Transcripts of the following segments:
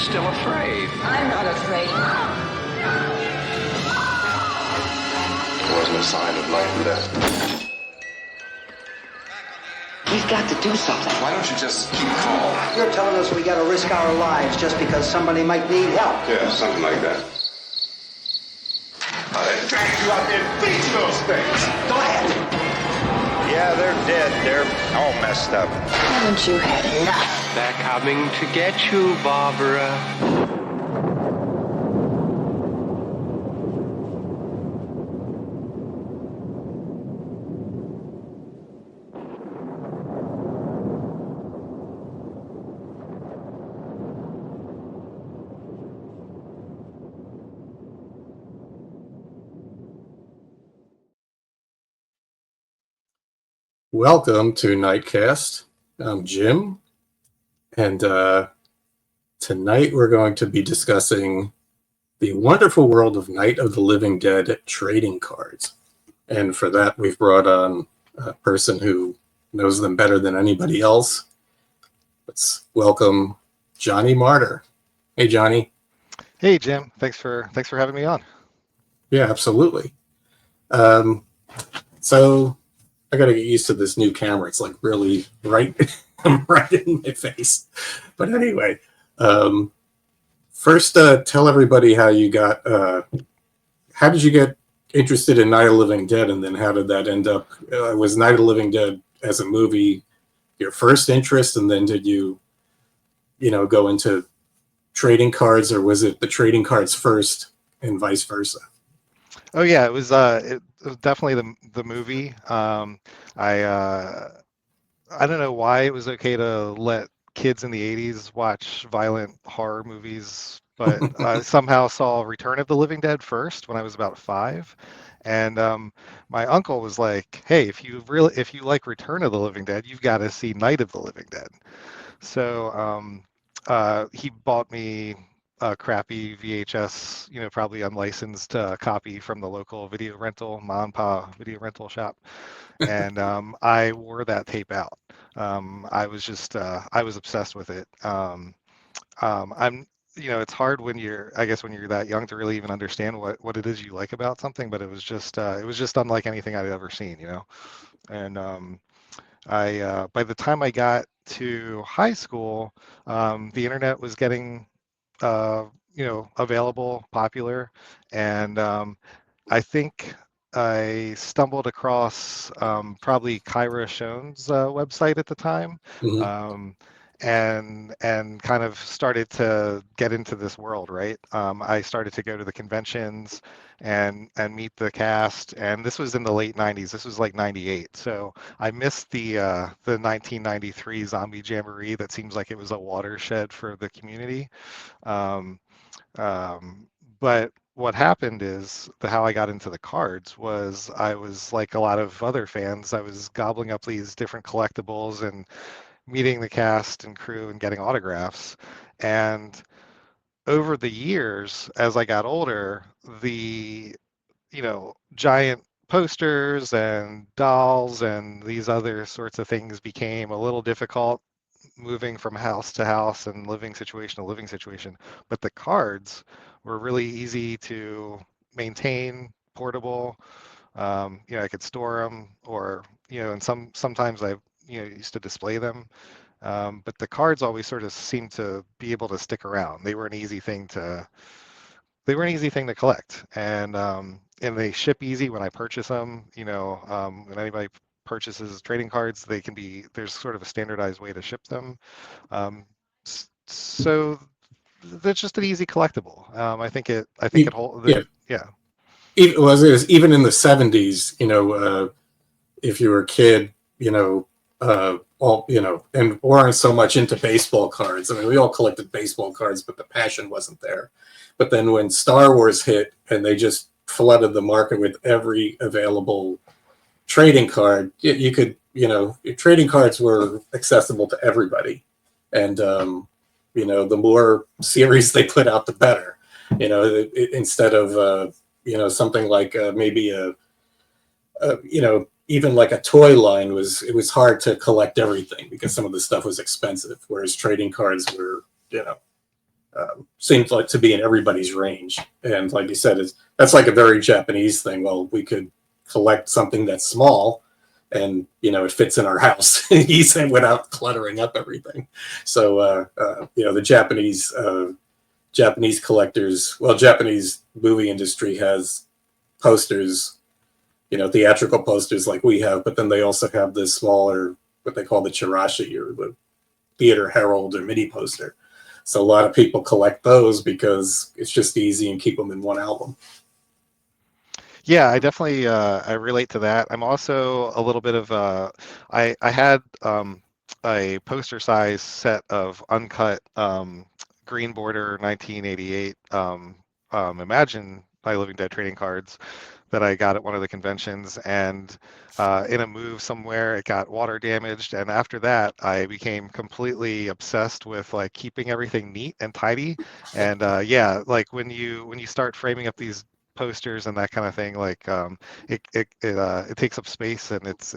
still afraid. I'm not afraid. There wasn't a sign of life and death. We've got to do something. Why don't you just keep calm? You're telling us we gotta risk our lives just because somebody might need help. Yeah, something like that. I'll drag you out there and beat those things. Go ahead. Yeah, they're dead. They're all messed up. Haven't you had enough? They're coming to get you, Barbara. Welcome to NIGHTcast. I'm Jim, and tonight we're going to be discussing the wonderful world of Night of the Living Dead trading cards. And for that, we've brought on a person who knows them better than anybody else. Let's welcome Johnny Martyr. Hey, Johnny. Hey, Jim. Thanks for having me on. Yeah, absolutely. So I got to get used to this new camera. It's like really right in my face. But anyway, first, tell everybody how you got. How did you get interested in Night of the Living Dead, and then how did that end up? Was Night of the Living Dead as a movie your first interest, and then did you go into trading cards, or was it the trading cards first, and vice versa? Oh yeah, it was definitely the movie. I don't know why it was okay to let kids in the 80s watch violent horror movies, but I somehow saw Return of the Living Dead first when I was about 5. And my uncle was like, "Hey, if you like Return of the Living Dead, you've got to see Night of the Living Dead." So he bought me a crappy VHS, probably unlicensed copy from the local video rental, mom and pop video rental shop. And I wore that tape out. I was obsessed with it. It's hard when you're that young to really even understand what it is you like about something, but it was just unlike anything I'd ever seen, And by the time I got to high school, the internet was getting available, popular, and I think I stumbled across probably Kyra Schoen's website at the time, Mm-hmm. and kind of started to get into this world, right? I started to go to the conventions and meet the cast, and this was in the late 90s. This was like 98, so I missed the 1993 Zombie Jamboree. That seems like it was a watershed for the community. Um, but what happened is how I got into the cards was I was like a lot of other fans. I was gobbling up these different collectibles and meeting the cast and crew and getting autographs. And over the years, as I got older, the giant posters and dolls and these other sorts of things became a little difficult, moving from house to house and living situation to living situation. But the cards were really easy to maintain, portable. I could store them, or and sometimes I used to display them. But the cards always sort of seemed to be able to stick around. They were an easy thing to collect, and they ship easy when I purchase them. When anybody purchases trading cards, there's sort of a standardized way to ship them. So that's just an easy collectible. I think it holds. Yeah. It was even in the 70s, if you were a kid, and weren't so much into baseball cards. I mean, we all collected baseball cards, but the passion wasn't there. But then when Star Wars hit and they just flooded the market with every available trading card, you could, trading cards were accessible to everybody. And, the more series they put out, the better, instead of, something like maybe even like a toy line it was hard to collect everything because some of the stuff was expensive, whereas trading cards were, seems like to be in everybody's range. And like you said, that's like a very Japanese thing. Well, we could collect something that's small, and it fits in our house easily without cluttering up everything. So the Japanese collectors, well, Japanese movie industry has posters, theatrical posters like we have, but then they also have the smaller, what they call the chirashi, or the theater herald or mini poster. So a lot of people collect those because it's just easy and keep them in one album. Yeah, I definitely I relate to that. I'm also a little bit of I had a poster size set of uncut green border 1988 Imagine My Living Dead trading cards that I got at one of the conventions, and in a move somewhere it got water damaged, and after that I became completely obsessed with like keeping everything neat and tidy. And yeah, like when you start framing up these posters and that kind of thing, like it takes up space, and it's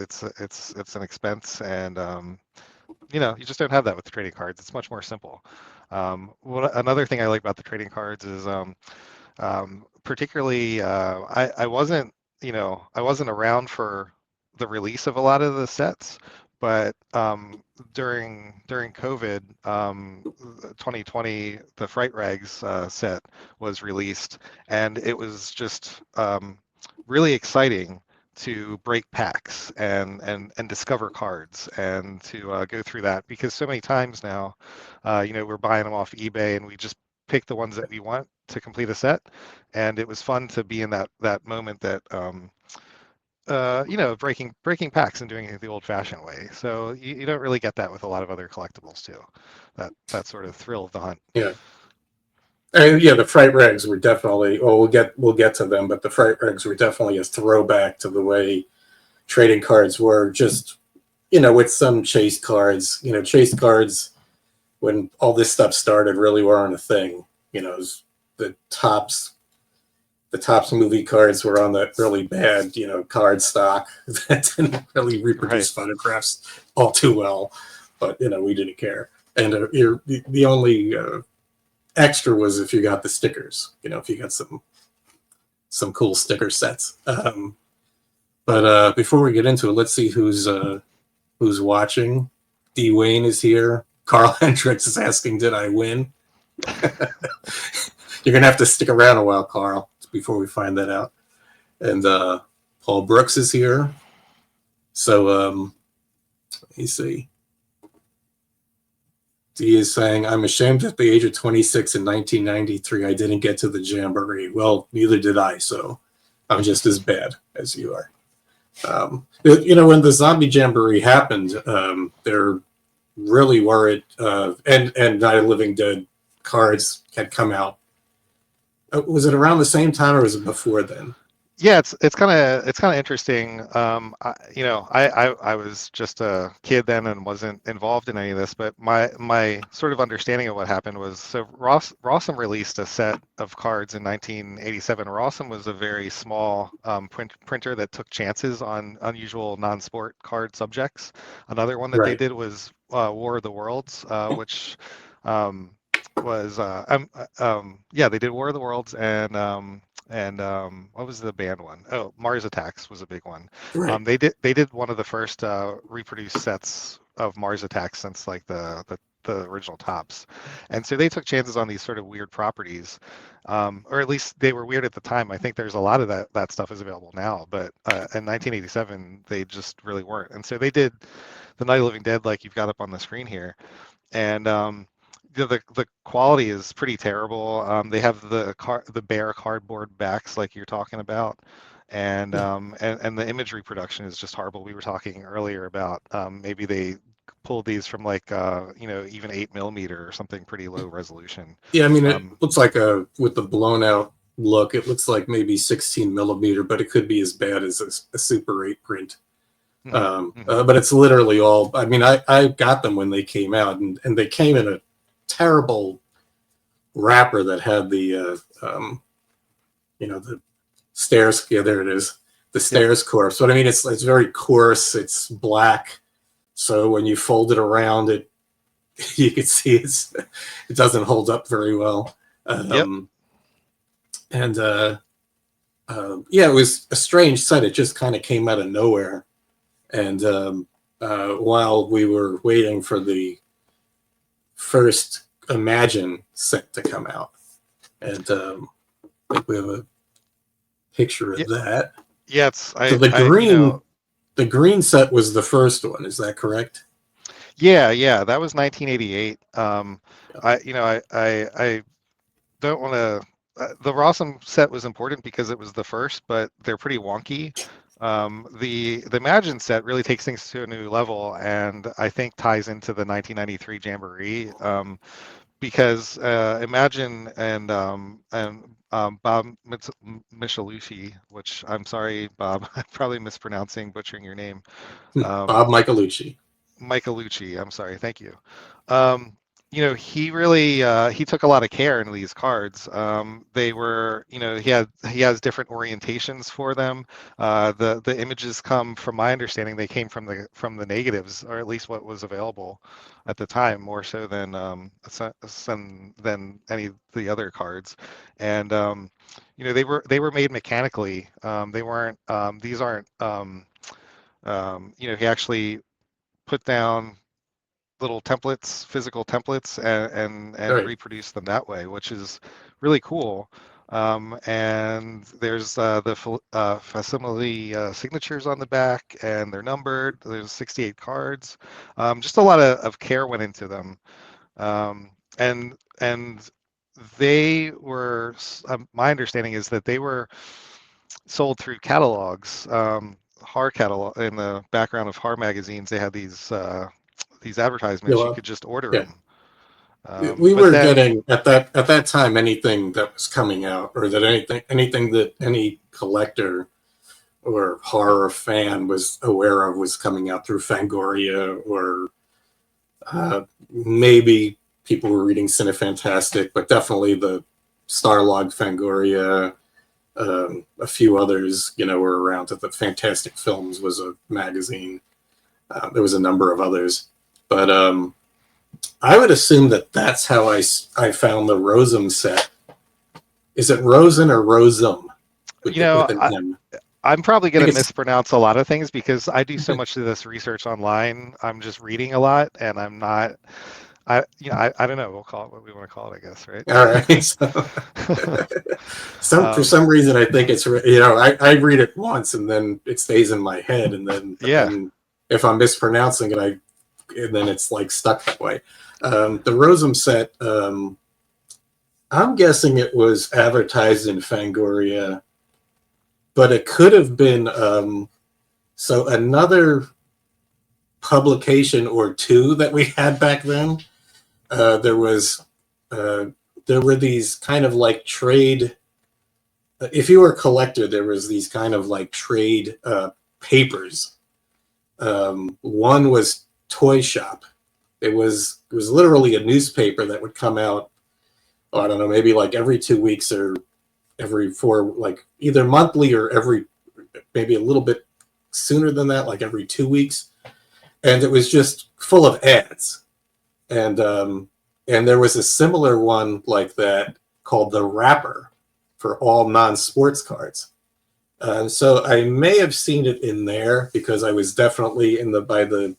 an expense, and you just don't have that with the trading cards. It's much more simple. Another thing I like about the trading cards is particularly I wasn't I wasn't around for the release of a lot of the sets, but during COVID 2020, the Fright Rags set was released, and it was just really exciting to break packs and discover cards, and to go through that, because so many times now we're buying them off eBay and we just pick the ones that we want to complete a set. And it was fun to be in that moment, that breaking packs and doing it the old-fashioned way. So you don't really get that with a lot of other collectibles too. That sort of thrill of the hunt. Yeah. And yeah, the Fright Rags were definitely. Well, we'll get to them, but the Fright Rags were definitely a throwback to the way trading cards were. Just with some chase cards. Chase cards, when all this stuff started, really weren't a thing. The Topps movie cards were on that really bad, card stock that didn't really reproduce photographs all too well, but we didn't care. And the only extra was if you got the stickers, if you got some cool sticker sets. But before we get into it, let's see who's watching. D. Wayne is here. Carl Hendricks is asking, did I win? You're going to have to stick around a while, Carl, before we find that out. And Paul Brooks is here. So let me see. D is saying, I'm ashamed at the age of 26 in 1993, I didn't get to the Jamboree. Well, neither did I, so I'm just as bad as you are. When the Zombie Jamboree happened, there really weren't, and Night of the Living Dead cards had come out. Was it around the same time, or was it before then? Yeah, it's kind of interesting. I was just a kid then and wasn't involved in any of this, but my sort of understanding of what happened was, so Rawsome released a set of cards in 1987. Rawsome was a very small printer that took chances on unusual non-sport card subjects. Another one that they did was War of the Worlds, which was they did War of the Worlds, and what was the band one? Oh, Mars Attacks was a big one. Right. They did one of the first reproduced sets of Mars Attacks since like the original Topps, and so they took chances on these sort of weird properties, or at least they were weird at the time. I think there's a lot of that stuff is available now, but in 1987 they just really weren't. And so they did the Night of the Living Dead, like you've got up on the screen here, and the quality is pretty terrible. They have the bare cardboard backs like you're talking about, and the image reproduction is just horrible. We were talking earlier about maybe they pulled these from like even 8mm or something pretty low resolution. Yeah, I mean, it looks like with the blown out look, it looks like maybe 16mm, but it could be as bad as a Super 8 print. But it's literally all. I mean, I got them when they came out, and they came in a terrible wrapper that had the the stairs. Yeah, there it is, the stairs corpse. But I mean, it's very coarse. It's black, so when you fold it around, it you could see it doesn't hold up very well. And yeah, it was a strange set. It just kind of came out of nowhere. And while we were waiting for the first Imagine set to come out, and I think we have a picture of that. Yeah, So the green set was the first one. Is that correct? Yeah, that was 1988. I don't want to. The Rossum set was important because it was the first, but they're pretty wonky. The Imagine set really takes things to a new level, and I think ties into the 1993 Jamboree, because Imagine and Bob Michelucci, which I'm sorry, Bob, I'm probably butchering your name. Bob Michelucci. Michelucci, I'm sorry, thank you. He really he took a lot of care into these cards. They were, he has different orientations for them. The images come, from my understanding, they came from the negatives, or at least what was available at the time, more so than any of the other cards. And they were made mechanically. They weren't. These aren't. He actually put down little templates, physical templates, and Right. reproduce them that way, which is really cool. And there's the facsimile signatures on the back, and they're numbered. There's 68 cards. Just a lot of care went into them. And they were, my understanding is that they were sold through catalogs, Har catalog. In the background of Har magazines, they had these advertisements. You could just order them. We were getting at that time anything that was coming out, or that anything that any collector or horror fan was aware of was coming out through Fangoria, or maybe people were reading Cinefantastic, but definitely the Starlog, Fangoria, a few others, were around. The Fantastic Films was a magazine. There was a number of others. But I would assume that that's how I found the Rosum set. Is it Rosen or Rosum? I'm probably going to mispronounce a lot of things because I do so much of this research online. I'm just reading a lot, and I'm not. I don't know. We'll call it what we want to call it, I guess, right? All right. So, for some reason, I think it's I read it once and then it stays in my head, and then if I'm mispronouncing it, and then it's like stuck that way. The Rosum set, I'm guessing it was advertised in Fangoria, but it could have been so another publication or two that we had back then. There were these kind of like trade. If you were a collector, there was these kind of like trade papers. One was Toy Shop. It was literally a newspaper that would come out, I don't know, maybe like every 2 weeks or every 4, like either monthly or maybe a little bit sooner than that, like every 2 weeks. And it was just full of ads. And there was a similar one like that called The Wrapper for all non-sports cards. So I may have seen it in there because I was definitely by the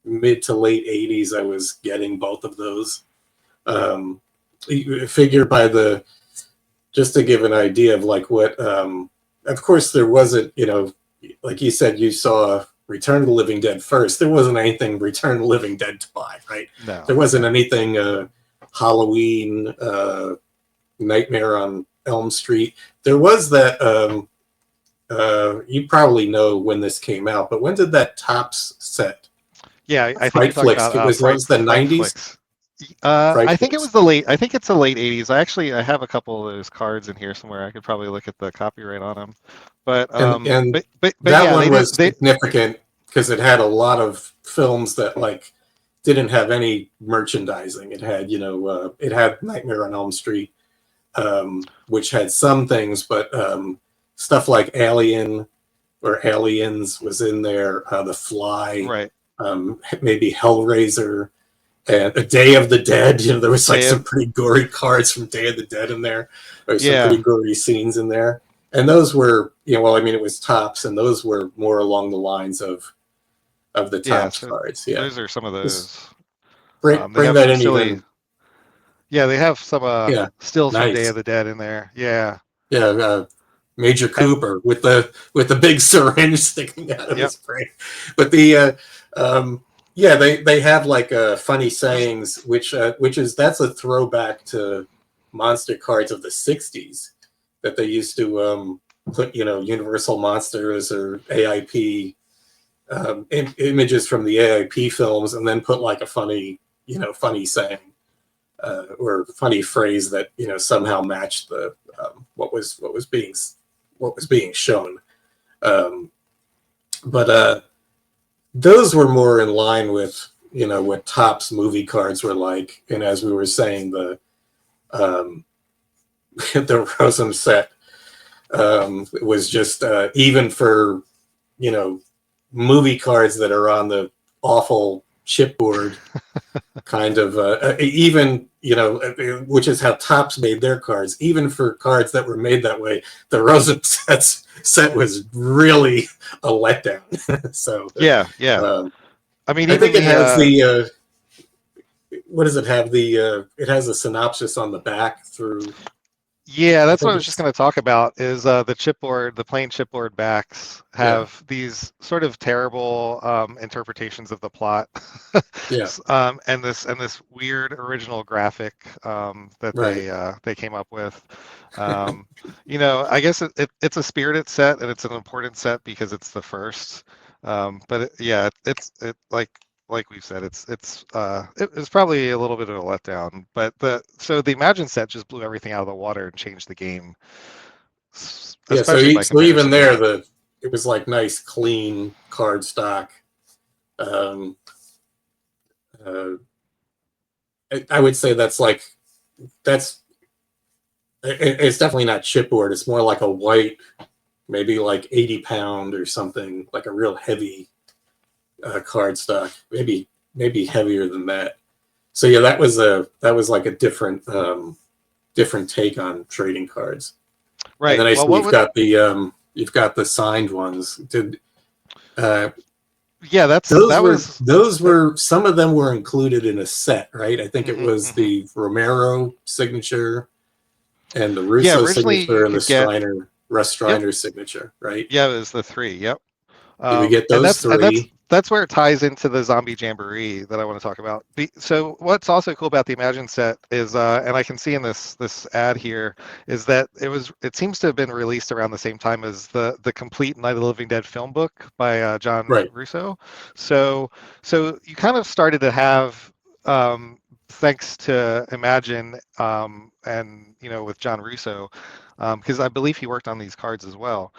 mid to late 80s, I was getting both of those. You figure just to give an idea of like what, of course there wasn't, like you said, you saw Return of the Living Dead first. There wasn't anything Return of the Living Dead to buy, right? No. There wasn't anything Halloween, Nightmare on Elm Street. There was that, you probably know when this came out, but when did that Topps set? Yeah, I think it was the 90s. I think it was I think it's the late 80s. I have a couple of those cards in here somewhere. I could probably look at the copyright on them. But but that yeah, one was significant because it had a lot of films that like didn't have any merchandising. It had it had Nightmare on Elm Street, which had some things, but stuff like Alien or Aliens was in there. The Fly, right? Maybe Hellraiser. and a Day of the Dead. There was like Day some of- pretty gory cards from Day of the Dead in there, or some Yeah. pretty gory scenes in there. And those were, it was Topps, and those were more along the lines of the Topps so cards. Yeah, those are some of Just those. bring They have that some in silly. even. Yeah, they have some Yeah, stills from Day nice. of the Dead in there. Yeah. Yeah, Major And Cooper with the big syringe sticking out of yep. his brain. But they have like funny sayings, which that's a throwback to monster cards of the '60s that they used to put Universal Monsters or AIP images from the AIP films, and then put like a funny saying or funny phrase that somehow matched the what was being shown. But those were more in line with what Topps movie cards were like, and as we were saying, the the Rosem set was just even for movie cards that are on the awful chipboard kind of even which is how Topps made their cards. Even for cards that were made that way, the Rosem set was really a letdown. So yeah. I mean, even I think it has the what does it have? It has a synopsis on the back through. Yeah, that's what I was just going to talk about. Is the plain chipboard backs have these sort of terrible interpretations of the plot. Yeah. And this weird original graphic that they came up with. I guess it's a spirited set, and it's an important set because it's the first. But it's like we've said, it was probably a little bit of a letdown. But the Imagine set just blew everything out of the water and changed the game. Yeah, so Especially by even comparison there, to it was like nice, clean card stock. I would say it's definitely not chipboard. It's more like a white, maybe like 80-pound or something, like a real heavy card stock, maybe heavier than that. So yeah, that was like a different take on trading cards. right. And then I see you've got the signed ones. Those were some of them were included in a set, right? I think it was the Romero signature and the Russo signature and the Russ Striner signature, right? Yeah, it was the three. Yep. Did we get those three? That's where it ties into the Zombie Jamboree that I want to talk about. So what's also cool about the Imagine set is, and I can see in this ad here, is that it seems to have been released around the same time as the complete Night of the Living Dead film book by John Russo. So you kind of started to have, thanks to Imagine and with John Russo, because I believe he worked on these cards as well.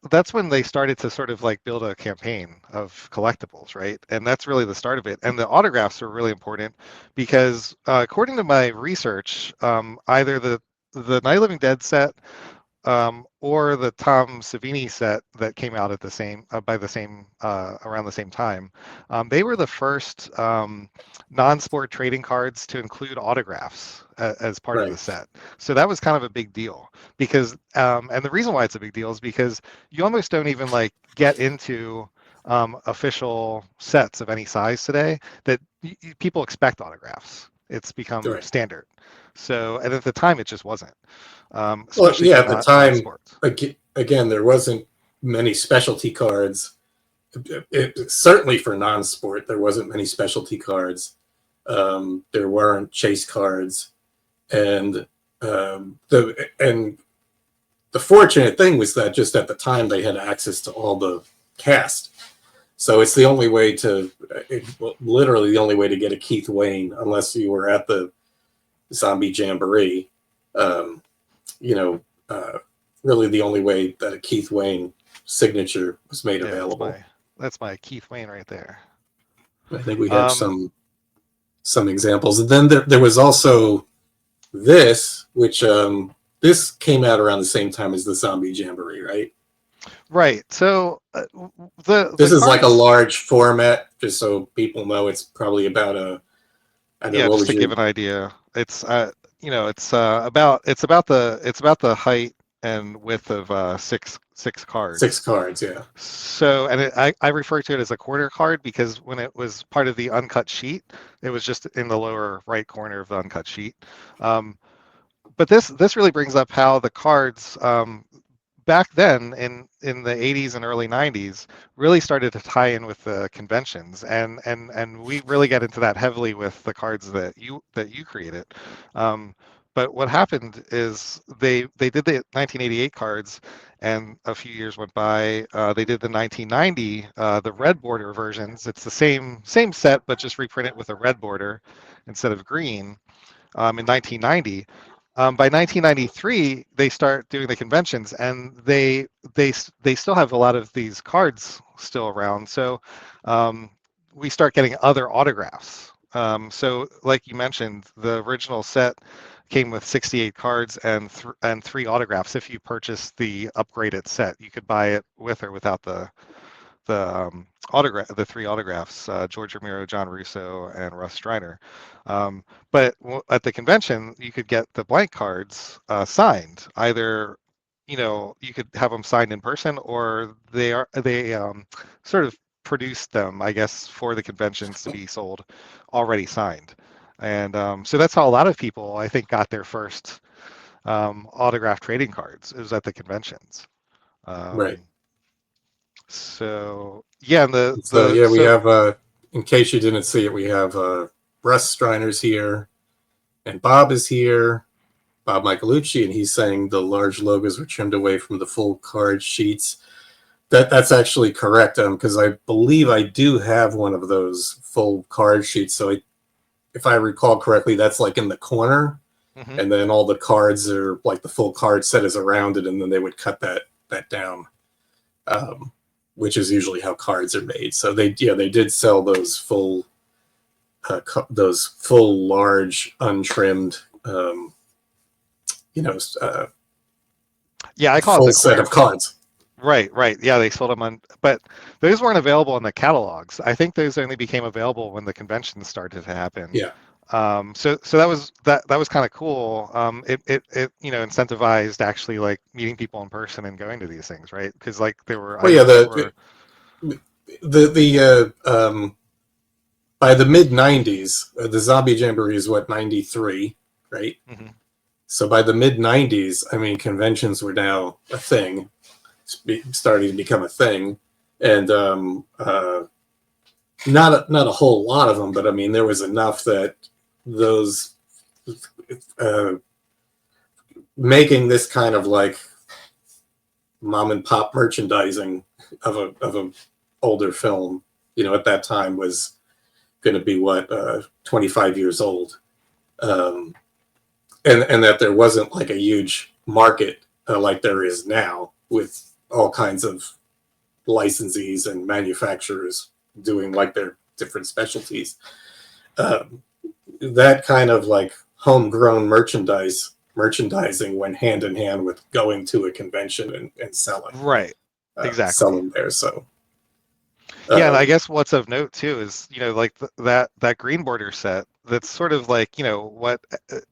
That's when they started to sort of like build a campaign of collectibles, right? And that's really the start of it. And the autographs are really important because according to my research, either the Night of the Living Dead set or the Tom Savini set that came out at the same around the same time, they were the first non-sport trading cards to include autographs as part of the set. So that was kind of a big deal because, and the reason why it's a big deal is because you almost don't even like get into official sets of any size today that people expect autographs. It's become standard. So, and at the time, it just wasn't. At the time, again, there wasn't many specialty cards. Certainly for non-sport, there wasn't many specialty cards. There weren't chase cards, and the fortunate thing was that just at the time they had access to all the cast. So it's literally the only way to get a Keith Wayne, unless you were at the Zombie Jamboree. Really the only way that a Keith Wayne signature was made available. That's my Keith Wayne right there. I think we have some examples. And then there was also this, which this came out around the same time as the Zombie Jamboree, right? Right. So This the is like a cards, large format, just so people know it's probably about a. I don't know yeah, what just would to give you. an idea, it's it's about the height and width of six Six cards. cards, yeah. So, and I refer to it as a quarter card because when it was part of the uncut sheet, it was just in the lower right corner of the uncut sheet. Um, but this really brings up how the cards back then in the 80s and early 90s really started to tie in with the conventions, and we really get into that heavily with the cards that you created. But what happened is they did the 1988 cards, and a few years went by. They did the 1990 the red border versions. It's the same set but just reprinted with a red border instead of green in 1990. By 1993, they start doing the conventions, and they still have a lot of these cards still around. So we start getting other autographs. So, like you mentioned, the original set came with 68 cards and three autographs. If you purchase the upgraded set, you could buy it with or without the autograph, the three autographs, George Romero, John Russo, and Russ Strider. But at the convention, you could get the blank cards signed. Either, you could have them signed in person, or they sort of produced them, I guess, for the conventions to be sold already signed. And so that's how a lot of people, I think, got their first autograph trading cards. It was at the conventions. Right. Um, so yeah, and the So the yeah, we so have. In case you didn't see it, we have Russ Striner's here, and Bob is here. Bob Michelucci, and he's saying the large logos were trimmed away from the full card sheets. That's actually correct, because I believe I do have one of those full card sheets. So if I recall correctly, that's like in the corner, mhm. and then all the cards are like the full card set is around it, and then they would cut that down, um, which is usually how cards are made. So they did sell those full large untrimmed, you know, uh, Yeah, I call it full the set quarter. of cards. Right. Yeah, they sold them on, but those weren't available in the catalogs. I think those only became available when the conventions started to happen. Yeah. So that was kind of cool. It incentivized actually like meeting people in person and going to these things, right? Because like there were Well, yeah. items that were. The by the mid '90s, the Zombie Jamboree is what, '93, right? Mhm. So by the mid '90s, I mean, conventions were now a thing, starting to become a thing, and not a whole lot of them, but I mean, there was enough that those uh, making this kind of like mom and pop merchandising of a older film, at that time was going to be what, 25 years old, um, and that there wasn't like a huge market like there is now with all kinds of licensees and manufacturers doing like their different specialties. Um, that kind of like homegrown merchandising went hand in hand with going to a convention and Right. Exactly. selling there. So Yeah, and I um, guess what's of note too is, like that green border set. That's sort of like, what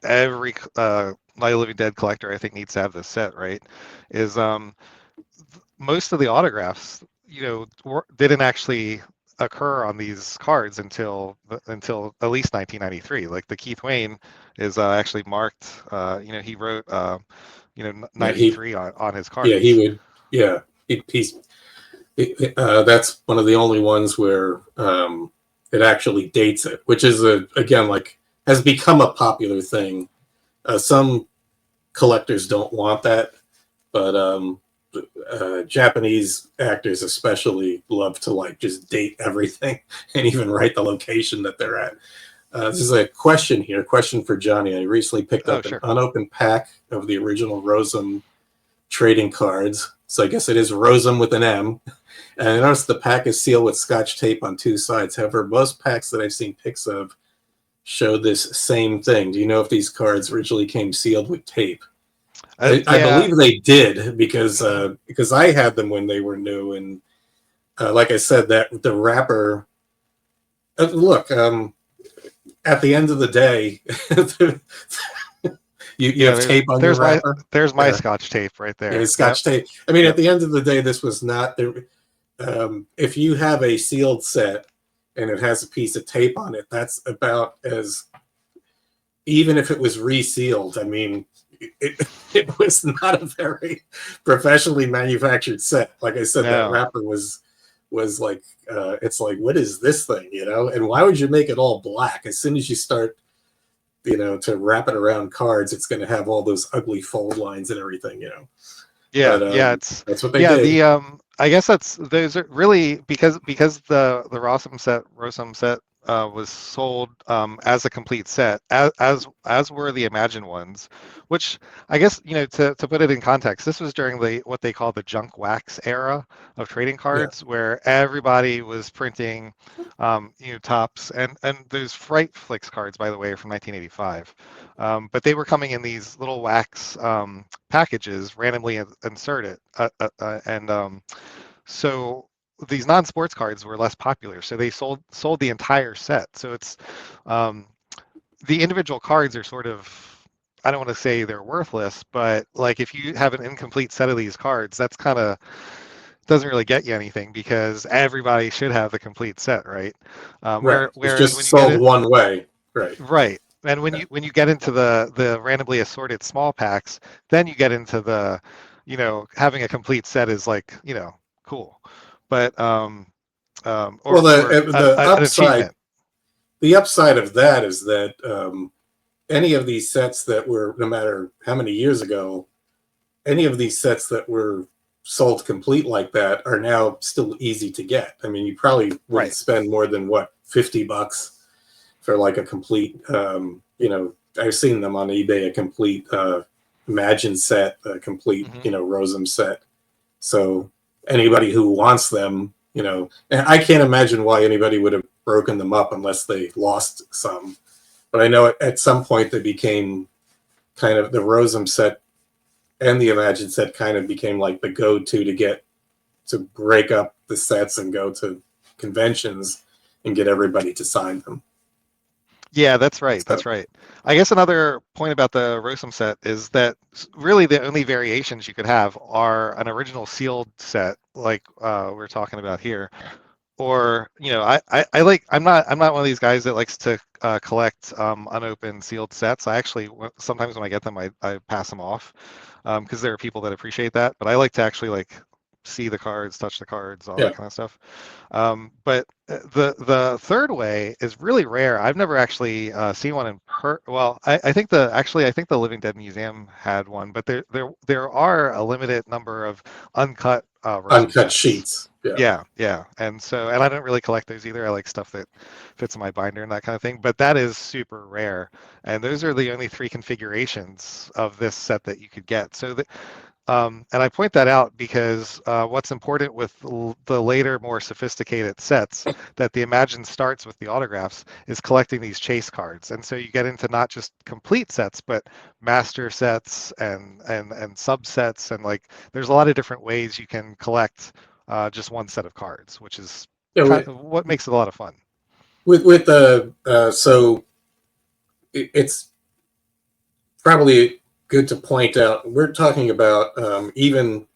every Night of the Living Dead collector I think needs to have this set, right? Is most of the autographs, didn't actually occur on these cards until at least 1993. Like the Keith Wayne is actually marked. He wrote yeah, he 93 on his yeah he cards. would yeah he's that's one of the only ones where it actually dates it, which is again, like, has become a popular thing. Some collectors don't want that, but Japanese actors especially love to like just date everything and even write the location that they're at. This is a question here. Question for Johnny. I recently picked Oh, up an sure. unopened pack of the original Rosem trading cards. So I guess it is Rosem with an M. And I noticed the pack is sealed with Scotch tape on two sides. However, most packs that I've seen pics of show this same thing. Do you know if these cards originally came sealed with tape? I believe they did because I had them when they were new, and like I said, that the wrapper. Look, at the end of the day, you have tape on your wrapper. There's my Scotch tape right there. Yeah, Scotch tape. I mean, at the end of the day, this was not there. If you have a sealed set and it has a piece of tape on it, that's about as. Even if it was resealed, I mean, it was not a very professionally manufactured set. Like I said, that wrapper was like, it's like, what is this thing, you know? And why would you make it all black? As soon as you start, you know, to wrap it around cards, it's going to have all those ugly fold lines and everything, you know? Yeah, but, that's what they did. I guess those are really because the Rosum set was sold as a complete set, as were the Imagine ones, which I guess, you know, to put it in context, this was during what they call the junk wax era of trading cards, where everybody was printing, you know, tops and those Fright Flicks cards, by the way, are from 1985, but they were coming in these little wax packages randomly inserted, so these non-sports cards were less popular, so they sold the entire set. So it's the individual cards are sort of, I don't want to say they're worthless, but like if you have an incomplete set of these cards, that's kind of doesn't really get you anything because everybody should have the complete set, right? Right. It's just sold one way, right? Right. And when you get into the randomly assorted small packs, then you get into the, you know, having a complete set is like, you know, cool. But the upside of that is that any of these sets that were, no matter how many years ago, any of these sets that were sold complete like that are now still easy to get. I mean, you probably wouldn't spend more than $50 for like a complete, you know, I've seen them on eBay, a complete Imagine set, a complete, you know, Rosum set. So anybody who wants them, you know, and I can't imagine why anybody would have broken them up unless they lost some. But I know at some point they became kind of, the Rosum set and the Imagine set kind of became like the go-to to break up the sets and go to conventions and get everybody to sign them. Yeah, that's right. That's right. I guess another point about the Rosum set is that really the only variations you could have are an original sealed set, like we're talking about here, or, you know, I'm not one of these guys that likes to collect unopened sealed sets. I actually sometimes when I get them, I pass them off because there are people that appreciate that, but I like to actually like see the cards, touch the cards, all that kind of stuff. But the third way is really rare. I've never actually seen one in well, I think the Living Dead Museum had one, but there are a limited number of uncut sheets. Yeah. And I don't really collect those either. I like stuff that fits in my binder and that kind of thing, but that is super rare. And those are the only 3 configurations of this set that you could get. So and I point that out because what's important with the later, more sophisticated sets that the Imagine starts with the autographs is collecting these chase cards. And so you get into not just complete sets, but master sets and subsets. And like, there's a lot of different ways you can collect just one set of cards, which is what makes it a lot of fun. With so it's probably good to point out, we're talking about even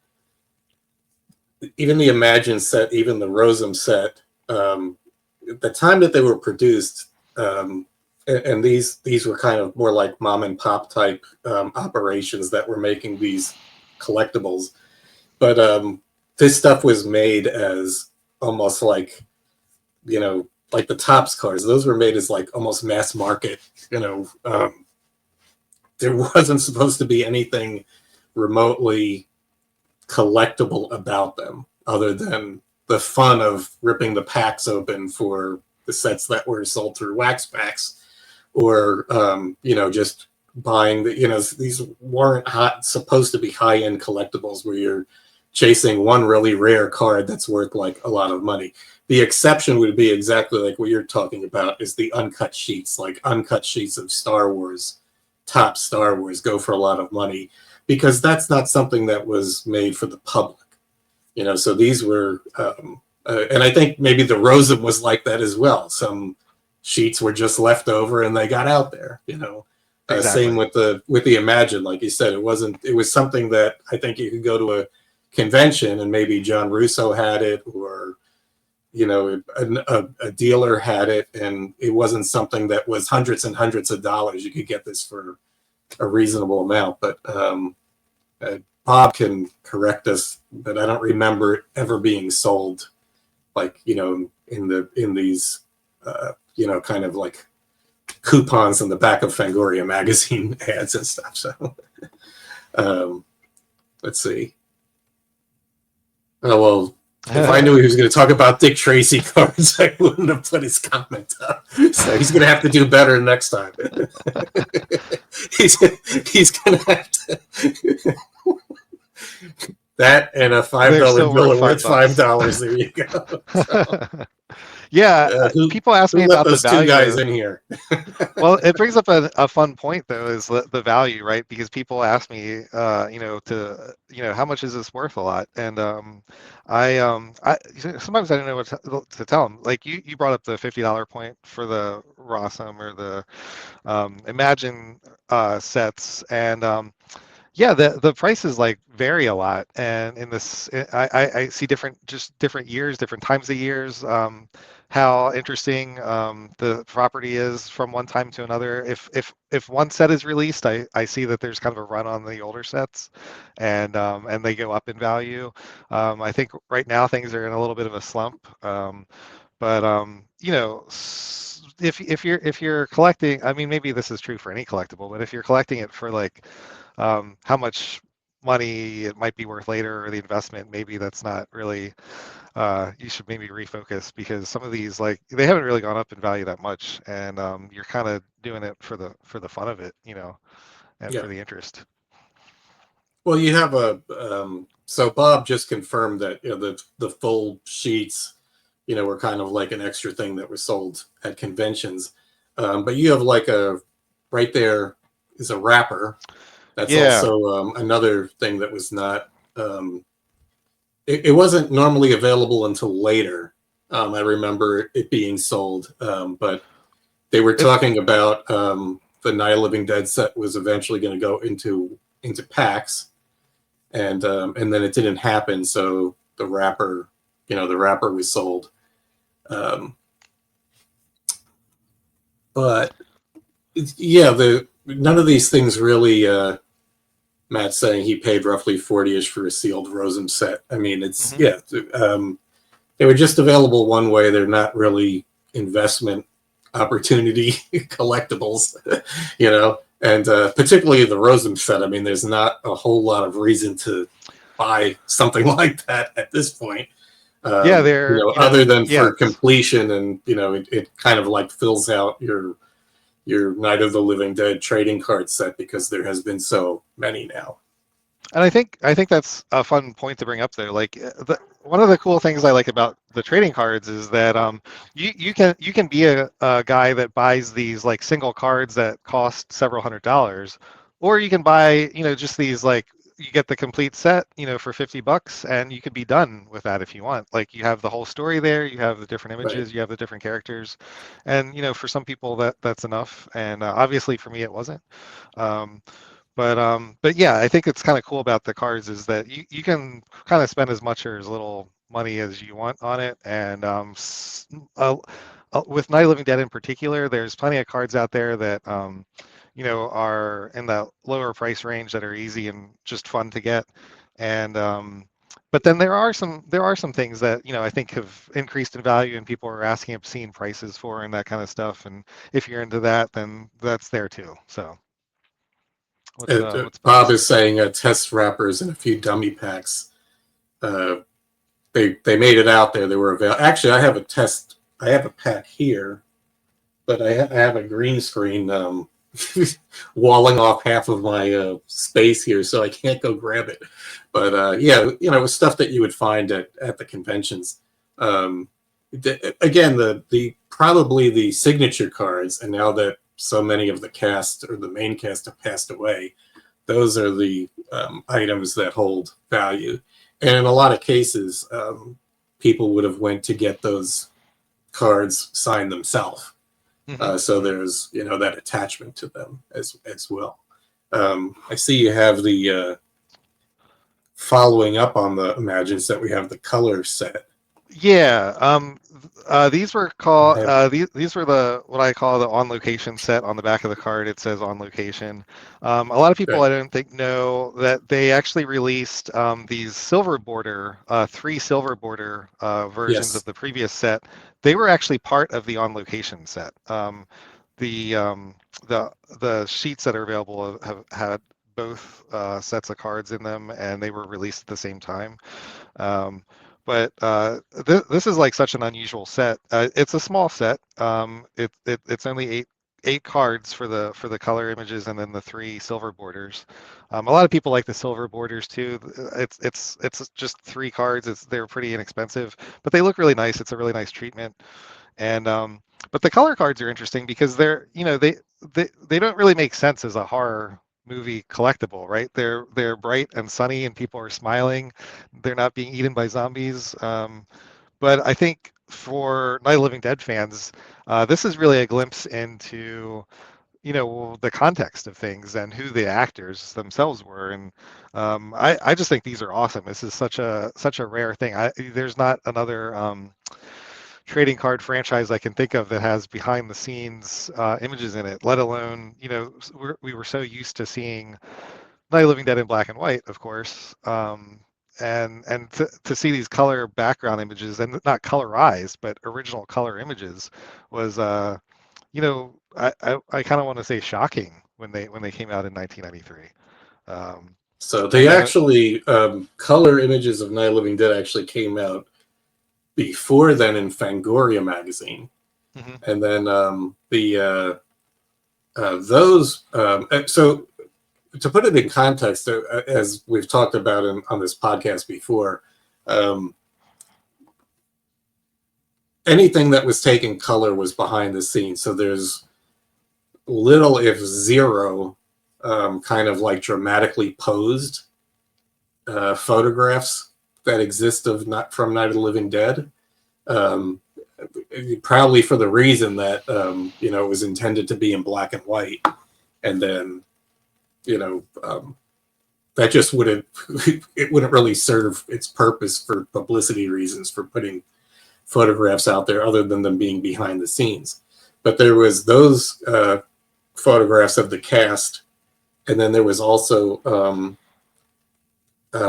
the Imagine set, even the Rosum set, the time that they were produced, and these were kind of more like mom and pop type operations that were making these collectibles. But this stuff was made as almost like, you know, like the Topps cards. Those were made as like almost mass market, you know. There wasn't supposed to be anything remotely collectible about them other than the fun of ripping the packs open for the sets that were sold through wax packs, or, you know, just buying the, you know, these weren't supposed to be high-end collectibles where you're chasing one really rare card that's worth like a lot of money. The exception would be exactly like what you're talking about, is the uncut sheets, like uncut sheets of Star Wars. Top Star Wars go for a lot of money. because that's not something that was made for the public, so these were and I think maybe the Rosen was like that as well. Some sheets were just left over and they got out there, Exactly. Same with the Imagine, like you said. It was something that I think you could go to a convention and maybe John Russo had it, or a dealer had it, and it wasn't something that was hundreds and hundreds of dollars. You could get this for a reasonable amount, but Bob can correct us, but I don't remember it ever being sold, like in these kind of like coupons in the back of Fangoria magazine ads and stuff. So let's see. Oh well. If I knew he was going to talk about Dick Tracy cards, I wouldn't have put his comment up. So he's going to have to do better next time. he's going to have to. That and a $5 bill worth $5. There you go. So, yeah, people ask me about those the value. Two guys in here. Well, it brings up a fun point though, is the value, right? Because people ask me, how much is this worth a lot? And I sometimes I don't know what to tell them. Like you brought up the $50 point for the Rossum or the Imagine sets, and yeah, the prices like vary a lot, and in this, I see different years, different times of years, how interesting the property is from one time to another. If one set is released, I see that there's kind of a run on the older sets, and they go up in value. I think right now things are in a little bit of a slump, but if you're collecting, I mean, maybe this is true for any collectible, but if you're collecting it for like how much money it might be worth later, or the investment, maybe that's not really, you should maybe refocus, because some of these, like, they haven't really gone up in value that much, and you're kind of doing it for the fun of it, and Yeah. for the interest. Well, you have so Bob just confirmed that the full sheets were kind of like an extra thing that was sold at conventions, but you have like right there is a wrapper. That's also another thing that was not. It wasn't normally available until later. I remember it being sold, but they were talking about the Night of the Living Dead set was eventually going to go into packs, and then it didn't happen. So the wrapper was sold. But yeah, none of these things really. Matt's saying he paid roughly 40-ish for a sealed Rosen set. I mean, it's they were just available one way. They're not really investment opportunity collectibles, and particularly the Rosen set. I mean, there's not a whole lot of reason to buy something like that at this point. Other than for completion, and it kind of like fills out your Night of the Living Dead trading card set, because there has been so many now. And I think that's a fun point to bring up there. Like one of the cool things I like about the trading cards is that you can be a guy that buys these like single cards that cost several $100s, or you can buy just these, like, you get the complete set for $50, and you could be done with that if you want. Like, you have the whole story there, you have the different images, Right. You have the different characters, and for some people that's enough, and obviously for me it wasn't. But yeah, I think it's kind of cool about the cards is that you can kind of spend as much or as little money as you want on it, and with Night of the Living Dead in particular, there's plenty of cards out there that are in the lower price range that are easy and just fun to get, and but then there are some things that I think have increased in value, and people are asking obscene prices for, and that kind of stuff. And if you're into that, then that's there too. So what's Bob is saying test wrappers and a few dummy packs. They made it out there. They were available. Actually, I have a pack here, but I have a green screen walling off half of my space here, so I can't go grab it. But it was stuff that you would find at the conventions. Again, the probably the signature cards, and now that so many of the cast or the main cast have passed away, those are the items that hold value. And in a lot of cases, people would have went to get those cards signed themselves. So there's, that attachment to them as well. I see you have the following up on the Imagines that we have the color set. Yeah, these were called these were the what I call the on location set. On the back of the card it says on location. A lot of people I don't think know that they actually released these silver border, 3 silver border versions of the previous set. They were actually part of the on location set. The sheets that are available have had both sets of cards in them, and they were released at the same time. But this is like such an unusual set. It's a small set. It's only eight cards for the color images, and then the 3 silver borders. A lot of people like the silver borders too. It's just 3 cards. They're pretty inexpensive, but they look really nice. It's a really nice treatment. And but the color cards are interesting because they're they don't really make sense as a horror movie collectible, right? They're bright and sunny and people are smiling. They're not being eaten by zombies. But I think for Night of the Living Dead fans, this is really a glimpse into the context of things and who the actors themselves were. And I just think these are awesome. This is such a rare thing. There's not another trading card franchise I can think of that has behind the scenes images in it, let alone, we were so used to seeing Night of the Living Dead in black and white, of course. And to see these color background images, and not colorized, but original color images, was, I kind of want to say shocking when they came out in 1993. So they actually, color images of Night of the Living Dead actually came out before then in Fangoria magazine. And then so to put it in context, as we've talked about on this podcast before, anything that was taken color was behind the scenes. So there's little, if zero, kind of like dramatically posed photographs that exist from Night of the Living Dead, probably for the reason that it was intended to be in black and white, and then that just wouldn't really serve its purpose for publicity reasons for putting photographs out there other than them being behind the scenes. But there was those photographs of the cast, and then there was also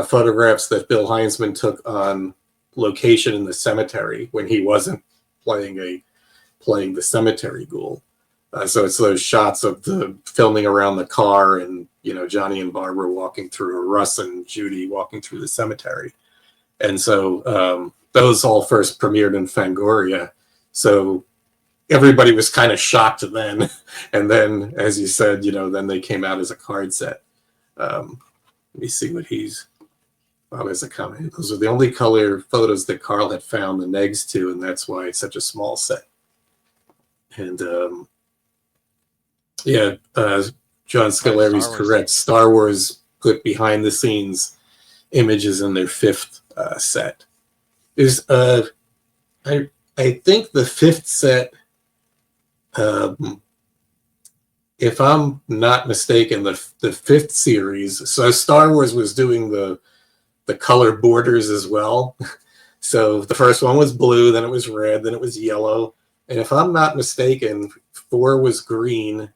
photographs that Bill Heinzman took on location in the cemetery when he wasn't playing the cemetery ghoul. So it's those shots of the filming around the car, and Johnny and Barbara walking through, or Russ and Judy walking through the cemetery. And so those all first premiered in Fangoria. So everybody was kind of shocked then. And then, as you said, then they came out as a card set. Let me see what he's... Bob has a comment. Those are the only color photos that Carl had found the negs to, and that's why it's such a small set. And John Scalari's correct. Star Wars put behind the scenes images in their 5th set. Is I think the 5th set, if I'm not mistaken, the 5th series. So Star Wars was doing the color borders as well. So the first one was blue, then it was red, then it was yellow. And if I'm not mistaken, 4 was green.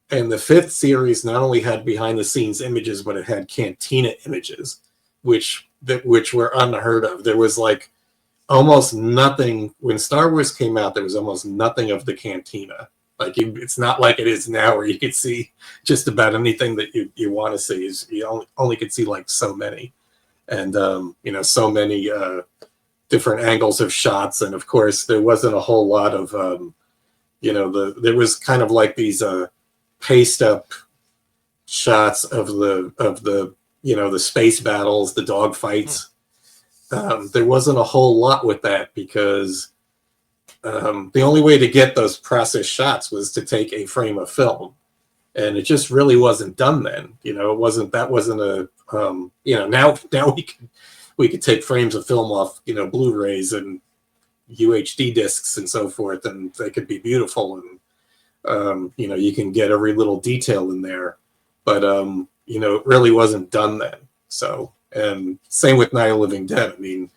And the 5th series not only had behind the scenes images, but it had cantina images, which were unheard of. There was like almost nothing when Star Wars came out. There was almost nothing of the cantina. Like it's not like it is now, where you could see just about anything that you want to see. You only could see like so many. And so many different angles of shots, and of course there wasn't a whole lot of there was kind of like these paste up shots of the space battles, the dog fights. There wasn't a whole lot with that because the only way to get those process shots was to take a frame of film, and it just really wasn't done then. That wasn't Now we could take frames of film off, Blu-rays and UHD discs and so forth, and they could be beautiful, and you can get every little detail in there, but it really wasn't done then. So, and same with Night of the Living Dead. I mean,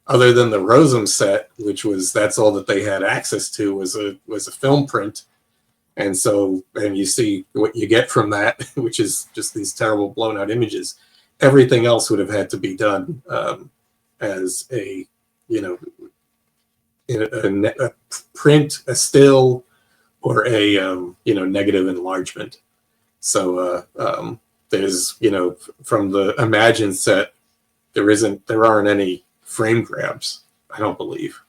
other than the Rosem set, that's all that they had access to was a film print, and you see what you get from that, which is just these terrible blown out images. Everything else would have had to be done as a a print, a still, or a negative enlargement. So there's from the Imagine set, there aren't any frame grabs, I don't believe.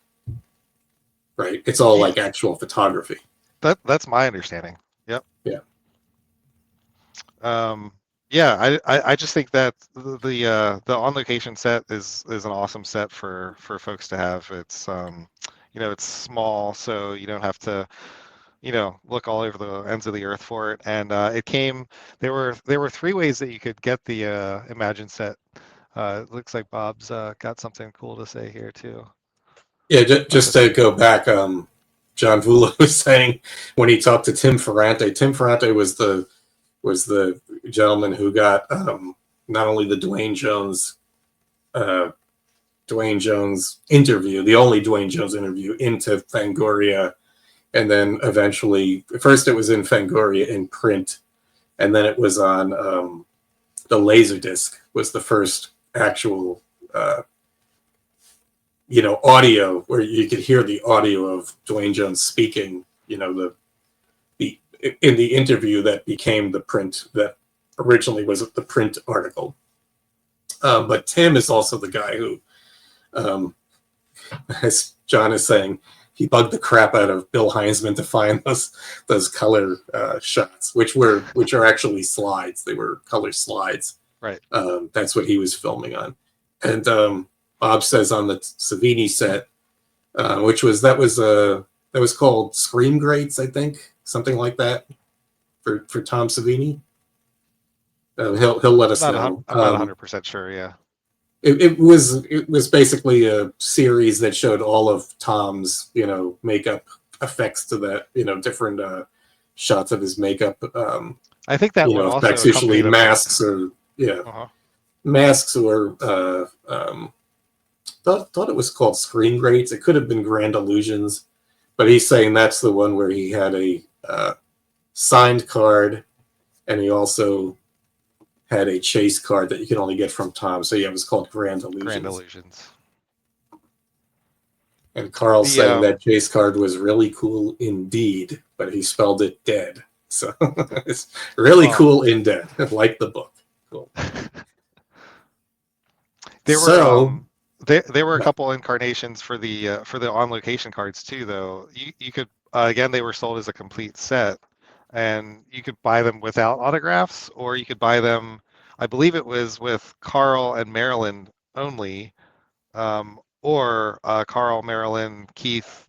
Right? It's all like actual photography. That's my understanding. Yep. Yeah. I just think that the on location set is an awesome set for folks to have. It's it's small, so you don't have to look all over the ends of the earth for it. And there were 3 ways that you could get the Imagine set. It looks like Bob's got something cool to say here too. Yeah, just to go back, John Vula was saying when he talked to Tim Ferrante was the gentleman who got not only the Dwayne Jones interview, the only Dwayne Jones interview, into Fangoria, and then eventually, first it was in Fangoria in print, and then it was on the Laserdisc was the first actual audio where you could hear the audio of Dwayne Jones speaking, in the interview that became the print, that originally was the print article. But Tim is also the guy who, as John is saying, he bugged the crap out of Bill Heinzman to find those color shots, which are actually slides. They were color slides. Right. That's what he was filming on. And Bob says on the Savini set, that was called Scream Grates, I think, something like that, for Tom Savini. He'll let us know. I'm not 100% sure. Yeah. It was basically a series that showed all of Tom's makeup effects to that, different shots of his makeup. I think that one also effects, usually masks or masks, or thought it was called Screen Grates. It could have been Grand Illusions, but he's saying that's the one where he had a signed card, and he also had a chase card that you can only get from Tom. So yeah, it was called Grand Illusions. Grand Illusions. And Carl's saying that chase card was really cool indeed, but he spelled it dead. So it's really cool in dead, like the book. Cool. There were a couple incarnations for the on location cards too, though. You could again, they were sold as a complete set, and you could buy them without autographs, or you could buy them, I believe it was with Carl and Marilyn only, or Carl, Marilyn, Keith,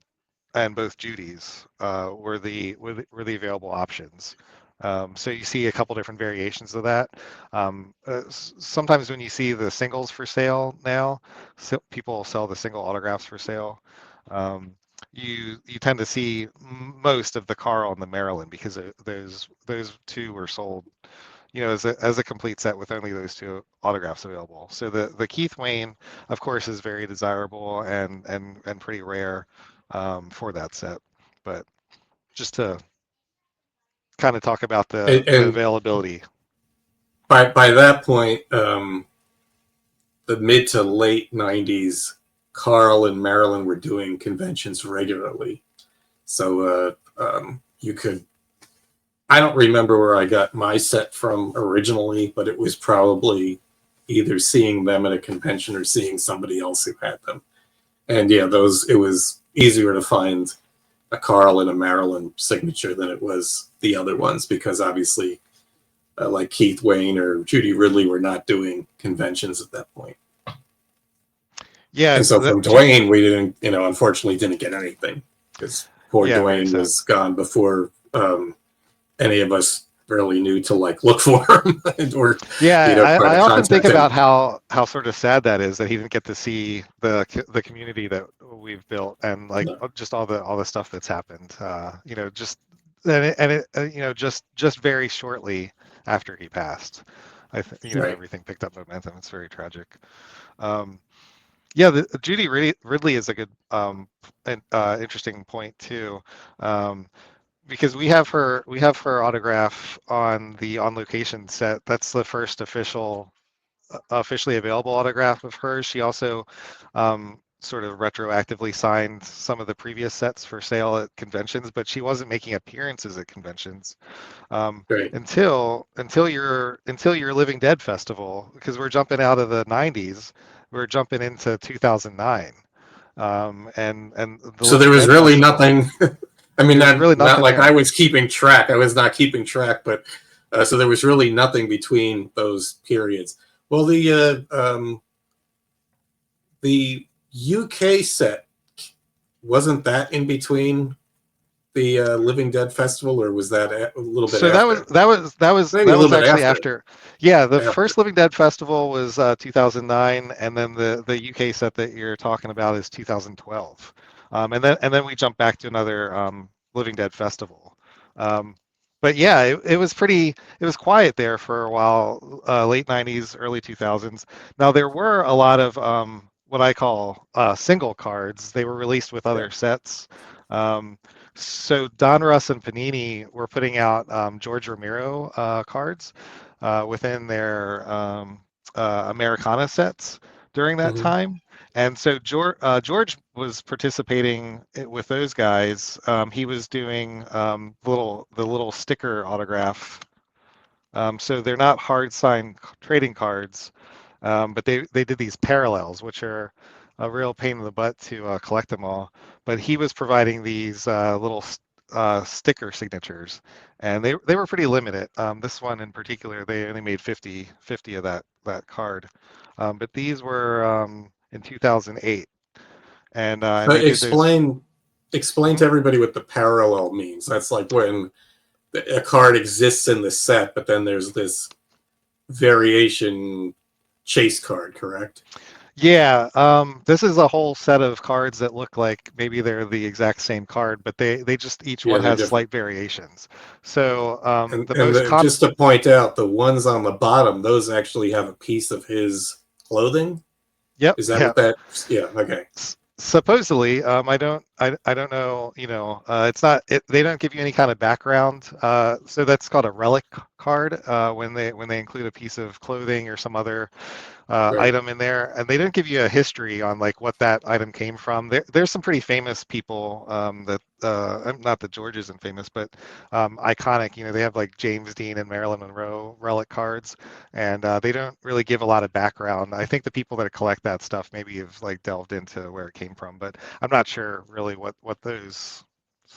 and both Judy's were the available options. So you see a couple different variations of that. Sometimes when you see the singles for sale now, people sell the single autographs for sale. You tend to see most of the Carl and the Marilyn, because those 2 were sold, as a complete set with only those 2 autographs available. So the Keith Wayne, of course, is very desirable and pretty rare for that set. But just to kind of talk about the availability. By that point, the mid to late 90s, Carl and Marilyn were doing conventions regularly. So you could, I don't remember where I got my set from originally, but it was probably either seeing them at a convention or seeing somebody else who had them. And yeah, it was easier to find a Carl and a Marilyn signature than it was the other ones, because obviously like Keith Wayne or Judy Ridley were not doing conventions at that point. Yeah. And so from Dwayne, we didn't, unfortunately didn't get anything, because poor Dwayne was gone before any of us really knew to like look for him or Yeah, try to I often think contact him. about how sort of sad that is that he didn't get to see the community that we've built and like No. just all the stuff that's happened. Just just very shortly after he passed, Right. everything picked up momentum. It's very tragic. Um, yeah, Judy Ridley is a good interesting point too. Um, because we have her autograph on the On Location set. That's the first officially available autograph of hers. She also sort of retroactively signed some of the previous sets for sale at conventions, but she wasn't making appearances at conventions Right. until your Living Dead festival, because we're jumping out of the 90s, we're jumping into 2009, and the So there Living was Dead really festival. nothing. I mean, There's really not nothing like I there. was keeping track. I was not keeping track, but so there was really nothing between those periods. Well, the UK set, wasn't that in between the Living Dead festival, or was that a little bit So that was after? that was that was Maybe a that was little bit actually after. after. Yeah, the After. first Living Dead festival was 2009, and then the UK set that you're talking about is 2012, and then we jump back to another Living Dead festival. Um, but yeah, it was quiet there for a while, late 90s, early 2000s. Now there were a lot of what I call single cards. They were released with Yeah. other sets. Um, so Don Russ and Panini were putting out George Romero cards within their Americana sets during that Mhm. time, and so George was participating with those guys. He was doing the little sticker autograph. So they're not hard signed trading cards, but they did these parallels, which are a real pain in the butt to collect them all. But he was providing these little sticker signatures, and they were pretty limited. This one in particular, they only made 50 of that card. But these were in 2008, and they did those. Explain to Mhm. everybody what the parallel means. That's like when a card exists in the set, but then there's this variation chase card, correct? Yeah, this is a whole set of cards that look like maybe they're the exact same card, but they just each Yeah, one they're has different. slight variations. So And the most common, just to point out, the ones on the bottom, those actually have a piece of his clothing. yep, Is that yeah. what that? Yeah. Okay. Supposedly, I don't know, it's not they don't give you any kind of background. So that's called a relic card when they include a piece of clothing or some other Right. item in there, and they don't give you a history on like what that item came from. There's some pretty famous people that not that George isn't famous, but iconic. They have like James Dean and Marilyn Monroe relic cards, and they don't really give a lot of background. I think the people that collect that stuff maybe have like delved into where it came from, but I'm not sure really what those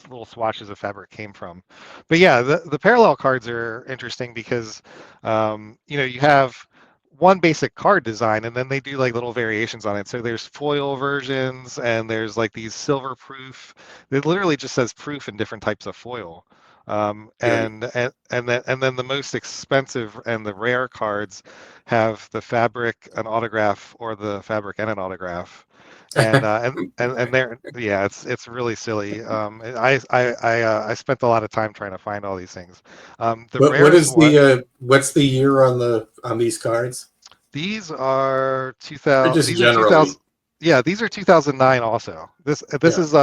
little swatches of fabric came from. But yeah, the parallel cards are interesting because you have one basic card design and then they do like little variations on it. So there's foil versions and there's like these silver proof. It literally just says proof in different types of foil. Right. And then the most expensive and the rare cards have the fabric, an autograph, or the fabric and an autograph. And Right. they're yeah, it's really silly. I spent a lot of time trying to find all these things. The What rarest is one. what's the year on these cards? These are Or 2000. just These are 2000. generally? Yeah, these are 2009 also. This Yeah. is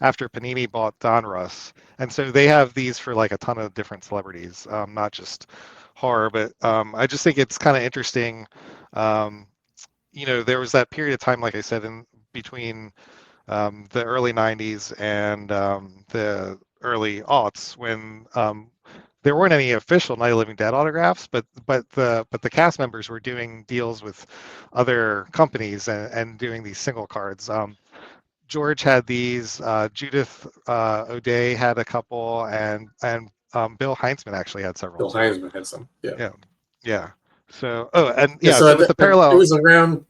after Panini bought Donruss, and so they have these for like a ton of different celebrities, not just horror. But I just think it's kind of interesting. Um, there was that period of time, like I said, in between the early 90s and the early aughts when there weren't any official Night of the Living Dead autographs, but the cast members were doing deals with other companies and doing these single cards. George had these, Judith O'Day had a couple, and Bill Heinzman actually had several Bill too. Heinzman had some. Yeah. Yeah, yeah. So and Yeah. yeah, So so with the it parallel. was around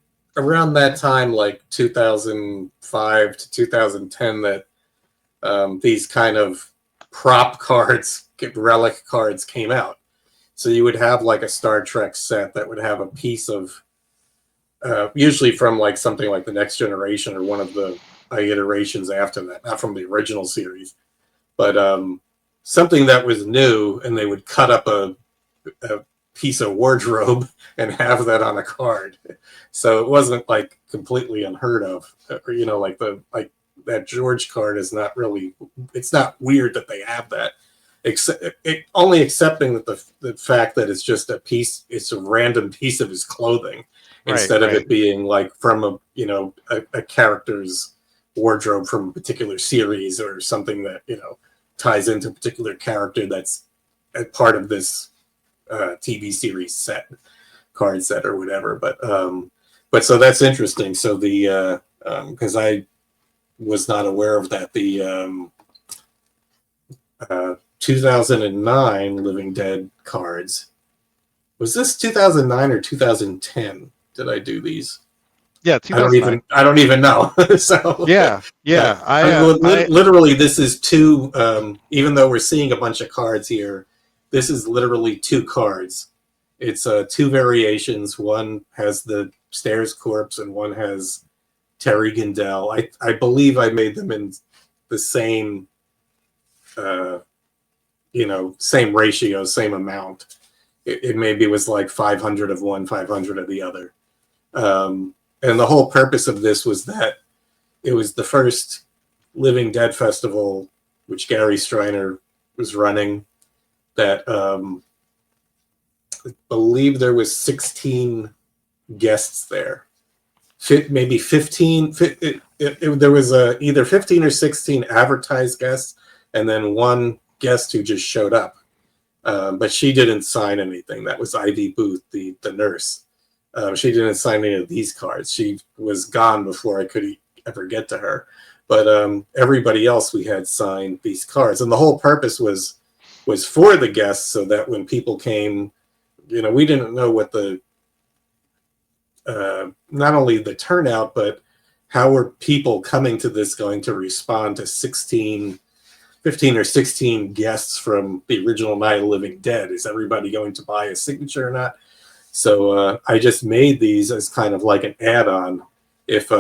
that Mhm. time, like 2005 to 2010, that these kind of prop cards, relic cards came out. So you would have like a Star Trek set that would have a piece of, usually from like something like the Next Generation or one of the iterations after that, not from the original series, but something that was new, and they would cut up a piece of wardrobe and have that on a card. So it wasn't like completely unheard of, or, like that George card is not really, it's not weird that they have that. Only accepting that the fact that it's just a piece, it's a random piece of his clothing, instead of it being like from a character's wardrobe from a particular series or something that ties into a particular character that's a part of this TV series card set or whatever. But so that's interesting. So the because I was not aware of that, the 2009 Living Dead cards. Was this 2009 or 2010? Did I do these? Yeah, 2009. I don't even know. So yeah. Literally, this is two. Even though we're seeing a bunch of cards here, this is literally two cards. It's two variations. One has the Stairs corpse, and one has Terry Gindel. I believe I made them in the same. Same ratio, same amount. It maybe was like 500 of one, 500 of the other. And the whole purpose of this was that it was the first Living Dead festival, which Gary Striner was running, that I believe there was 16 guests there. Maybe 15. There was either 15 or 16 advertised guests, and then one guest who just showed up, but she didn't sign anything. That was Ivy Booth, the nurse. She didn't sign any of these cards. She was gone before I could ever get to her. But everybody else, we had signed these cards, and the whole purpose was for the guests, so that when people came, we didn't know what the not only the turnout, but how were people coming to this going to respond to 15 or 16 guests from the original Night of the Living Dead. Is everybody going to buy a signature or not? So I just made these as kind of like an add-on. If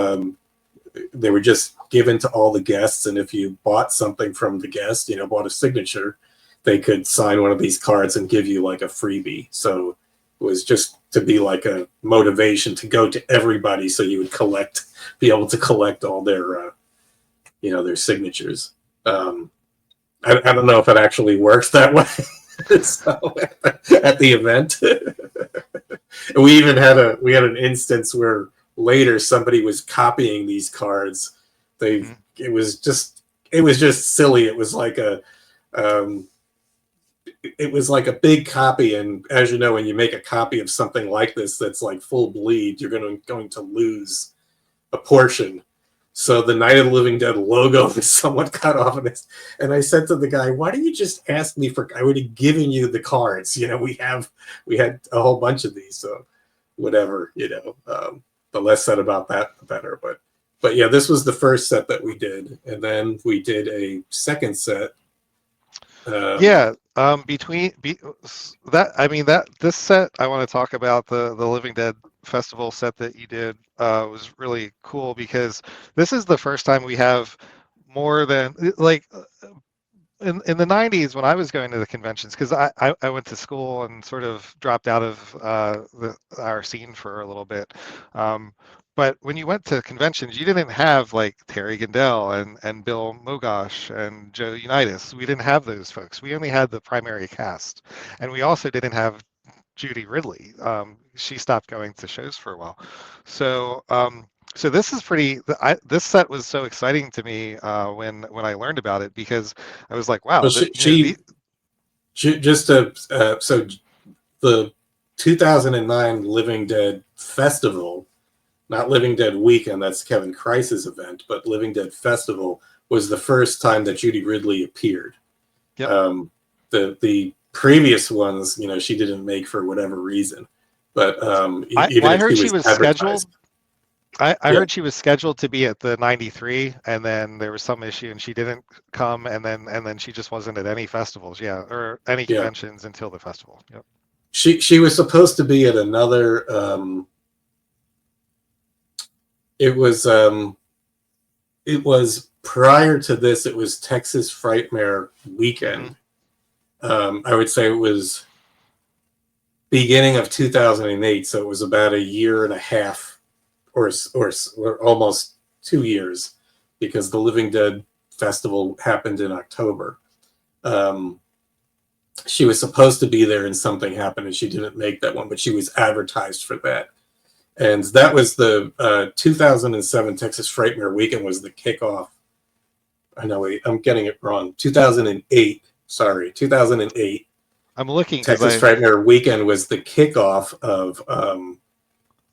they were just given to all the guests, and if you bought something from the guest, bought a signature, they could sign one of these cards and give you like a freebie. So it was just to be like a motivation to go to everybody, so you would be able to collect all their, their signatures. I don't know if it actually works that way. So at the event, we even had an instance where later somebody was copying these cards. It was just silly. It was like a big copy, and as you know, when you make a copy of something like this that's like full bleed, you're going to lose a portion. So the Night of the Living Dead logo was somewhat cut off of this. And I said to the guy, why don't you just ask me I would have given you the cards. We had a whole bunch of these. So whatever, the less said about that, the better. But yeah, this was the first set that we did. And then we did a second set. This set, I want to talk about the Living Dead festival set that you did was really cool, because this is the first time we have more than like in the 90s when I was going to the conventions, because I went to school and sort of dropped out of our scene for a little bit. But when you went to conventions, you didn't have like Terry Gindel and Bill Mogosh and Joe Unitas. We didn't have those folks. We only had the primary cast. And we also didn't have Judy Ridley. She stopped going to shows for a while. So this is this set was so exciting to me when I learned about it, because I was like, wow. Well, so the 2009 Living Dead Festival, not Living Dead Weekend, that's Kevin Kreis's event, but Living Dead Festival was the first time that Judy Ridley appeared. Yep. The previous ones, she didn't make for whatever reason. But I heard she was scheduled. I Yeah, heard she was scheduled to be at the 93, and then there was some issue, and she didn't come, and then she just wasn't at any festivals, or any yeah. conventions until the festival. Yep. She was supposed to be at another. It was prior to this. It was Texas Frightmare weekend. I would say it was beginning of 2008, so it was about a year and a half, or almost 2 years, because the Living Dead festival happened in October. She was supposed to be there, and something happened, and she didn't make that one, but she was advertised for that. And that was the 2007 Texas Frightmare weekend was the kickoff. I know, I'm getting it wrong. 2008. Sorry, 2008. I'm looking Texas Frightmare weekend was the kickoff of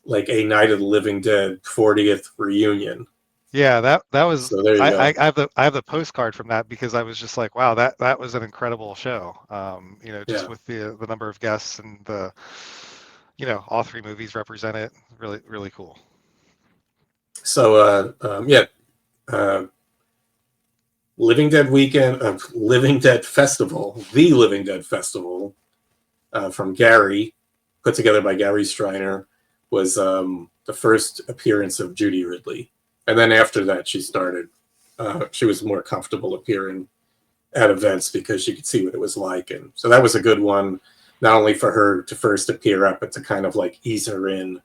like a Night of the Living Dead 40th reunion. Yeah, that was. So there you go. I have the postcard from that, because I was just like, wow, that was an incredible show. Just Yeah. with the number of guests and the, all three movies represented. Really, really cool. So Living Dead weekend, Living Dead Festival, the Living Dead Festival, from Gary, put together by Gary Striner, was the first appearance of Judy Ridley. And then after that, she was more comfortable appearing at events because she could see what it was like. And so that was a good one, not only for her to first appear at, but to kind of like ease her in,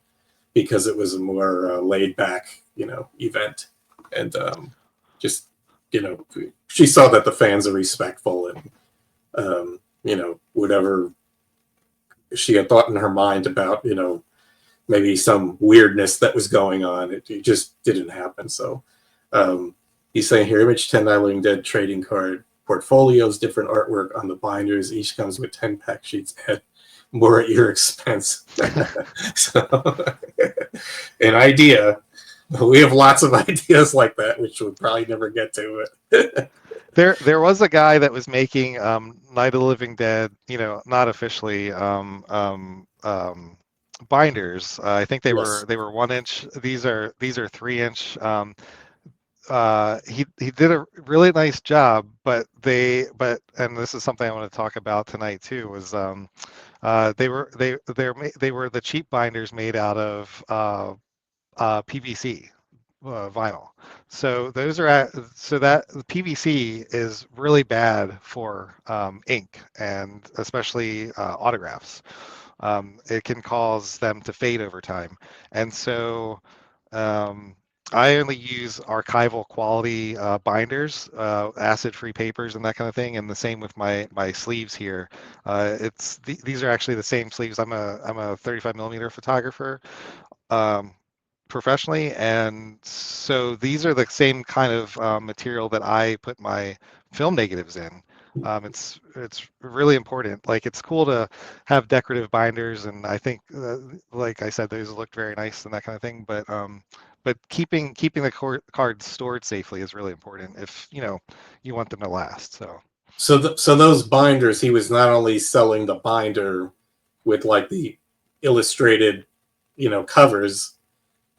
because it was a more laid back, event. And just, she saw that the fans are respectful, and, whatever she had thought in her mind about, maybe some weirdness that was going on, it just didn't happen. So he's saying here, Image 10 Night Living Dead trading card portfolios, different artwork on the binders. Each comes with 10 pack sheets, at more at your expense. So an idea. We have lots of ideas like that, which we'll probably never get to it. There was a guy that was making Night of the Living Dead, not officially, binders. I think they Yes. were 1 inch. These are 3 inch. He did a really nice job, but and this is something I want to talk about tonight too, was they were the cheap binders made out of PVC vinyl. So those are so that the PVC is really bad for ink, and especially autographs. It can cause them to fade over time, and so I only use archival quality binders, acid-free papers, and that kind of thing. And the same with my sleeves here. These are actually the same sleeves. I'm a 35 millimeter photographer. Professionally, and so these are the same kind of material that I put my film negatives in. It's really important. Like, it's cool to have decorative binders, and I think, like I said, those looked very nice and that kind of thing. But keeping the cards stored safely is really important if you want them to last. So those binders, he was not only selling the binder with like the illustrated, covers,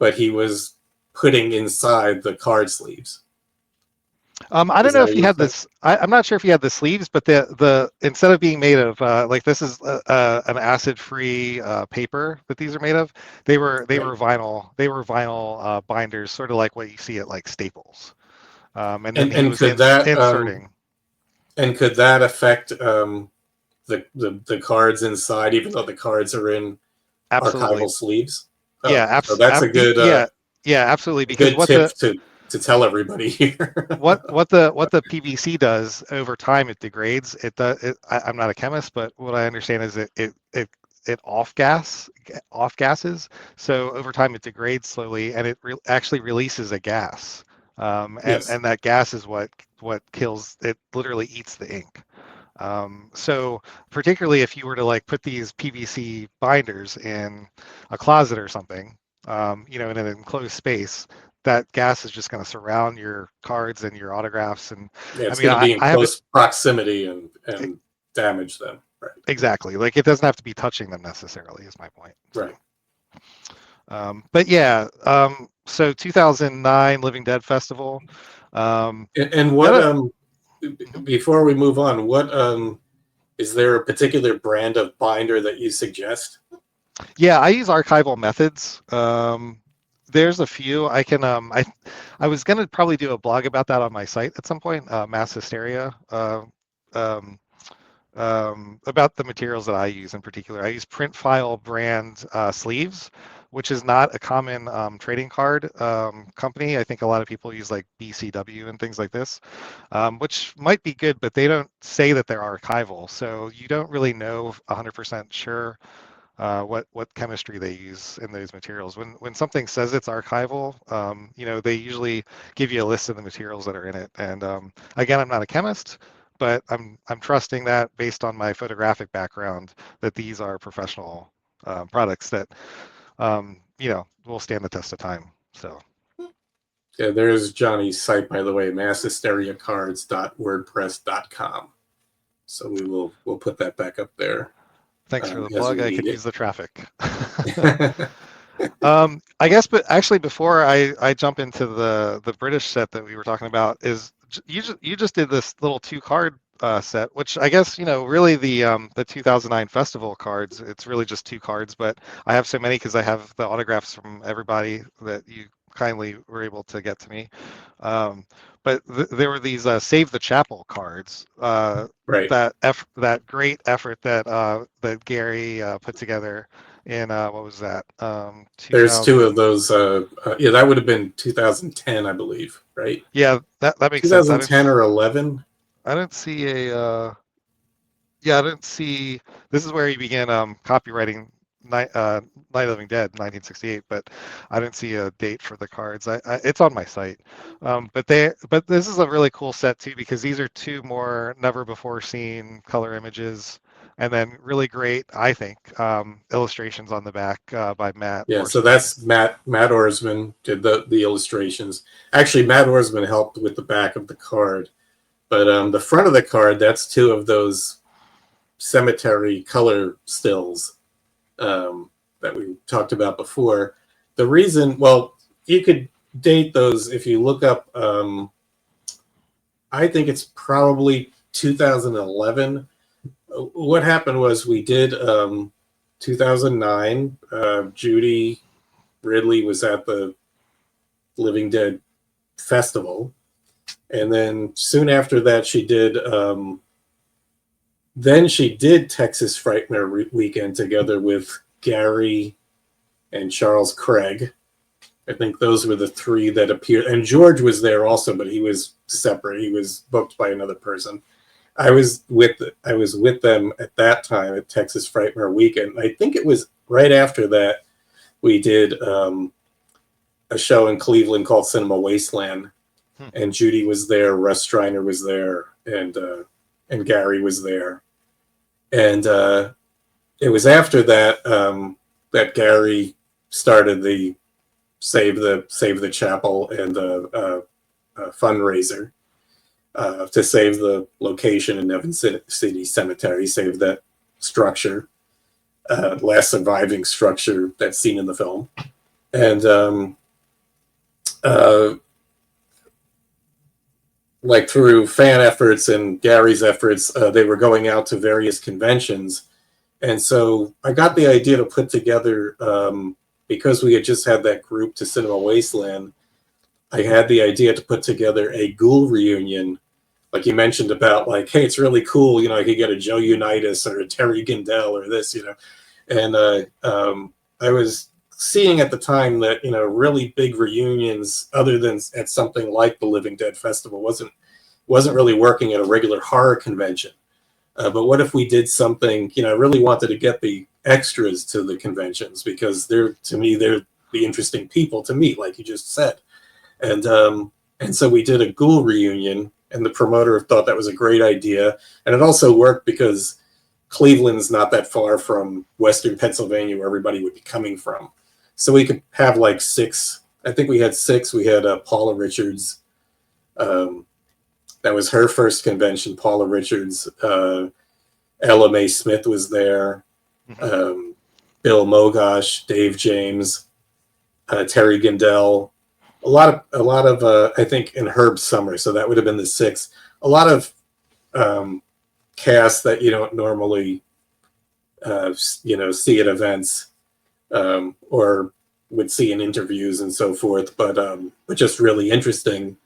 but he was putting inside the card sleeves. I don't know if he had this. I'm not sure if he had the sleeves, but the instead of being made of like, this is an acid-free paper that these are made of. They were vinyl. They were vinyl binders, sort of like what you see at like Staples. And then he was inserting. And could that affect the cards inside, even though the cards are in archival sleeves? Oh, yeah, absolutely. So that's a good absolutely. Because good tip to tell everybody here. what the PVC does over time, it degrades. I'm not a chemist, but what I understand is it off gases. So over time it degrades slowly, and it actually releases a gas. And that gas is what kills it. Literally eats the ink. So particularly if you were to like put these PVC binders in a closet or something, in an enclosed space, that gas is just going to surround your cards and your autographs. And it's going to be in close proximity and damage them. Right. Exactly. Like, it doesn't have to be touching them necessarily, is my point. Right. But yeah, So 2009 Living Dead Festival. And what before we move on, what is there a particular brand of binder that you suggest? Yeah, I use archival methods. There's a few. I was gonna probably do a blog about that on my site at some point. Mass Hysteria. Um, about the materials that I use in particular. I use Print File brand sleeves, which is not a common trading card company. I think a lot of people use like BCW and things like this, which might be good, but they don't say that they're archival. So you don't really know 100% sure what chemistry they use in those materials. When something says it's archival, they usually give you a list of the materials that are in it. And again, I'm not a chemist, but I'm trusting that based on my photographic background that these are professional products that will stand the test of time. So. Yeah, there's Johnny's site, by the way, masshysteriacards.wordpress.com. So we'll put that back up there. Thanks for the plug. I could use the traffic. it. I guess, but actually, before I jump into the British set that we were talking about, is you just did this little 2-card set, which I guess really the 2009 festival cards. It's really just 2 cards, but I have so many because I have the autographs from everybody that you kindly were able to get to me. But there were these Save the Chapel cards. Right. That great effort that Gary put together in what was that? There's 2 of those. Yeah, that would have been 2010, I believe. Right. Yeah, that makes 2010 sense. or 11. I didn't see a. Yeah, I didn't see. This is where he began copywriting Night of the Living Dead, 1968. But I didn't see a date for the cards. It's on my site. But this is a really cool set too because these are 2 more never before seen color images, and then really great, I think, illustrations on the back by Matt. Yeah, Orsman. so that's Matt Orsman did the illustrations. Actually, Matt Orsman helped with the back of the card, but the front of the card, that's 2 of those cemetery color stills that we talked about before. The reason, well, you could date those if you look up. I think it's probably 2011. What happened was we did 2009. Judy Ridley was at the Living Dead Festival, and then soon after that, she did. Then she did Texas Frightmare Weekend together with Gary and Charles Craig. I think those were the 3 that appeared. And George was there also, but he was separate. He was booked by another person. I was with them at that time at Texas Frightmare Weekend. I think it was right after that we did a show in Cleveland called Cinema Wasteland. And Judy was there, Russ Striner was there, and Gary was there. And it was after that that Gary started the Save the Chapel and the fundraiser to save the location in Nevin City Cemetery, save that structure, last surviving structure that's seen in the film. And like through fan efforts and Gary's efforts, they were going out to various conventions. And so I got the idea to put together, because we had just had that group to Cinema Wasteland, I had the idea to put together a ghoul reunion. Like you mentioned about like, hey, it's really cool. I could get a Joe Unitas or a Terry Gindel or this, And I was seeing at the time that, really big reunions other than at something like the Living Dead Festival wasn't really working at a regular horror convention. But what if we did something, I really wanted to get the extras to the conventions because they're the interesting people to meet, like you just said. And so we did a ghoul reunion, and the promoter thought that was a great idea. And it also worked because Cleveland's not that far from Western Pennsylvania where everybody would be coming from. So we could have like 6, I think we had 6. We had Paula Richards. That was her first convention, Paula Richards. Ella Mae Smith was there. Bill Mogosh, Dave James, Terry Gindel, a lot of I think in Herb Summer, so that would have been the 6th. A lot of casts that you don't normally see at events or would see in interviews and so forth, but just really interesting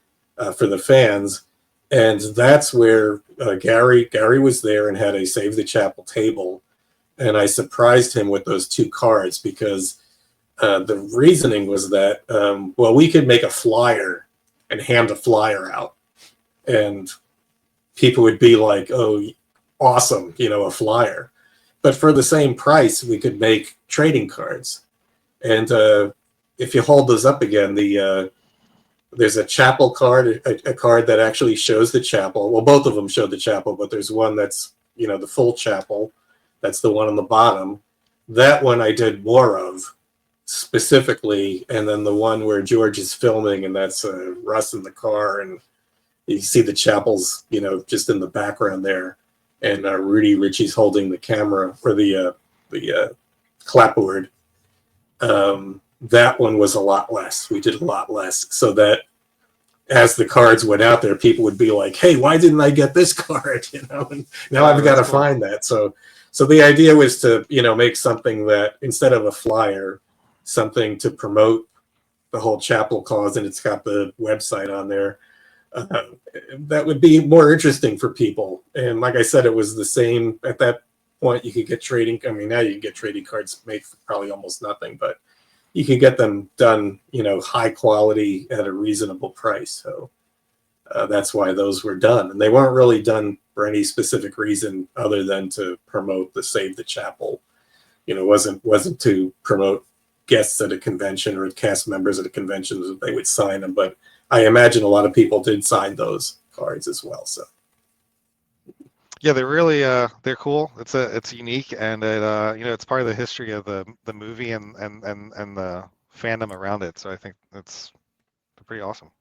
for the fans. And that's where Gary was there and had a Save the Chapel table, and I surprised him with those 2 cards because the reasoning was that we could make a flyer and hand a flyer out, and people would be like, "Oh, awesome, a flyer." But for the same price, we could make trading cards. And if you hold those up again, there's a chapel card, a card that actually shows the chapel. Well, both of them show the chapel, but there's one that's, the full chapel. That's the one on the bottom. That one I did more of specifically. And then the one where George is filming, and that's Russ in the car. And you see the chapels, just in the background there. And Rudy Ritchie's holding the camera or the clapboard. That one was a lot less. We did a lot less, so that as the cards went out there, people would be like, "Hey, why didn't I get this card?" And now I've got to find that. So the idea was to, make something that instead of a flyer, something to promote the whole chapel cause, and it's got the website on there. That would be more interesting for people. And like I said, it was the same at that point. You could get trading. I mean, now you can get trading cards made for probably almost nothing, but you can get them done, high quality at a reasonable price. So that's why those were done. And they weren't really done for any specific reason other than to promote the Save the Chapel. Wasn't to promote guests at a convention or cast members at a convention that they would sign them. But I imagine a lot of people did sign those cards as well. So. Yeah, they're really they're cool. It's unique, and it's part of the history of the movie and the fandom around it. So I think it's pretty awesome.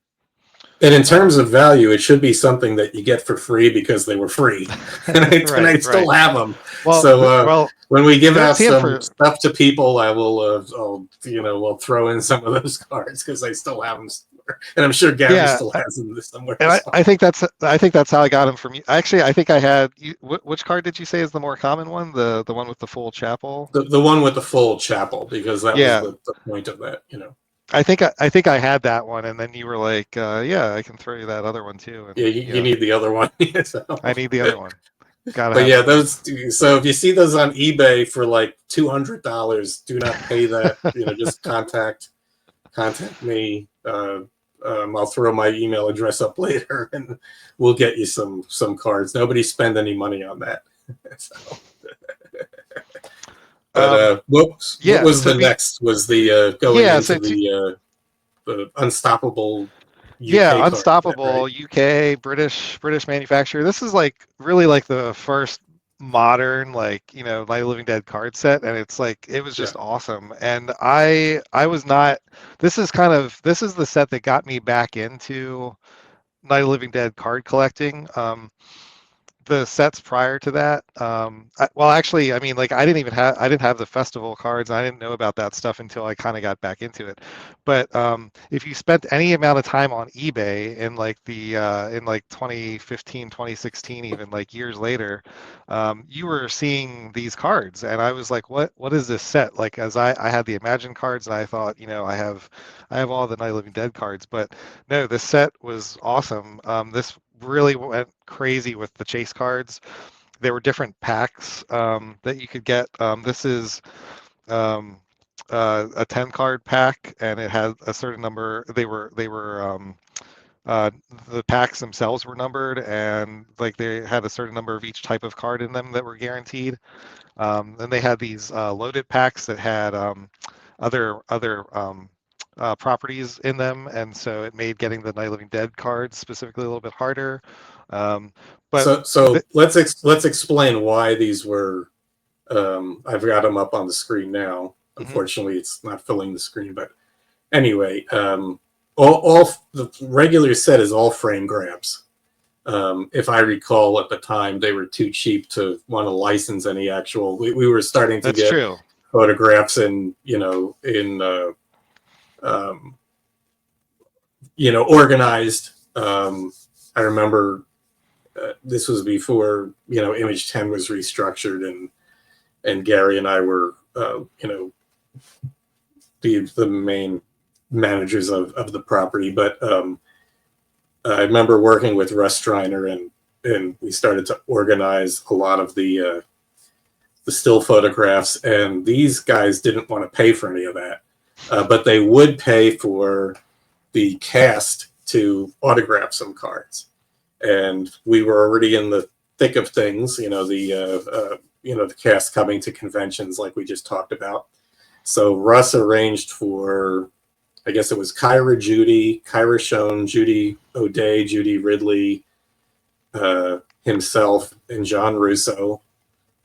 And in terms of value, it should be something that you get for free because they were free, and I still have them. Well, when we give out some stuff to people, I will we'll throw in some of those cards because I still have them. And I'm sure Gary still has them somewhere. And I think that's how I got them from you. Actually, I think I had which card did you say is the more common one? The one with the full chapel. The one with the full chapel, because that was the point of that. I think I had that one, and then you were like, I can throw you that other one too. And, you need the other one. So. I need the other one. Those. So if you see those on eBay for like $200, do not pay that. Just contact me. I'll throw my email address up later, and we'll get you some cards. Nobody spend any money on that. So. But what was the next? Was the going into the Unstoppable? UK Unstoppable card, right? UK British manufacturer. This is like really like the first modern Night of the Living Dead card set, and it's like it was just awesome. And I was not. This is the set that got me back into Night of the Living Dead card collecting. The sets prior to that, actually, I mean, I didn't have the festival cards. I didn't know about that stuff until I kind of got back into it. But if you spent any amount of time on eBay in in 2015, 2016, even years later, you were seeing these cards, and I was like, what is this set? As I had the Imagine cards, and I thought, I have all the Night of the Living Dead cards, but no, this set was awesome. This really went crazy with the chase cards. There were different packs that you could get. This is a 10 card pack, and it had a certain number. They were the packs themselves were numbered, and they had a certain number of each type of card in them that were guaranteed. Then they had these loaded packs that had other properties in them, and so it made getting the Night of the Living Dead cards specifically a little bit harder. But let's explain why these were. I've got them up on the screen now. Unfortunately, it's not filling the screen, but anyway, all the regular set is all frame grabs. If I recall, at the time they were too cheap to want to license any actual. We were starting to get photographs in organized. I remember this was before Image 10 was restructured, and Gary and I were the main managers of the property. But I remember working with Russ Striner, and we started to organize a lot of the still photographs, and these guys didn't want to pay for any of that, but they would pay for the cast to autograph some cards. And we were already in the thick of things, the cast coming to conventions like we just talked about. So Russ arranged for, I guess it was Kyra Judy, Kyra Schoen, Judy O'Day, Judy Ridley, himself, and John Russo.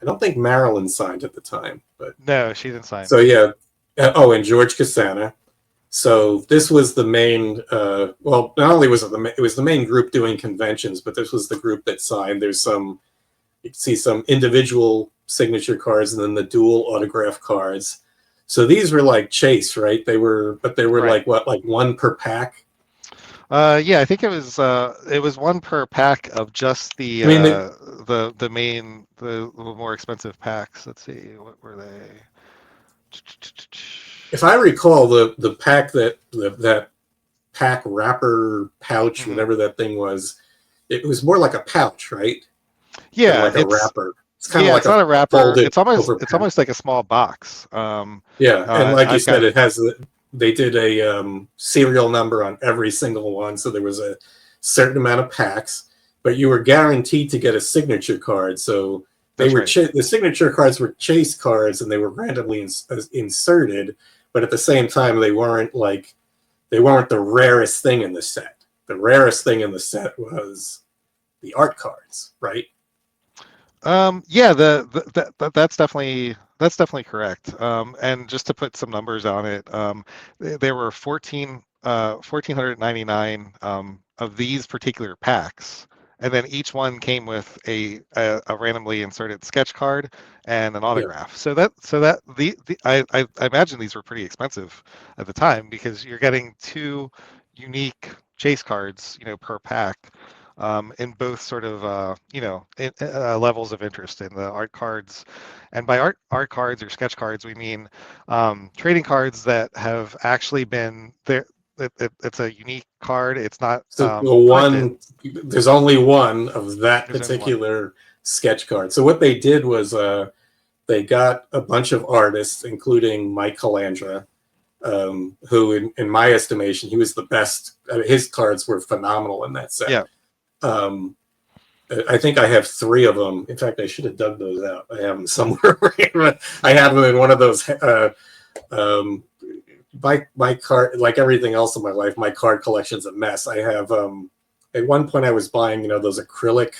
I don't think Marilyn signed at the time, but no, she didn't sign. So yeah, and George Casana. So this was the main. Well, not only was it was the main group doing conventions, but this was the group that signed. There's you can see some individual signature cards, and then the dual autograph cards. So these were like Chase, right? They were Right. like one per pack. Yeah, I think it was one per pack of just the little more expensive packs. Let's see, what were they? If I recall, the pack that pack wrapper pouch, whatever that thing was, it was more like a pouch, right? Yeah, like a wrapper. It's kind of like it's not a wrapper. It's almost pack. like a small box. And like you said, it has they did a serial number on every single one, so there was a certain amount of packs, but you were guaranteed to get a signature card. So the signature cards were Chase cards, and they were randomly inserted, but at the same time, they weren't the rarest thing in the set. The rarest thing in the set was the art cards, right? Yeah, that's definitely correct. And just to put some numbers on it, there were 1,499 of these particular packs, and then each one came with a randomly inserted sketch card and an autograph. Yeah. So I imagine these were pretty expensive at the time, because you're getting two unique Chase cards, per pack. In both sort of levels of interest in the art cards, and by art cards or sketch cards we mean trading cards that have actually been there. It's a unique card. It's not there's only one of that particular sketch card. So what they did was they got a bunch of artists, including Mike Calandra, who in my estimation, he was the best. His cards were phenomenal in that set. Yeah. I think I have 3 of them. In fact, I should have dug those out. I have them somewhere. I have them in one of those. My card, like everything else in my life, my card collection's a mess. I have at one point I was buying those acrylic,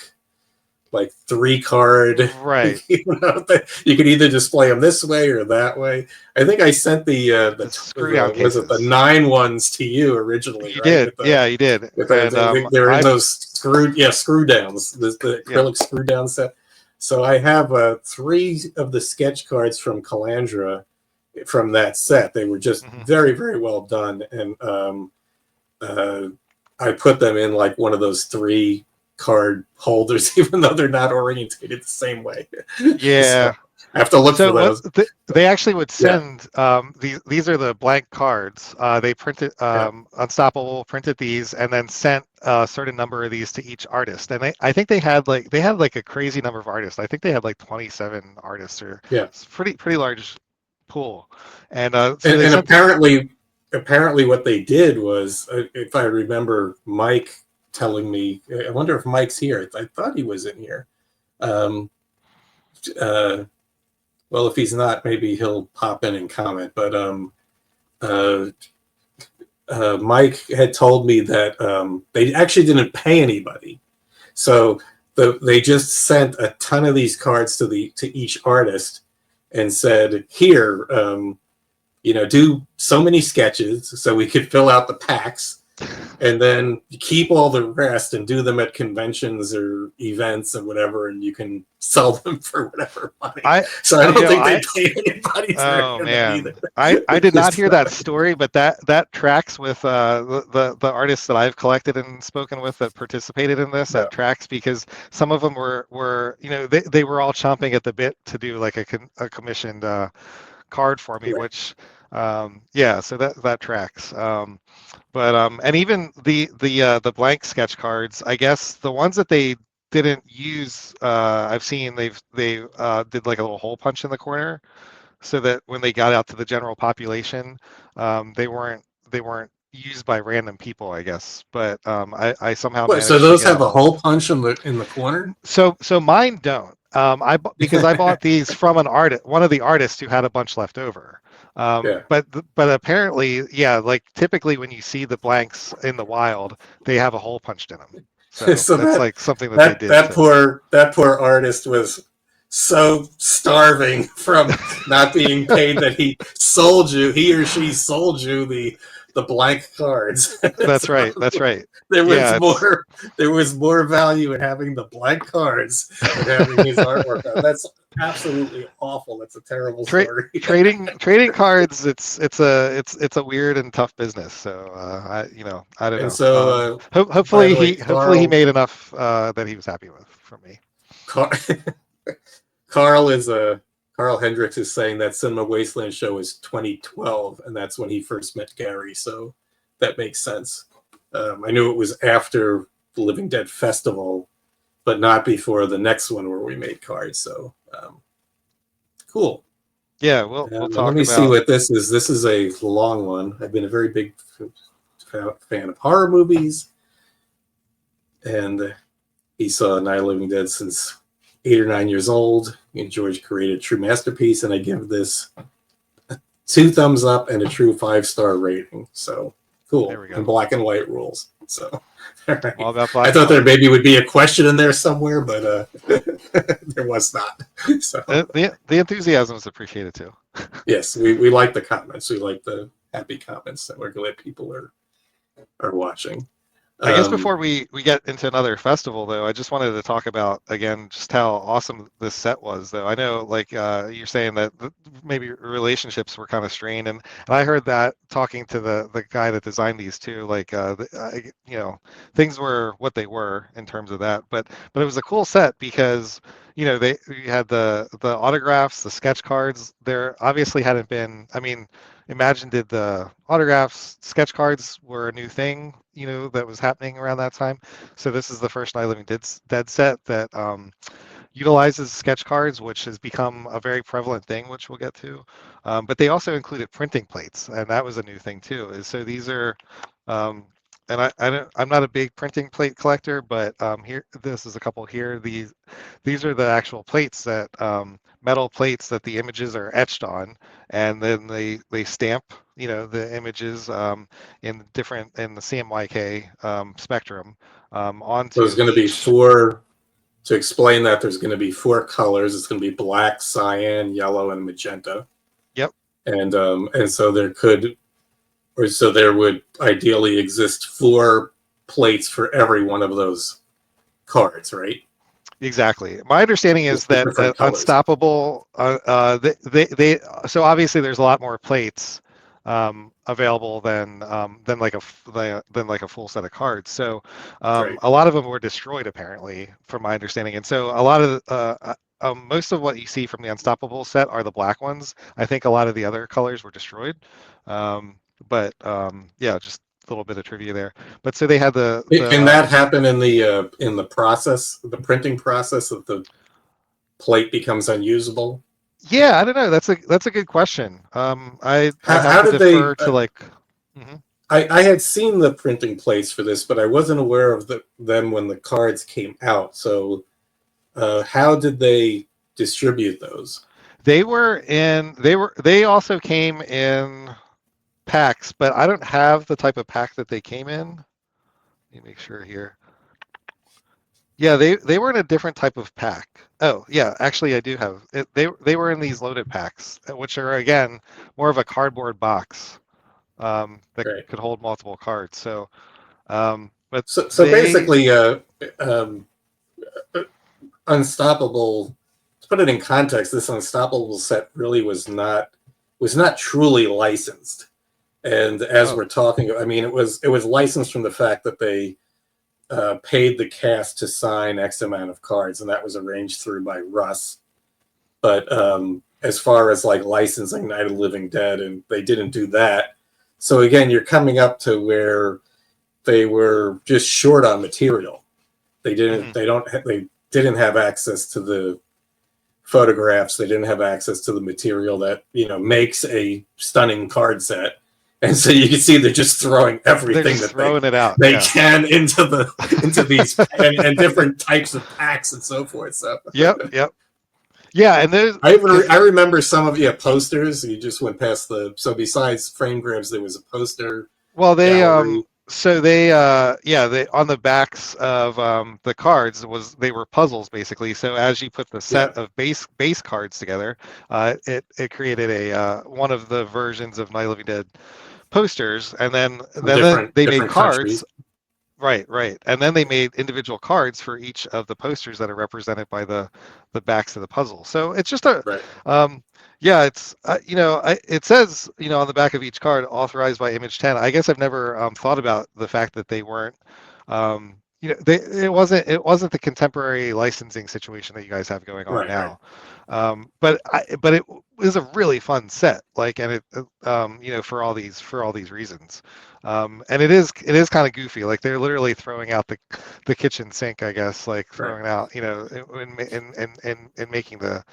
like 3-card. Right. You could either display them this way or that way. I think I sent the screw down cases. Was it the 9 ones to you originally? You did. You did. They're in those screw downs, the acrylic screw down set. So I have 3 of the sketch cards from Calandra from that set. They were just very, very well done, and I put them in like one of those 3 card holders, even though they're not orientated the same way. Yeah. So I have to look for those. They actually would send these are the blank cards. They printed Unstoppable printed these and then sent a certain number of these to each artist. And I think they had like a crazy number of artists. I think they had like 27 artists, or it's pretty large pool. And apparently what they did was, if I remember Mike telling me, I wonder if Mike's here. I thought he was in here. Well, if he's not, maybe he'll pop in and comment. But Mike had told me that they actually didn't pay anybody, so they just sent a ton of these cards to each artist and said, "Here, do so many sketches so we could fill out the packs." and then keep all the rest and do them at conventions or events or whatever, and you can sell them for whatever money. So I don't think they paid anybody for Oh man, either. I did not hear that story, but that tracks with the artists that I've collected and spoken with that participated in this. That tracks because some of them were they were all chomping at the bit to do like a commissioned card for me, which so that tracks. And even the blank sketch cards, I guess the ones that they didn't use, I've seen they did like a little hole punch in the corner, so that when they got out to the general population, they weren't used by random people, I guess. But I somehow managed so to those get have a hole punch in the corner. So mine don't. Because I bought these from one of the artists who had a bunch left over. But apparently, like typically when you see the blanks in the wild, they have a hole punched in them. So that's like something that they did. That poor artist was so starving from not being paid that he or she sold you the blank cards. That's right. That's right. There was more value in having the blank cards than having his artwork on. That's absolutely awful. That's a terrible story. Trading cards, it's a weird and tough business. So I don't know. And so hopefully he made enough that he was happy with from me. Carl Hendricks is saying that Cinema Wasteland show is 2012, and that's when he first met Gary. So that makes sense. I knew it was after the Living Dead Festival, but not before the next one where we made cards. So cool. Yeah, we'll talk about. Let me see what this is. This is a long one. I've been a very big fan of horror movies, and he saw Night of the Living Dead since 8 or 9 years old, and George created a true masterpiece, and I give this 2 thumbs up and a true 5-star rating. So cool. There we go. And black and white rules. So right. All about black I thought there maybe would be a question in there somewhere, but there was not. So the enthusiasm is appreciated too. Yes, we like the comments. We like the happy comments that we're glad people are watching. I guess before we get into another festival, though, I just wanted to talk about, again, just how awesome this set was, though. I know, like, you're saying that maybe relationships were kind of strained, and I heard that talking to the guy that designed these, too. Like, things were what they were in terms of that. But it was a cool set because, you had the autographs, the sketch cards. There obviously hadn't been, Imagine did the autographs, sketch cards were a new thing, that was happening around that time. So this is the first Night of the Living Dead set that utilizes sketch cards, which has become a very prevalent thing, which we'll get to. But they also included printing plates, and that was a new thing too. So these are, and I'm not a big printing plate collector, but this is a couple here. These are the actual plates that metal plates that the images are etched on, and then they stamp the images in the CMYK spectrum onto. So there's going to be 4. To explain that, there's going to be 4 colors. It's going to be black, cyan, yellow, and magenta. Yep. And so there would ideally exist 4 plates for every one of those cards, right? Exactly. My understanding is that Unstoppable, they so obviously there's a lot more plates available than like a full set of cards. So Right. A lot of them were destroyed apparently, from my understanding. And so a lot of most of what you see from the Unstoppable set are the black ones. I think a lot of the other colors were destroyed. Just a little bit of trivia there. But so they had Can that happen in the process, the printing process, that the plate becomes unusable? Yeah, I don't know. That's a good question. I How have to did defer they? to like. Mhm. I had seen the printing plates for this, but I wasn't aware of them when the cards came out. So, how did they distribute those? They also came in packs, but I don't have the type of pack that they came in. Let me make sure here. Yeah, they were in a different type of pack. Oh, yeah, actually I do have it. They were in these loaded packs, which are again more of a cardboard box. that Right. could hold multiple cards. But So they, basically, um, Unstoppable. To put it in context, this Unstoppable set really was not truly licensed. And as oh, we're talking, I mean, it was licensed from the fact that they paid the cast to sign X amount of cards, and that was arranged through by Russ. But as far as like licensing Night of the Living Dead, and they didn't do that. So again, you're coming up to where they were just short on material. They didn't. mhm. They don't. They didn't have access to the photographs. They didn't have access to the material that makes a stunning card set. And so you can see they're just throwing They're everything just that throwing it out. they Yeah. can into these and different types of packs and so forth. So Yep. Yeah, and there's I remember some of posters. You just went past so besides frame grabs, there was a poster well, gallery. so they they on the backs of the cards they were puzzles basically. So as you put the Yeah, set of base cards together, it created a one of the versions of Night of the Living Dead posters, and from then they made different cards. countries. Right. And then they made individual cards for each of the posters that are represented by the backs of the puzzle. So it's just Right, yeah, it's it says on the back of each card authorized by Image 10. I guess I've never thought about the fact that they weren't it wasn't the contemporary licensing situation that you guys have going on right. now. But it was a really fun set, like, and it for all these reasons. And it is kind of goofy. Like they're literally throwing out the kitchen sink, I guess, like Right. throwing out, in making the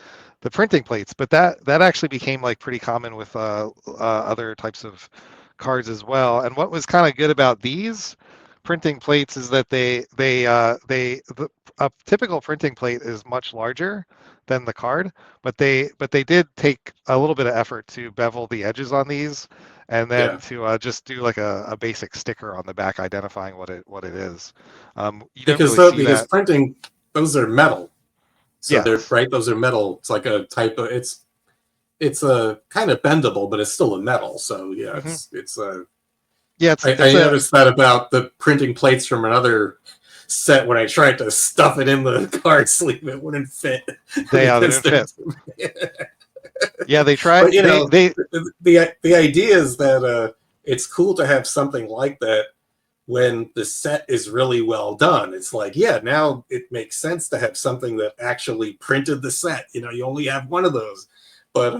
printing plates. But that actually became like pretty common with other types of cards as well. And what was kind of good about these printing plates is that a typical printing plate is much larger than the card, but they did take a little bit of effort to bevel the edges on these, and then Yeah, to just do like a basic sticker on the back identifying what it is. You don't because really see because that. printing, those are metal. So they're Yes. right. Those are metal. It's like a type of it's a kind of bendable, but it's still a metal. So yeah, Hmm. it's a. Yeah, I noticed that about the printing plates from another set when I tried to stuff it in the card sleeve, it wouldn't fit. they Because didn't fit. there's- Yeah, they tried. but They the idea is that it's cool to have something like that when the set is really well done. It's like, yeah, now it makes sense to have something that actually printed the set. You only have one of those. But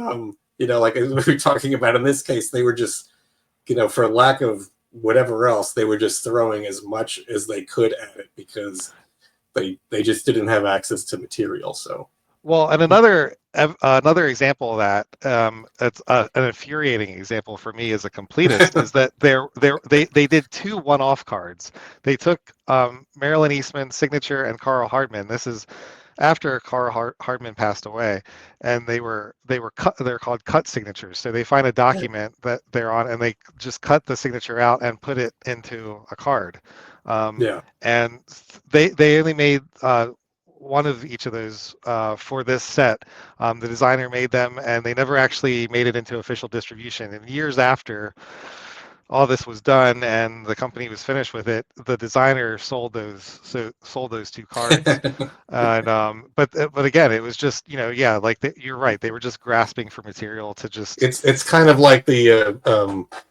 like we were talking about in this case, they were just, for lack of whatever else, they were just throwing as much as they could at it because they just didn't have access to material. So Well, and another example of that, it's an infuriating example for me as a completist, is that they did two one-off cards. They took Marilyn Eastman's signature and Carl Hardman. This is after Carl Hardman passed away, and they were cut. They're called cut signatures. So they find a document that they're on, and they just cut the signature out and put it into a card. yeah. And they only made one of each of those for this set. The designer made them, and they never actually made it into official distribution. And years after all this was done and the company was finished with it, the designer sold those two cards. And but again, it was just like you're right. They were just grasping for material to just. It's kind of like the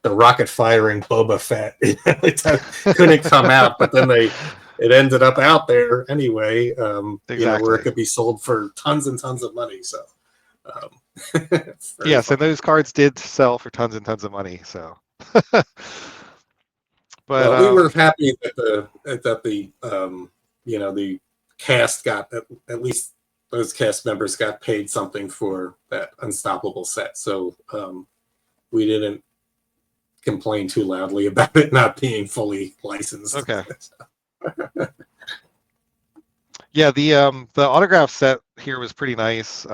rocket firing Boba Fett. It couldn't come out, but then it ended up out there anyway. Where it Exactly. could be sold for tons and tons of money. So it's very Yes, and funny. those cards did sell for tons and tons of money. So, but Well, we were happy that the cast got at least those cast members got paid something for that Unstoppable set. So we didn't complain too loudly about it not being fully licensed. okay. Yeah, the autograph set here was pretty nice.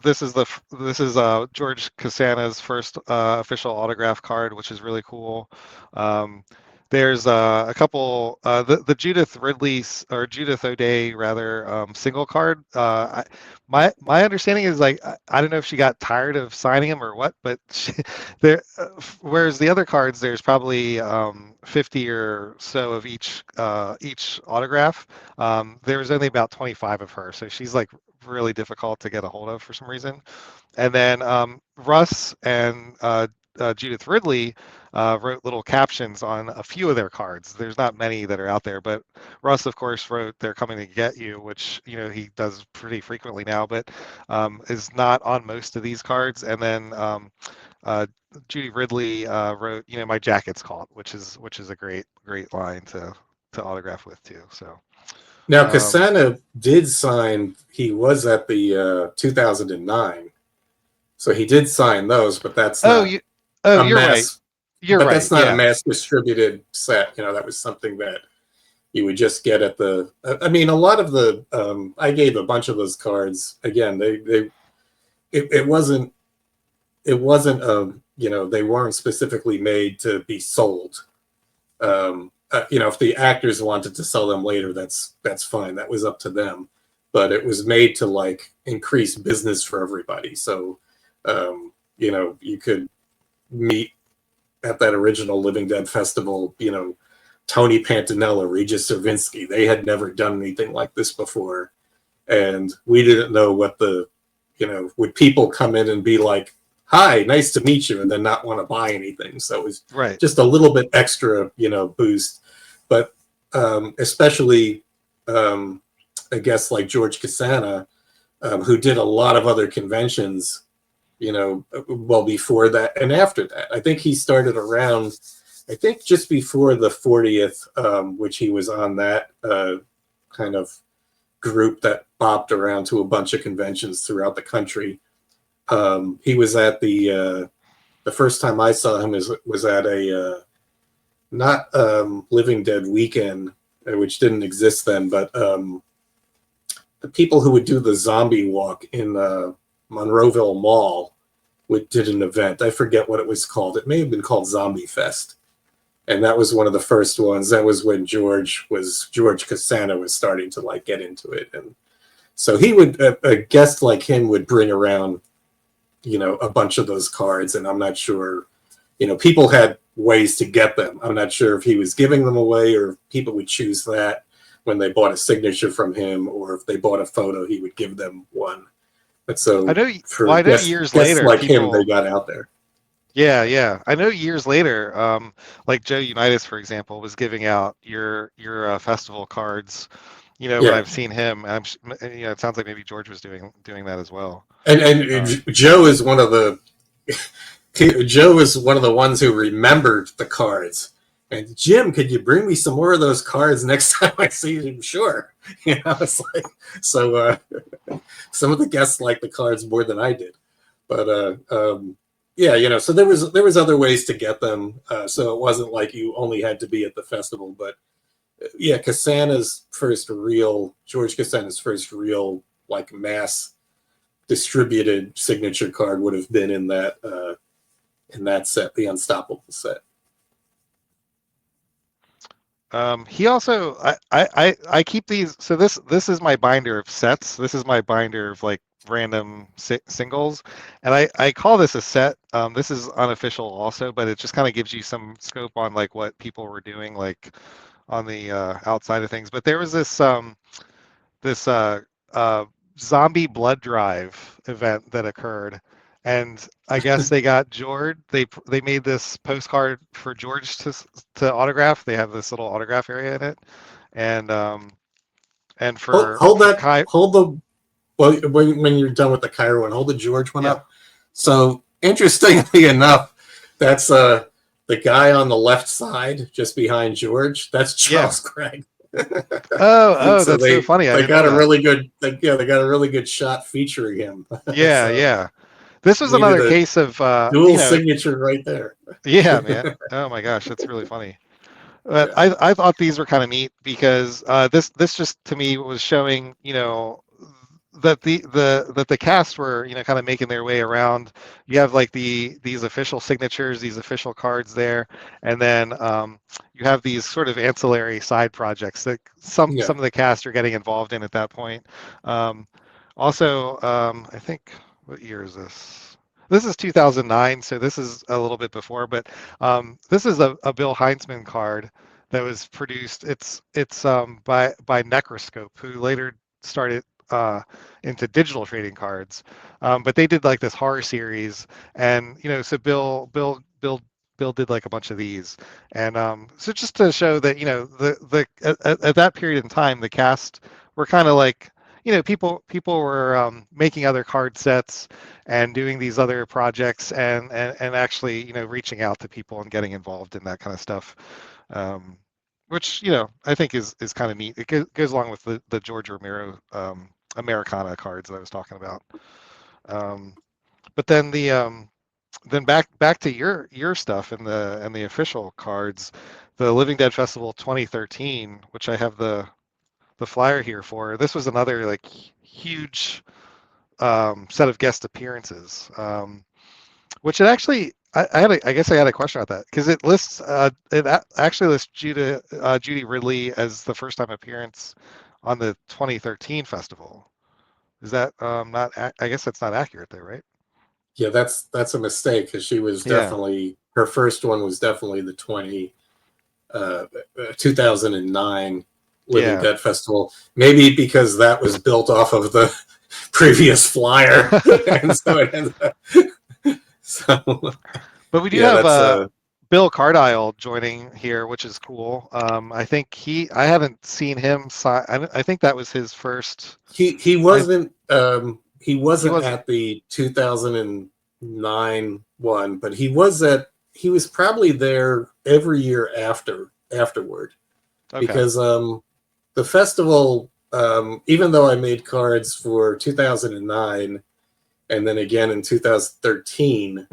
This is George Costanza's first official autograph card, which is really cool. there's a couple. The Judith Judith O'Day rather single card. My understanding is like I don't know if she got tired of signing them or what, but there. Whereas the other cards, there's probably 50 or so of each autograph. There's only about 25 of her, so she's like really difficult to get a hold of for some reason. And then Russ and Judith Ridley wrote little captions on a few of their cards. There's not many that are out there, but Russ, of course, wrote "They're coming to get you," which he does pretty frequently now, but is not on most of these cards. And then Judy Ridley wrote "My jacket's caught," which is a great line to autograph with too. So. Now, Cassana did sign. He was at the 2009, so he did sign those. But that's not you're mass, right. You're but right. that's not yeah. a mass distributed set. That was something that you would just get at the. I mean, a lot of the. I gave a bunch of those cards. Again, it wasn't. They weren't specifically made to be sold. If the actors wanted to sell them later, that's fine. That was up to them. But it was made to like increase business for everybody. So, you could meet at that original Living Dead festival, Tony Pantanella, Regis Servinsky. They had never done anything like this before. And we didn't know what would people come in and be like, "Hi, nice to meet you," and then not want to buy anything. So it was just a little bit extra, boost. But especially a guest like George Cassana, who did a lot of other conventions, well before that and after that. I think he started around, just before the 40th, which he was on that kind of group that bopped around to a bunch of conventions throughout the country. He was at the first time I saw him was at a not Living Dead weekend, which didn't exist then, but the people who would do the zombie walk in Monroeville Mall did an event. I forget what it was called. It may have been called Zombie Fest, and that was one of the first ones. That was when George Cassana was starting to like get into it, and so he would a guest like him would bring around a bunch of those cards, and I'm not sure, people had ways to get them. I'm not sure if he was giving them away or if people would choose that when they bought a signature from him, or if they bought a photo, he would give them one. But so I know years later, like him, they got out there. Yeah. I know years later, like Joe Unitas, for example, was giving out your festival cards. When I've seen him, it sounds like maybe George was doing that as well. And Joe is one of the ones who remembered the cards. And Jim, could you bring me some more of those cards next time I see him? Sure. It's like, so some of the guests liked the cards more than I did. But so there was other ways to get them. So it wasn't like you only had to be at the festival. But George Cassana's first real like mass distributed signature card would have been in that set, the Unstoppable set. He also, I keep these. So this is my binder of sets. This is my binder of like random singles, and I call this a set. This is unofficial also, but it just kind of gives you some scope on like what people were doing like on the outside of things. But there was this zombie blood drive event that occurred, and I guess they got George. They made this postcard for George to autograph. They have this little autograph area in it, and for when you're done with the Cairo one, hold the George one up. So interestingly enough, that's the guy on the left side, just behind George. That's Charles Craig. So that's so funny. They got a really good shot featuring him. Yeah. This was another case of dual signature right there. Yeah, man. Oh my gosh, that's really funny. But I thought these were kind of neat because this just to me was showing that the cast were, kind of making their way around. You have like these official signatures, these official cards there, and then you have these sort of ancillary side projects that some Yeah. of the cast are getting involved in at that point. Um, Also, I think, what year is this? This is 2009, so this is a little bit before, but this is a Bill Heinzman card that was produced. It's by Necroscope, who later started into digital trading cards. But they did like this horror series, and so Bill did like a bunch of these, and so just to show that at that period in time, the cast were kind of like, people were making other card sets and doing these other projects, and actually reaching out to people and getting involved in that kind of stuff, which I think is kind of neat. It goes along with the George Romero Americana cards that I was talking about. But then back to your stuff and the official cards, the Living Dead Festival 2013, which I have the flyer here for. This was another like huge set of guest appearances, which it actually I guess I had a question about that, because it lists actually lists Judy Ridley as the first time appearance on the 2013 festival. Is that not? I guess that's not accurate there, right? Yeah, that's a mistake, because she was Yeah. definitely, her first one was definitely the 2009 Living Yeah. Dead Festival. Maybe because that was built off of the previous flyer, and so it ends up. So But we do yeah, have that's Bill Cardile joining here, which is cool. I think I haven't seen him sign. I think that was his first. he He wasn't wasn't. at the 2009 one, but he was probably there every year afterward, Okay. because the festival, even though I made cards for 2009 and then again in 2013,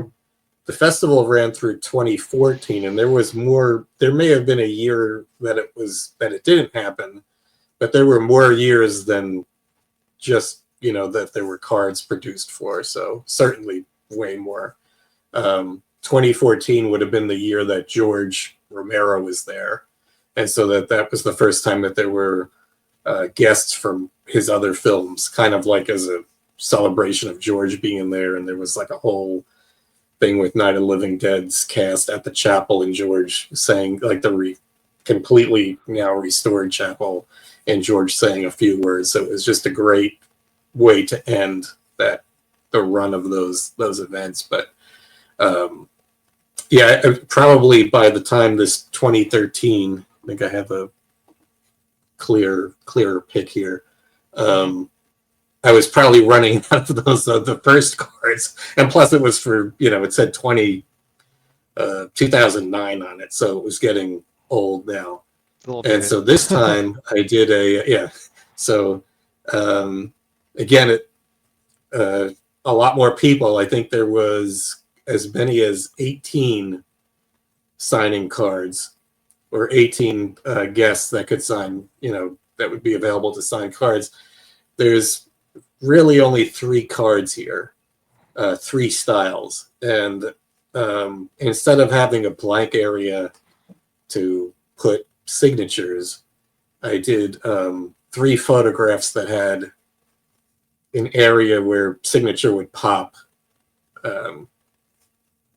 the festival ran through 2014, and there was more. There may have been a year that it didn't happen, but there were more years than just that there were cards produced for. So certainly way more. 2014 would have been the year that George Romero was there, and so that was the first time that there were guests from his other films, kind of like as a celebration of George being there. And there was like a whole thing with Night of the Living Dead's cast at the chapel, and George saying, like, the completely now restored chapel, and George saying a few words. So it was just a great way to end the run of those events. But yeah, probably by the time this 2013, I think I have a clearer pick here. I was probably running out of those the first cards, and plus it was for it said 2009 on it, so it was getting old now. And so this time I did So again, a lot more people. I think there was as many as 18 signing cards, or 18 guests that could sign, that would be available to sign cards. There's really only 3 cards here, 3 styles. And instead of having a blank area to put signatures, I did 3 photographs that had an area where signature would pop,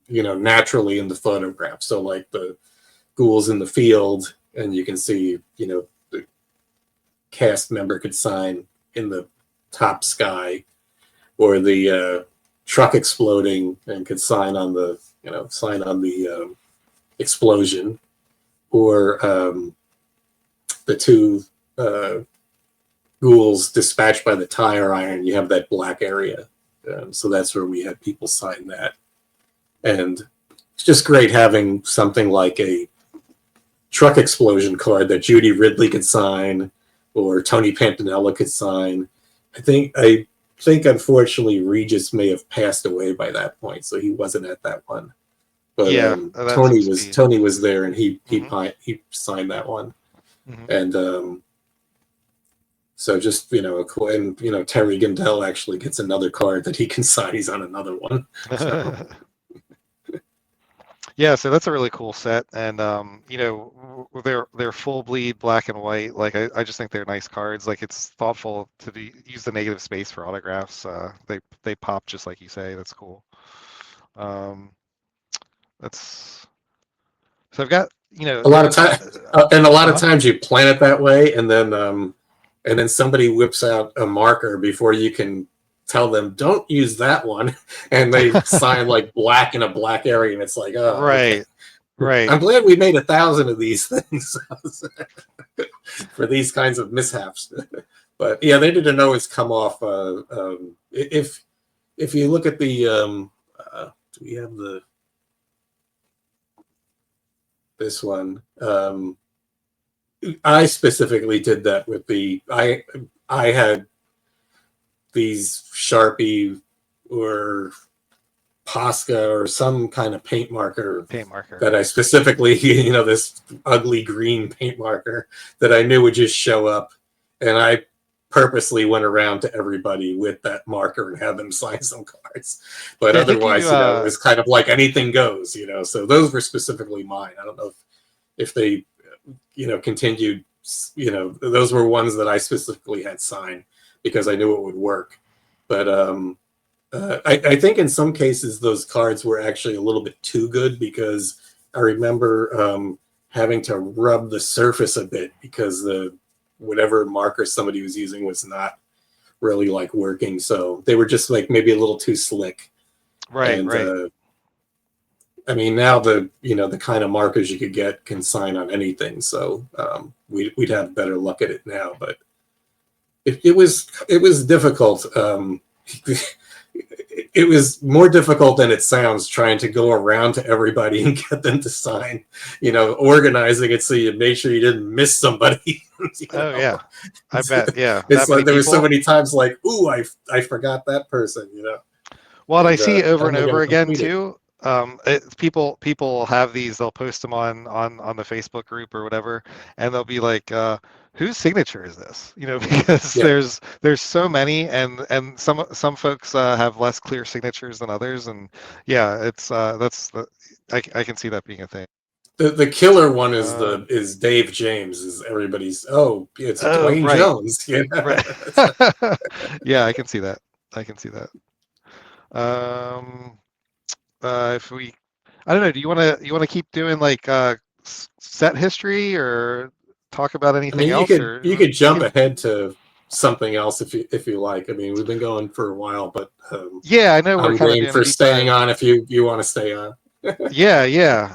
naturally in the photograph. So like the ghouls in the field, and you can see, the cast member could sign in the top sky, or the truck exploding and could sign on the explosion, or the 2 ghouls dispatched by the tire iron. You have that black area, so that's where we had people sign that. And it's just great having something like a truck explosion card that Judy Ridley could sign, or Tony Pantanella could sign. I think unfortunately Regis may have passed away by that point, so he wasn't at that one. But Yeah, Tony was there, and he signed that one. And So just, and Terry Gindel actually gets another card that he can sign. He's on another one. So. Yeah, so that's a really cool set, and they're full bleed black and white. Like I just think they're nice cards. Like it's thoughtful to use the negative space for autographs. They pop just like you say. That's cool. That's so I've got A lot of time, and a lot of uh, times you plan it that way, and then somebody whips out a marker before you can tell them don't use that one, and they sign like black in a black area, and it's like, oh, right, okay. right. I'm glad we made 1,000 of these things for these kinds of mishaps. But yeah, they didn't always come off. If you look at the, do we have this one? I specifically did that with I had these Sharpie or Posca or some kind of paint marker that I specifically, this ugly green paint marker that I knew would just show up, and I purposely went around to everybody with that marker and had them sign some cards. But Yeah, otherwise, it was kind of like anything goes, So those were specifically mine. I don't know if they, continued. Those were ones that I specifically had signed because I knew it would work. But I think in some cases those cards were actually a little bit too good, because I remember having to rub the surface a bit because whatever marker somebody was using was not really like working. So they were just like maybe a little too slick. Right, and, right. I mean, now the kind of markers you could get can sign on anything. So we'd have better luck at it now, but it was difficult. It was more difficult than it sounds, trying to go around to everybody and get them to sign, organizing it so you make sure you didn't miss somebody. Oh yeah, I bet. Yeah, it's like there were so many times like, ooh, I forgot that person. Well, and I see over and they're over gonna again complete it. too. People have these. They'll post them on the Facebook group or whatever, and they'll be like, "Whose signature is this?" Because Yeah. there's so many, and some folks have less clear signatures than others, and yeah, it's I can see that being a thing. The killer one is Dave James. Is everybody's? Oh, it's a Dwayne right, Jones. right. Yeah, I can see that. I can see that. If we, I don't know, do you want to keep doing like set history or talk about I anything mean, else, you could jump ahead to something else if you like. I mean, we've been going for a while, but yeah, I know we're I'm kind of game doing a for deep staying dive. on if you want to stay on. Yeah.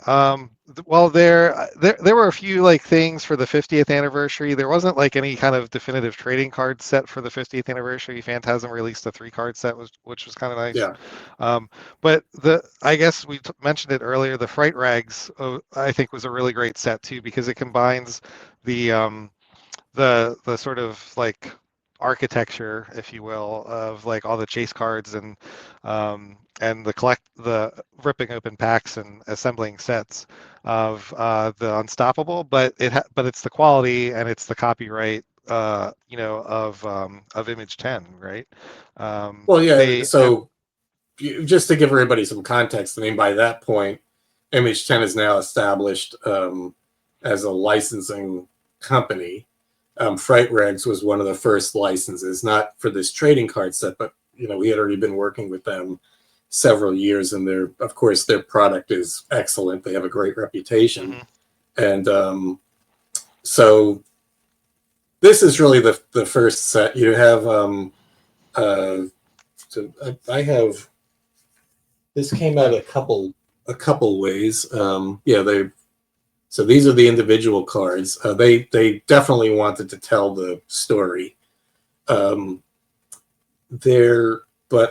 Well, there were a few like things for the 50th anniversary. There wasn't like any kind of definitive trading card set for the 50th anniversary. Phantasm released a 3-card set, which was kind of nice. Yeah. But I guess we mentioned it earlier. The Fright Rags, I think, was a really great set too, because it combines the sort of like architecture, if you will, of like all the chase cards and the ripping open packs and assembling sets of the Unstoppable, but it's the quality and it's the copyright of Image 10, right? Well, yeah. They So just to give everybody some context, I mean, by that point, Image 10 is now established as a licensing company. Fright Rags was one of the first licenses, not for this trading card set, but we had already been working with them several years, and of course their product is excellent. They have a great reputation, and so this is really the first set. You have so I have this came out a couple ways. So these are the individual cards. They definitely wanted to tell the story. But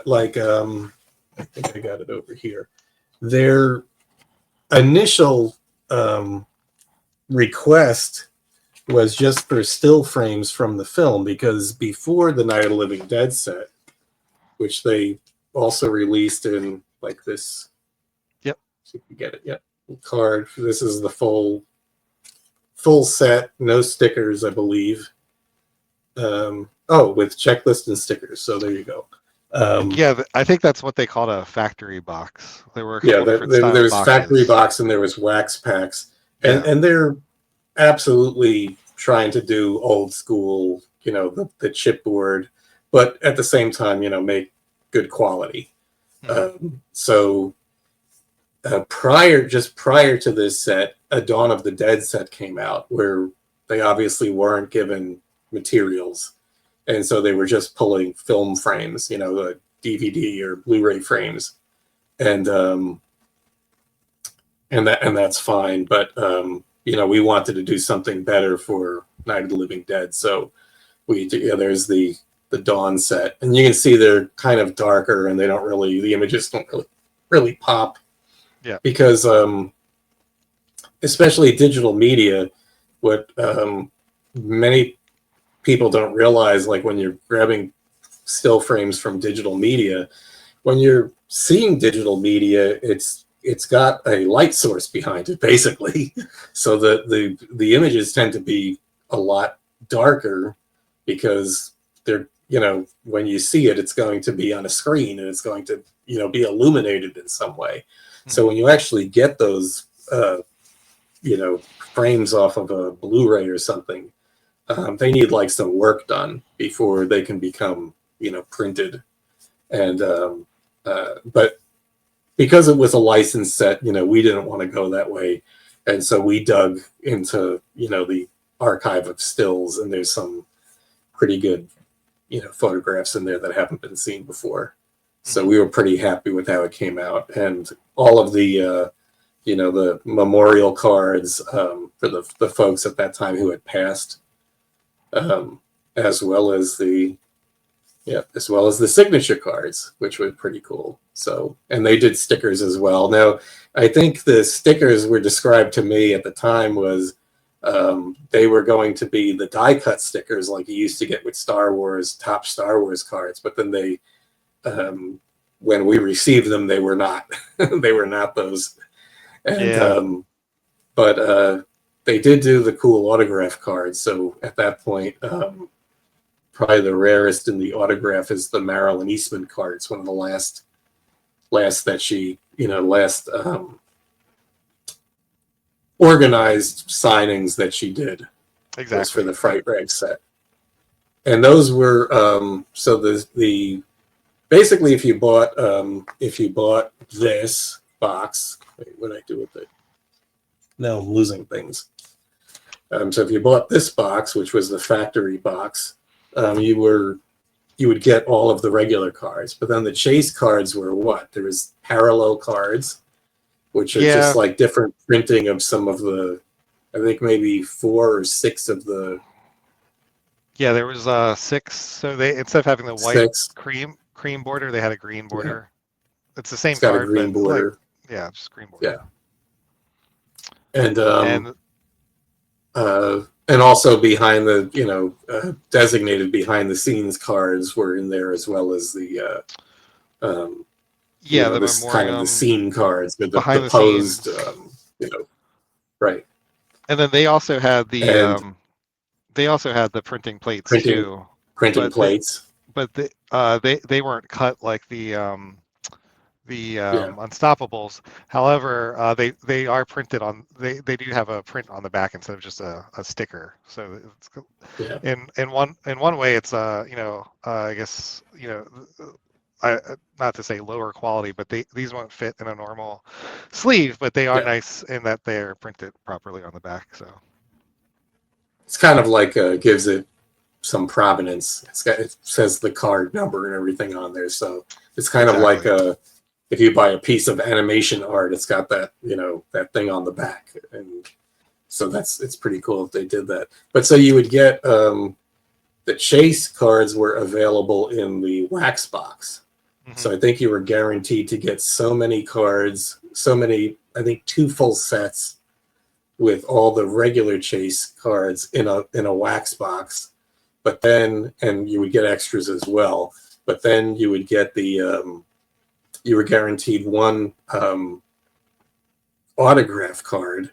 like I think I got it over here. Their initial request was just for still frames from the film, because before the Night of the Living Dead set, which they also released in like this. Yep. See if you get it. Yep. Card. This is the full set, no stickers, I believe. With checklist and stickers. So there you go. I think that's what they called a factory box. There were a Yeah, couple different style there was boxes. factory box and there was wax packs, Yeah. and they're absolutely trying to do old school, the chipboard, but at the same time, make good quality. So prior to this set, a Dawn of the Dead set came out where they obviously weren't given materials, and so they were just pulling film frames, the DVD or Blu-ray frames, and that's fine. But we wanted to do something better for Night of the Living Dead, so there's the Dawn set, and you can see they're kind of darker, and the images don't really pop. Yeah. Because especially digital media, what many people don't realize, like when you're grabbing still frames from digital media, when you're seeing digital media, it's got a light source behind it, basically. So the images tend to be a lot darker because they're, when you see it, it's going to be on a screen and it's going to, be illuminated in some way. So when you actually get those, frames off of a Blu-ray or something, they need like some work done before they can become, printed. And but because it was a licensed set, we didn't want to go that way, and so we dug into, the archive of stills, and there's some pretty good, photographs in there that haven't been seen before. So we were pretty happy with how it came out, and all of the, the memorial cards for the folks at that time who had passed, as well as the signature cards, which were pretty cool. So, and they did stickers as well. Now, I think the stickers were described to me at the time was they were going to be the die cut stickers like you used to get with top Star Wars cards, but then they when we received them, they were not they were not those. And but they did do the cool autograph cards. So at that point, probably the rarest in the autograph is the Marilyn Eastman card. It's one of the last that she organized signings that she did. Exactly. Was for the Fright Rag set. And those were so the basically if you bought this box, what did I do with it? Now I'm losing things. So if you bought this box, which was the factory box, you would get all of the regular cards. But then the chase cards were what? There was parallel cards, which are just like different printing of some of the, I think maybe 4 or 6 of the. Yeah, there was 6. So they, instead of having the white cream border, they had a green border. Yeah. It's the same card, got a green border. Like, just green border. Yeah. And also behind the, designated behind the scenes cards were in there, as well as the the this memoriam, kind of the scene cards with the posed, right. And then they also had the printing plates too. Printing plates, but they weren't cut like the Unstoppables. However, they are printed on. They do have a print on the back instead of just a sticker. So it's, in one way, it's I guess not to say lower quality, but these won't fit in a normal sleeve, but they are nice in that they're printed properly on the back. So it's kind of like gives it some provenance. It says the card number and everything on there, so it's kind of like if you buy a piece of animation art, it's got that that thing on the back, and so it's pretty cool if they did that. But so you would get the chase cards were available in the wax box. So I think you were guaranteed to get so many cards, I think 2 full sets with all the regular chase cards in a wax box. But then, and you would get extras as well. But then you would get the, you were guaranteed 1 autograph card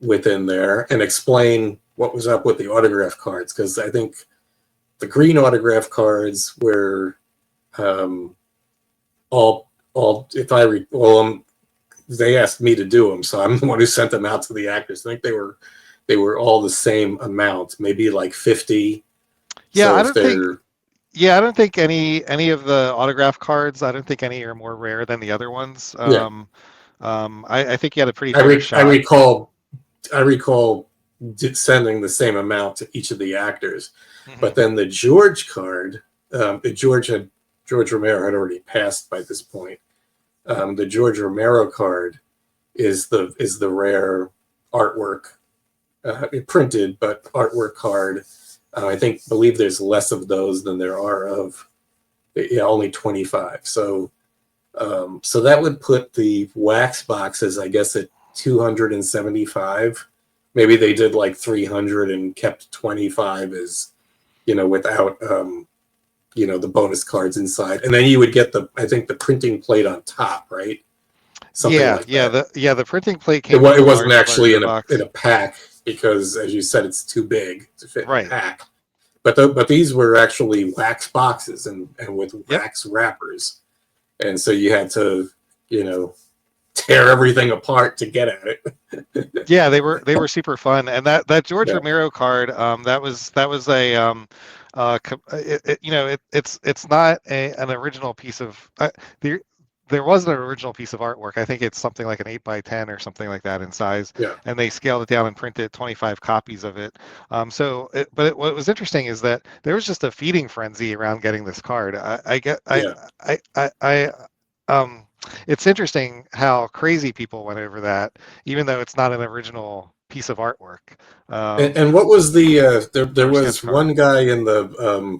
within there, and explain what was up with the autograph cards. Because I think the green autograph cards were all if I recall, they asked me to do them, so I'm the one who sent them out to the actors. I think they were all the same amount, maybe like 50. Yeah, so I don't think. Yeah, I don't think any of the autograph cards. I don't think any are more rare than the other ones. Yeah. I think you had a pretty I fair shot. recall sending the same amount to each of the actors, Mhm. but then the George card, George Romero had already passed by this point. The George Romero card is the rare artwork, printed but artwork card. I believe there's less of those than there are of, only 25. So that would put the wax boxes, I guess, at 275. Maybe they did like 300 and kept 25 as, without, the bonus cards inside. And then you would get the printing plate on top, right? Something like that. The printing plate came. It wasn't actually in a pack because, as you said, it's too big to fit in a pack. But these were actually wax boxes and with wax wrappers, and so you had to tear everything apart to get at it. Yeah, they were super fun, and that George Romero card, that was a it's not an original piece of there was an original piece of artwork. I think it's something like an 8x10 or something like that in size. Yeah. And they scaled it down and printed 25 copies of it. What was interesting is that there was just a feeding frenzy around getting this card. It's interesting how crazy people went over that, even though it's not an original piece of artwork. And what was the there was one guy in the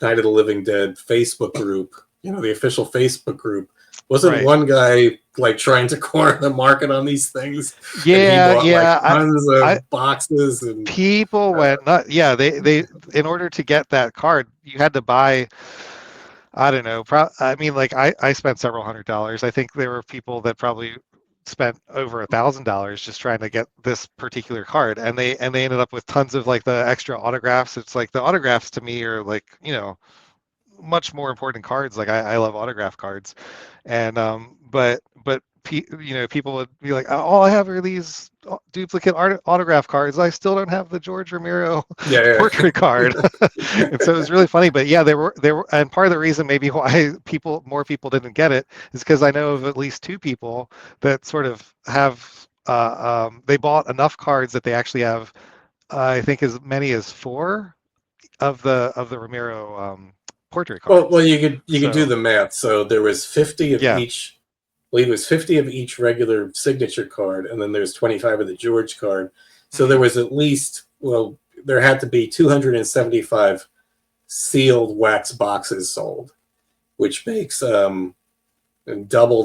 Night of the Living Dead Facebook group, the official Facebook group. Wasn't one guy like trying to corner the market on these things? Yeah, and he bought, tons of boxes and people went nuts. Yeah, they in order to get that card, you had to buy. I don't know. I spent several $100s. I think there were people that probably spent over $1,000 just trying to get this particular card, and they ended up with tons of like the extra autographs. It's like the autographs to me are like much more important cards. Like I love autograph cards, and but people would be like, all I have are these duplicate autograph cards. I still don't have the George Romero portrait card. And so it was really funny. But yeah, there were, and part of the reason maybe why more people didn't get it is because I know of at least two people that sort of have they bought enough cards that they actually have I think as many as 4 of the Romero portrait cards. Well, you could do the math. So there was 50 of each. I believe it was 50 of each regular signature card, and then there's 25 of the George card. So there was at least, there had to be 275 sealed wax boxes sold, which makes double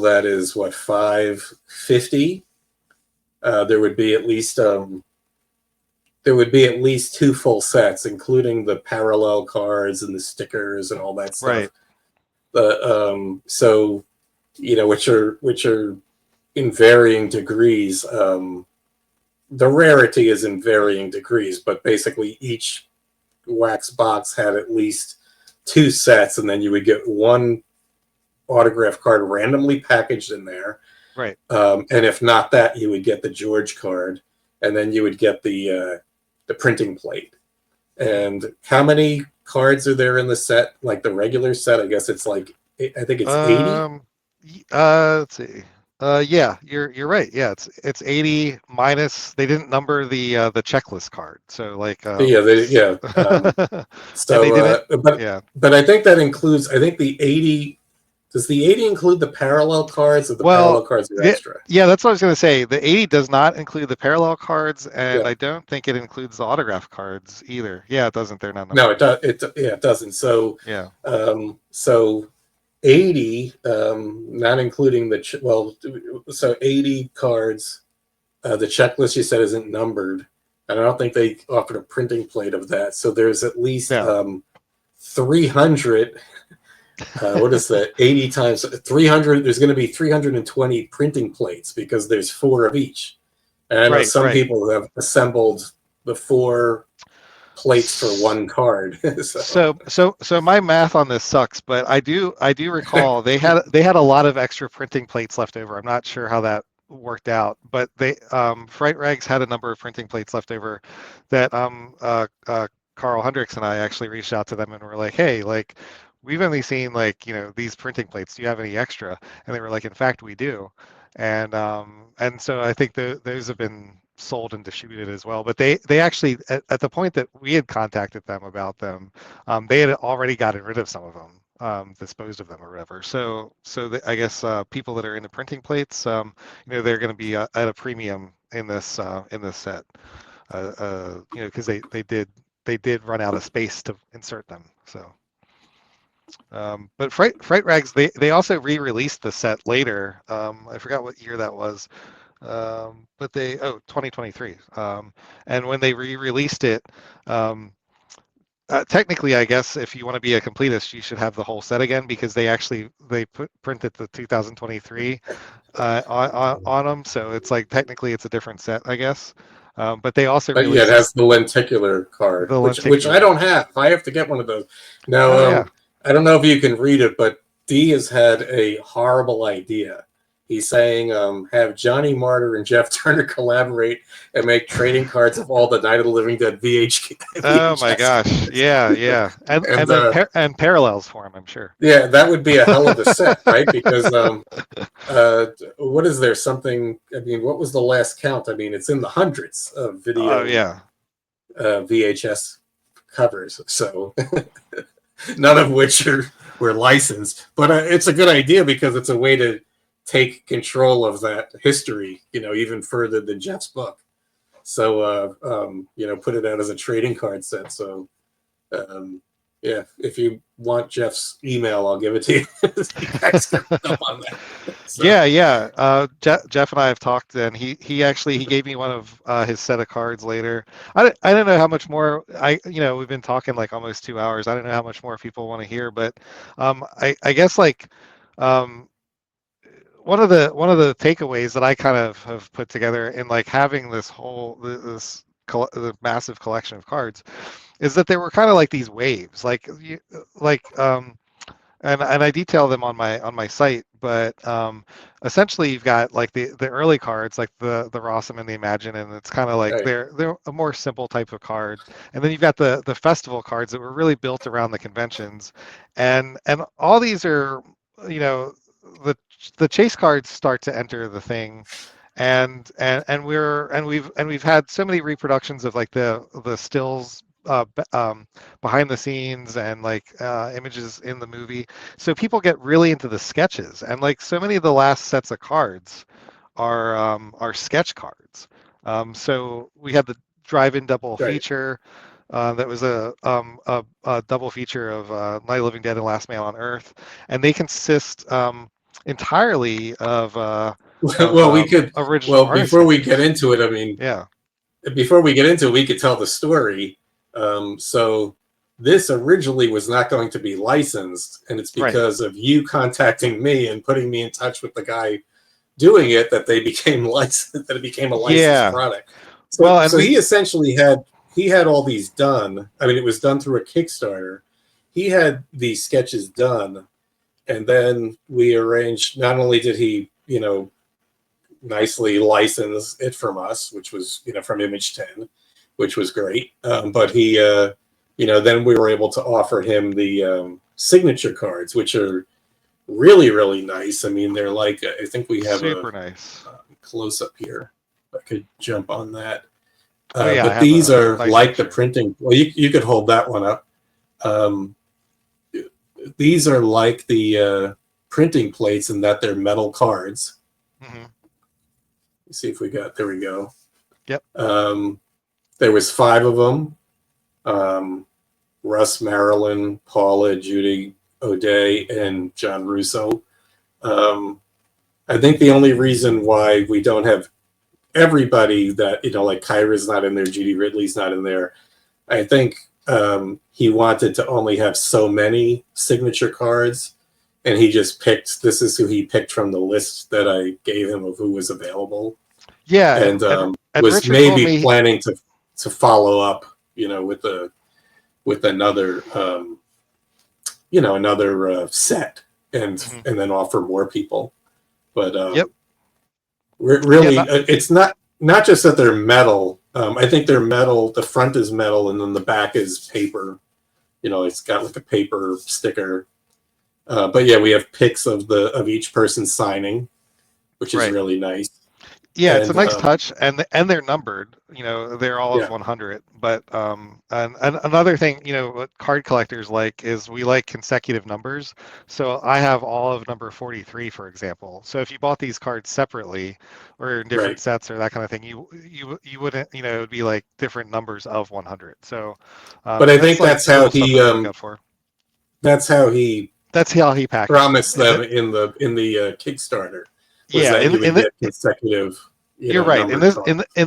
that is what, 550. There would be at least 2 full sets, including the parallel cards and the stickers and all that stuff. Right. So, which are in varying degrees. The rarity is in varying degrees, but basically each wax box had at least 2 sets, and then you would get 1 autograph card randomly packaged in there. Right. And if not that, you would get the George card, and then you would get the printing plate. And how many cards are there in the set? Like the regular set, I guess it's like, I think it's 80. Let's see. Yeah, you're right. Yeah, it's 80 minus. They didn't number the checklist card, so like. So, but I think that includes. I think the 80. Does the 80 include the parallel cards, or the parallel cards are extra? Yeah, that's what I was going to say. The 80 does not include the parallel cards, and I don't think it includes the autograph cards either. Yeah, it doesn't. They're not numbered. No, it doesn't. So yeah. So 80, not including so 80 cards. The checklist you said isn't numbered, and I don't think they offered a printing plate of that. So there's at least 300. What is that? 80 times 300. There's going to be 320 printing plates because there's 4 of each. And I know some people have assembled the 4 plates for one card. So my math on this sucks, but I do recall they had a lot of extra printing plates left over. I'm not sure how that worked out, but they Fright Rags had a number of printing plates left over that Carl Hendricks and I actually reached out to them and were like, hey, like we've only seen like, these printing plates. Do you have any extra? And they were like, in fact, we do. And so I think those have been sold and distributed as well. But they actually at the point that we had contacted them about them, they had already gotten rid of some of them, disposed of them or whatever. So I guess people that are into printing plates, they're going to be at a premium in this set, because they did run out of space to insert them. So. But Fright Rags, they also re-released the set later. I forgot what year that was, but 2023. And when they re-released it, technically, I guess if you want to be a completist, you should have the whole set again because they printed the 2023 on them. So it's like technically it's a different set, I guess. But they also released it has the lenticular card, which I don't have. I have to get one of those now. I don't know if you can read it, but D has had a horrible idea. He's saying, have Johnny Martyr and Jeff Turner collaborate and make trading cards of all the Night of the Living Dead VHS. Oh my gosh. Yeah. And parallels for him, I'm sure. Yeah, that would be a hell of a set, right? Because what is there something, what was the last count? It's in the hundreds of video VHS covers. So none of which were licensed, but it's a good idea because it's a way to take control of that history, even further than Jeff's book. So, put it out as a trading card set. So, if you want Jeff's email, I'll give it to you. You guys can help on that. So. Yeah. Jeff and I have talked, and he gave me one of his set of cards later. I don't know how much more we've been talking like almost 2 hours. I don't know how much more people want to hear, but I guess like one of the takeaways that I kind of have put together in like having this the massive collection of cards is that there were kind of like these waves, and I detail them on my site, but essentially you've got like the early cards like the Rossum and the Imagine, and it's kind of like they're a more simple type of card, and then you've got the festival cards that were really built around the conventions, and all these are the chase cards start to enter the thing, and we've had so many reproductions of like the stills behind the scenes and like images in the movie, so people get really into the sketches, and like so many of the last sets of cards are sketch cards. So we had the drive-in double feature that was a double feature of Night of the Living Dead and Last Man on Earth, and they consist entirely of original. Before we get into it, before we get into it, we could tell the story. So this originally was not going to be licensed, and it's because of you contacting me and putting me in touch with the guy doing it that they became licensed. That it became a licensed product. So he essentially had all these done. It was done through a Kickstarter. He had these sketches done, and then we arranged. Not only did he, nicely license it from us, which was, from Image 10, which was great. But he, then we were able to offer him the signature cards, which are really, really nice. They're like, I think we have super nice close up here. If I could jump on that. But these are like the printing. Well, you could hold that one up. These are like the printing plates in that they're metal cards. Mm-hmm. Let's see if we got. There we go. Yep. There was 5 of them. Russ, Marilyn, Paula, Judy O'Day, and John Russo. I think the only reason why we don't have everybody that, like Kyra's not in there, Judy Ridley's not in there. I think he wanted to only have so many signature cards, and he just picked, this is who he picked from the list that I gave him of who was available. Yeah. And was Richard maybe planning to follow up with another another set, and then offer more people. But really, it's not just that they're metal. I think they're metal. The front is metal, and then the back is paper. It's got like a paper sticker. But yeah, we have pics of each person signing, which is really nice. Yeah, it's a nice touch, and they're numbered. They're all of 100. But and another thing, what card collectors like is we like consecutive numbers. So I have all of number 43, for example. So if you bought these cards separately, or in different sets or that kind of thing, you wouldn't, it would be like different numbers of 100. So, but I think that's how he that's how he packaged promised them in the Kickstarter. Yeah, in get consecutive. You're right. In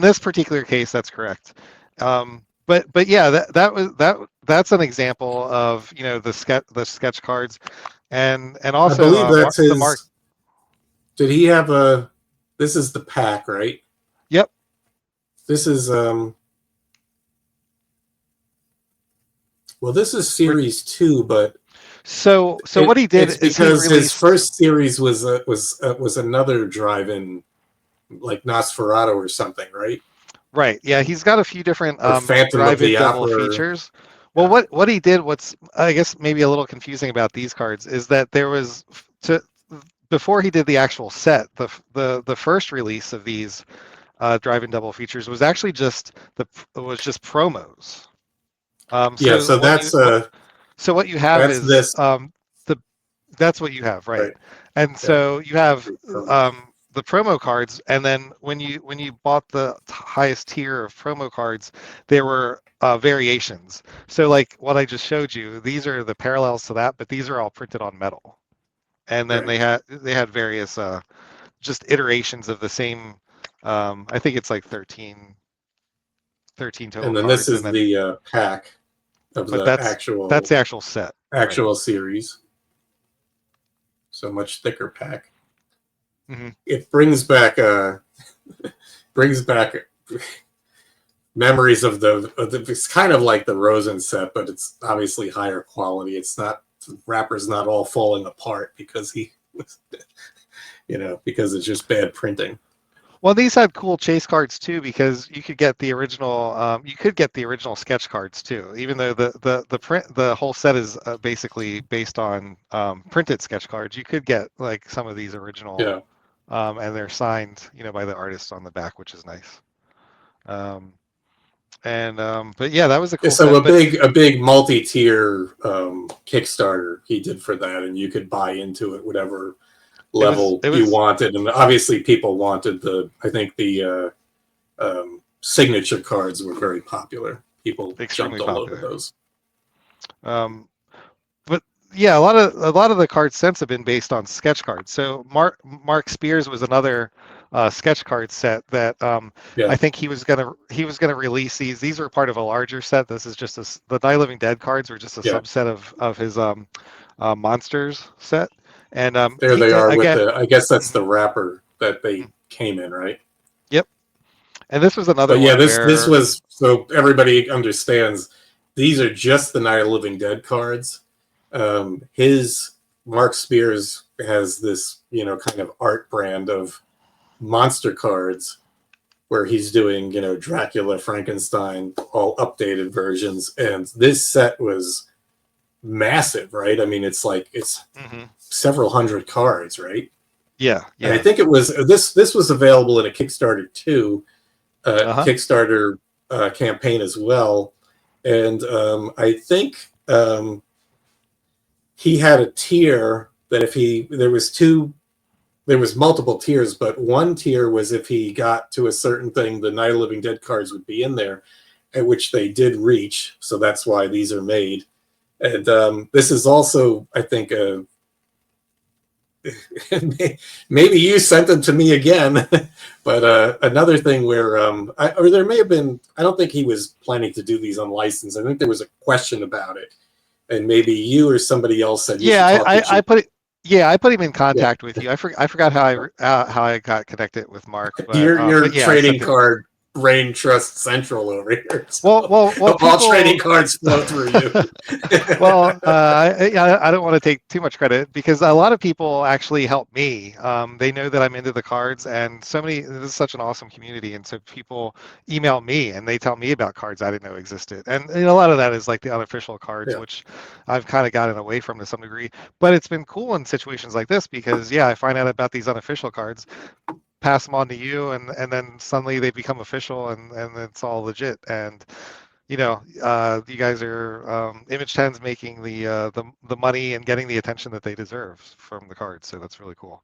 this particular case, that's correct. But yeah, that's an example of the sketch cards, and also I believe that's his. Did he have a? This is the pack, right? Yep. This is Well, this is series 2, but. So what he did is because his first series was another drive-in, like Nosferatu or something, right? Right. Yeah, he's got a few different drive-in double features. Well, what he did, what's I guess maybe a little confusing about these cards is that there was before he did the actual set, the first release of these drive-in double features was actually just promos. So what you have is this. That's what you have, right? And so you have the promo cards, and then when you bought the highest tier of promo cards, there were variations. So like what I just showed you, these are the parallels to that, but these are all printed on metal. And then they had various just iterations of the same. I think it's like 13 total. And then cards, this is the pack. That's the actual set. Series. So much thicker pack. Mm-hmm. It brings back memories of it's kind of like the Rosen set, but it's obviously higher quality. It's not, the wrapper's not all falling apart because because it's just bad printing. Well, these had cool chase cards too, because you could get the original. You could get the original sketch cards too, even though the whole set is basically based on printed sketch cards. You could get like some of these original, and they're signed, by the artist on the back, which is nice. But yeah, that was a cool. So a big multi-tier Kickstarter he did for that, and you could buy into it whatever level you wanted, and obviously people wanted the signature cards were very popular. People jumped all over those. But yeah, a lot of the cards since have been based on sketch cards. So Mark Spears was another sketch card set that I think he was gonna release these. These were part of a larger set. This is just the Die Living Dead cards were just a subset of his monsters set. And there they are again, I guess that's the wrapper that they came in, right? Yep. And this was another. But yeah, this was, so everybody understands, these are just the Night of the Living Dead cards. His Mark Spears has this kind of art brand of monster cards where he's doing Dracula, Frankenstein, all updated versions, and this set was massive, right? I mean, it's several hundred cards, right? Yeah. And I think it was this was available in a Kickstarter too, Kickstarter campaign as well, and I think he had a tier that there was multiple tiers, but one tier was if he got to a certain thing, the Night of the Living Dead cards would be in there, at which they did reach. So that's why these are made. And this is also, I think, maybe you sent them to me again, but another thing where, or there may have been, I don't think he was planning to do these unlicensed. I think there was a question about it, and maybe you or somebody else said, I put it. Yeah, I put him in contact with you. I forgot how I got connected with Mark. But, your trading card brain trust central over here. Well, All people, trading cards flow through you. well, I don't want to take too much credit because a lot of people actually help me. They know that I'm into the cards, and this is such an awesome community, and so people email me and they tell me about cards I didn't know existed, and a lot of that is like the unofficial cards, Yeah. which I've kind of gotten away from to some degree. But it's been cool in situations like this because I find out about these unofficial cards, pass them on to you, and then suddenly they become official, and it's all legit. And you guys are Image 10's making the money and getting the attention that they deserve from the cards, so that's really cool.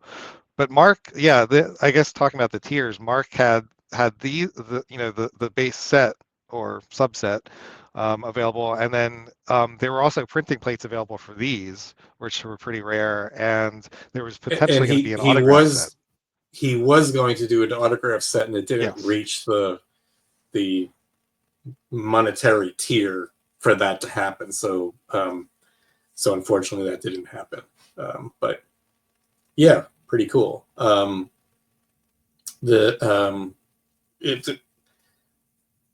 But Mark, I guess talking about the tiers, Mark had the base set or subset available, and then there were also printing plates available for these, which were pretty rare, and there was And potentially going to be an autograph set. he was going to do an autograph set, and it didn't Yes. reach the monetary tier for that to happen. So unfortunately that didn't happen. But yeah, pretty cool.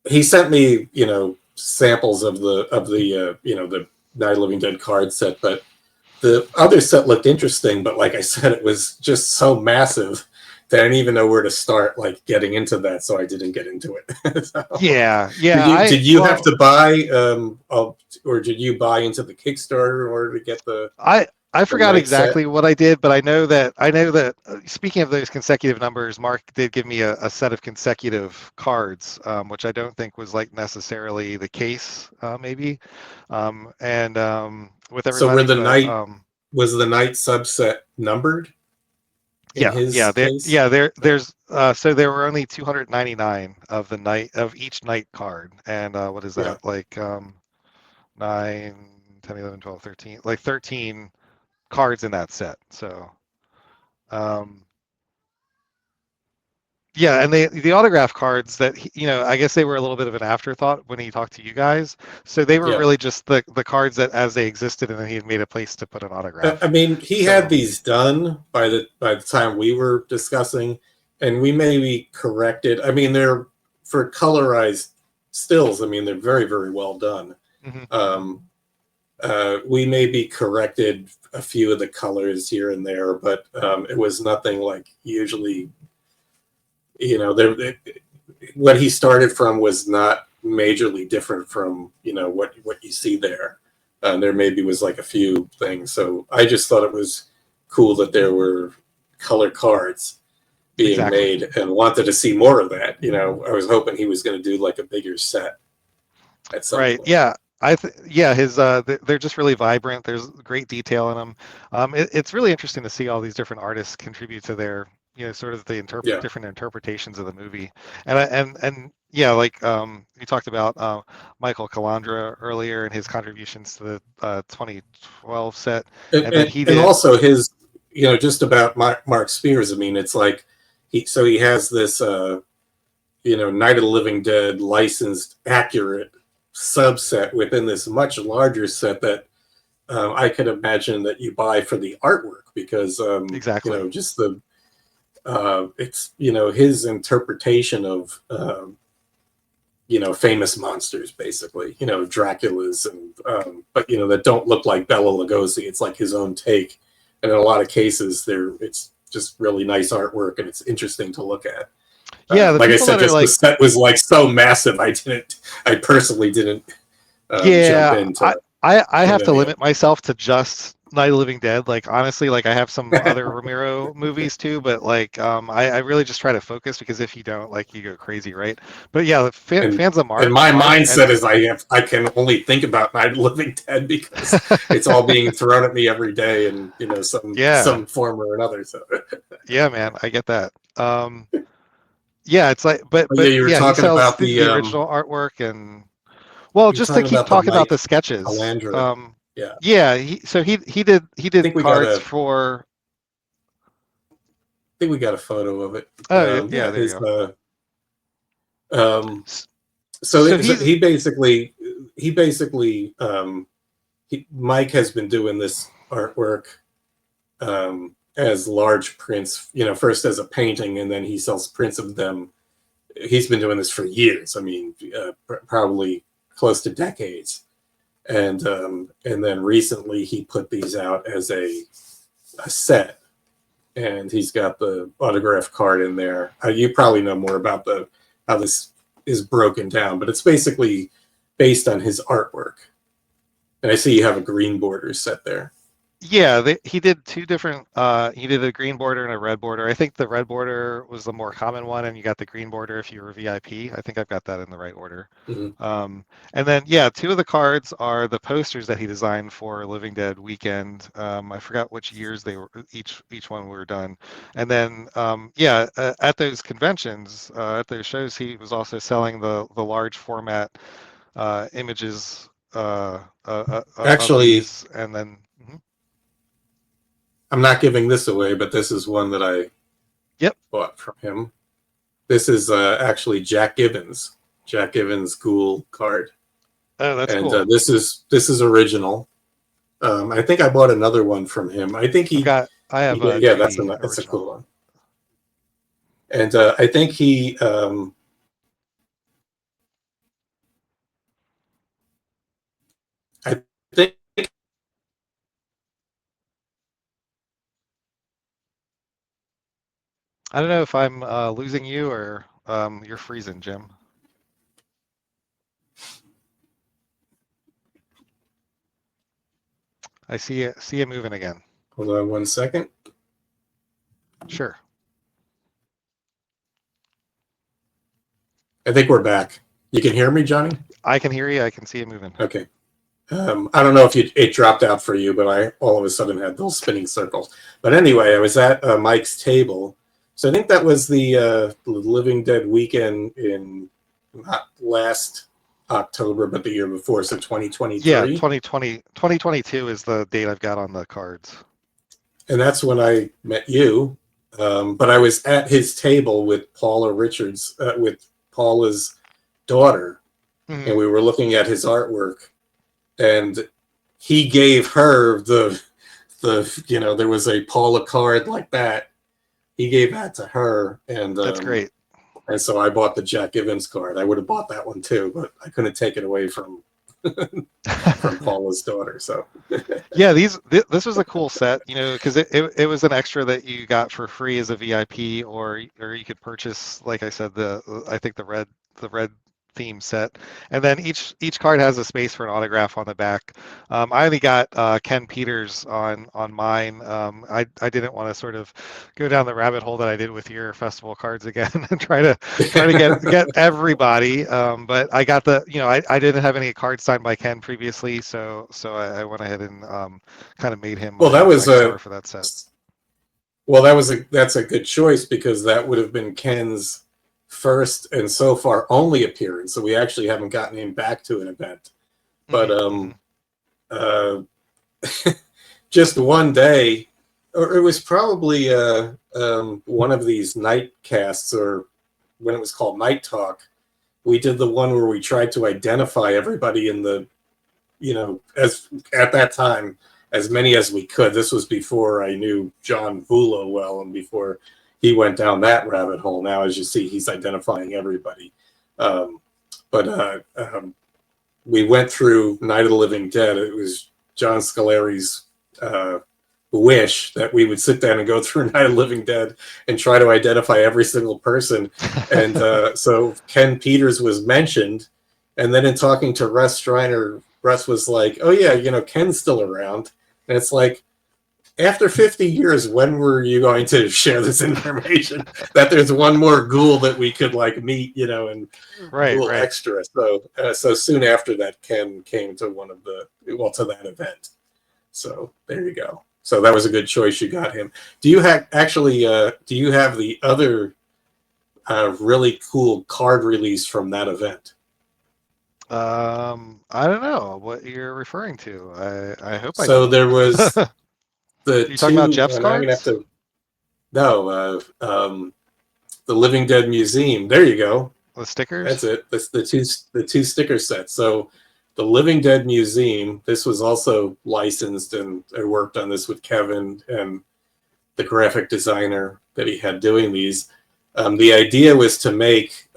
He sent me, samples of the Night of the Living Dead card set, but the other set looked interesting, but like I said, it was just so massive that I didn't even know where to start, like getting into that, so I didn't get into it. So, Yeah. Did you have to buy, or did you buy into the Kickstarter in order to get the? I forgot night exactly set? what I did, but I know that speaking of those consecutive numbers, Mark did give me a set of consecutive cards, which I don't think was like necessarily the case, maybe. With everybody, So were the but, night was the night subset numbered? In his case? There's so there were only 299 of each night card, and what is that, like 9, 10, 11, 12, 13, like 13 cards in that set. So and the autograph cards that I guess they were a little bit of an afterthought when he talked to you guys, so they were really just the cards that as they existed, and then he had made a place to put an autograph. I mean, he had these done by the time we were discussing, and we may be corrected. I mean, they're for colorized stills. I mean, they're very, very well done. We may be corrected a few of the colors here and there, but it was nothing like usually. What he started from was not majorly different from what you see there. There maybe was like a few things. So I just thought it was cool that there were color cards being made, and wanted to see more of that. I was hoping he was going to do like a bigger set at some point. Yeah. His they're just really vibrant. There's great detail in them. It's really interesting to see all these different artists contribute to their sort of the different interpretations of the movie. And like you talked about Michael Calandra earlier and his contributions to the 2012 set, and then he did, and also his just about Mark Spears. I mean, it's like he has this Night of the Living Dead licensed accurate subset within this much larger set that I could imagine that you buy for the artwork, because just the it's his interpretation of famous monsters, basically, Dracula's, and but that don't look like Bela Lugosi. It's like his own take, and in a lot of cases it's just really nice artwork, and it's interesting to look at. Like I said, just the set was like so massive. I personally didn't jump into. I have to limit myself to just Night of the Living Dead. Like, honestly, like I have some other Romero movies too, but like I really just try to focus, because if you don't, like, you go crazy, right? But the fans of Mark. And my mindset is I can only think about Night of the Living Dead because it's all being thrown at me every day, and some form or another. So yeah, man, I get that. It's like, but you were talking about the original artwork, and just to keep about talking about the sketches. Calandra. He did cards for. I think we got a photo of it. Oh there you go. So he basically Mike has been doing this artwork as large prints, first as a painting, and then he sells prints of them he's been doing this for years. I mean, probably close to decades. And then recently he put these out as a set, and he's got the autograph card in there. You probably know more about how this is broken down, but it's basically based on his artwork. And I see you have a green border set there. Yeah, he did two different. He did a green border and a red border. I think the red border was the more common one, and you got the green border if you were VIP. I think I've got that in the right order. Mm-hmm. And then, yeah, two of the cards are the posters that he designed for Living Dead Weekend. I forgot which years they were. Each one were done. And then, at those conventions, at those shows, he was also selling the large format images. Actually, of these, and then. I'm not giving this away, but this is one that I bought from him. This is actually Jack Gibbons' Ghoul card. Oh, that's cool. And this is original. I think I bought another one from him. I think that's a cool one. And I think he I think I don't know if I'm losing you or you're freezing, Jim. I see you moving again. Hold on 1 second. Sure. I think we're back. You can hear me, Johnny? I can hear you. I can see you moving. Okay. I don't know if it dropped out for you, but I all of a sudden had those spinning circles. But anyway, I was at Mike's table. So I think that was the Living Dead weekend in not last October, but the year before, so 2023. Yeah, 2022 is the date I've got on the cards. And that's when I met you. But I was at his table with Paula Richards, with Paula's daughter, and we were looking at his artwork. And he gave her the there was a Paula card like that. He gave that to her, and that's great. And so I bought the Jack Gibbons card. I would have bought that one too, but I couldn't take it away from Paula's daughter. So yeah, this was a cool set, because it was an extra that you got for free as a VIP, or you could purchase, like I said, I think the red theme set, and then each card has a space for an autograph on the back. I only got Ken Peters on mine. I didn't want to sort of go down the rabbit hole that I did with your festival cards again and try to get everybody. But I got I didn't have any cards signed by Ken previously, so I went ahead and kind of made him. Well, that was for that set. Well, that's a good choice, because that would have been Ken's first and so far only appearance, so we actually haven't gotten him back to an event. But just one day, or it was probably one of these night casts, or when it was called Night Talk, we did the one where we tried to identify everybody in the, as at that time, as many as we could. This was before I knew John Vulo well, and before he went down that rabbit hole. Now, as you see, he's identifying everybody. We went through Night of the Living Dead. It was John Scalari's wish that we would sit down and go through Night of the Living Dead and try to identify every single person. And so Ken Peters was mentioned. And then in talking to Russ Striner, Russ was like, oh yeah, Ken's still around. And it's like, after 50 years, when were you going to share this information that there's one more ghoul that we could meet, and right. extra. So soon after that, Ken came to to that event. So there you go. So that was a good choice. You got him. Do you have the other really cool card release from that event? I don't know what you're referring to. I hope I so there was you talking about Jeff's cards? The Living Dead Museum. There you go. The stickers? That's it. That's the two sticker sets. So the Living Dead Museum, this was also licensed, and I worked on this with Kevin and the graphic designer that he had doing these. The idea was to make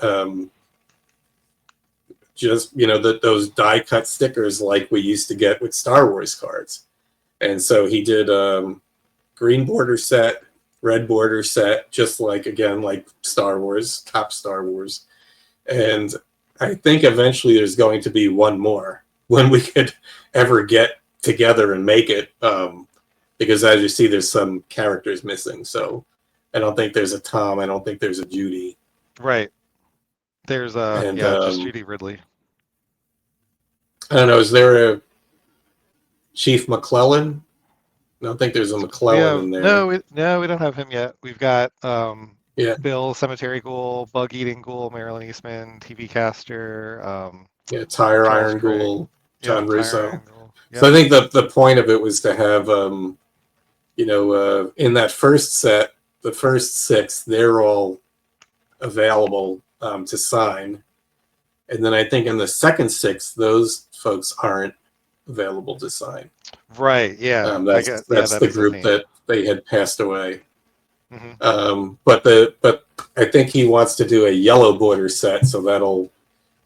just, those die cut stickers like we used to get with Star Wars cards. And so he did green border set, red border set, just like, again, like Star Wars, top Star Wars. And I think eventually there's going to be one more when we could ever get together and make it. Because as you see, there's some characters missing. So I don't think there's a Tom. I don't think there's a Judy. Right. There's just Judy Ridley. I don't know. Is there a Chief McClellan? I don't think there's a McClellan in there. No, we don't have him yet. We've got Bill, Cemetery Ghoul, Bug Eating Ghoul, Marilyn Eastman, TV Caster. Tire Iron Ghoul, John Russo. Yep. So I think the point of it was to have, in that first set, the first 6, they're all available to sign. And then I think in the second 6, those folks aren't available to sign. Right, yeah. That's the group that they had passed away. Mm-hmm. But I think he wants to do a yellow border set, so that'll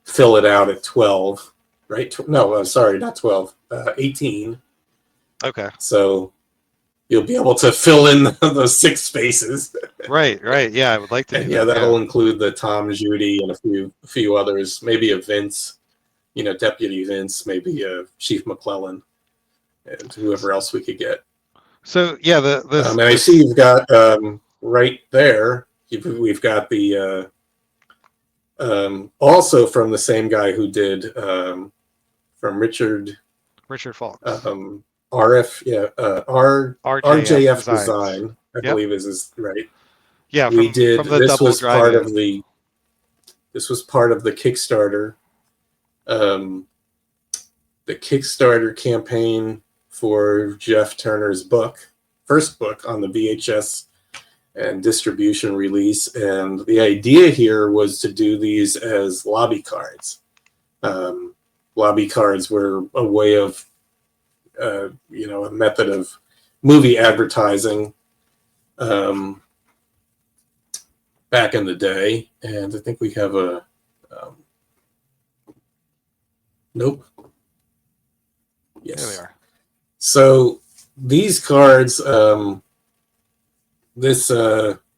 fill it out at 12, right? No, sorry, not 12, 18. Okay. So you'll be able to fill in those 6 spaces. Right. Yeah, I would like to. That'll include the Tom, Judy, and a few others. Maybe a Vince, Deputy Vince, maybe a Chief McClellan, and whoever else we could get. So yeah, and I see you've got right there. We've got the also from the same guy who did from Richard Falk. RJF Design, I believe is right. Yeah, we did. From the this double was part of the. This was part of the Kickstarter. The Kickstarter campaign for Jeff Turner's first book on the VHS and distribution release, and the idea here was to do these as lobby cards. Lobby cards were a way of, a method of movie advertising back in the day, and I think we have a nope. Yes. There they are. So these cards, this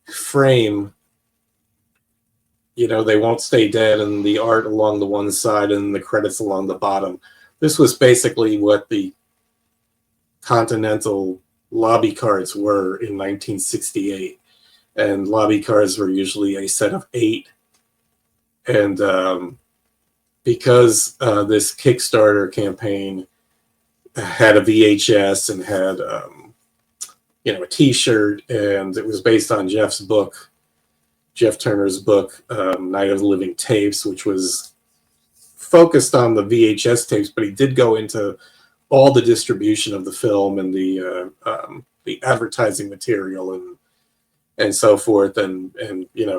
frame, they won't stay dead, and the art along the one side and the credits along the bottom. This was basically what the Continental lobby cards were in 1968. And lobby cards were usually a set of 8. And because this Kickstarter campaign had a VHS and had, a T-shirt, and it was based on Jeff Turner's book, Night of the Living Tapes, which was focused on the VHS tapes, but he did go into all the distribution of the film and the advertising material and so forth, and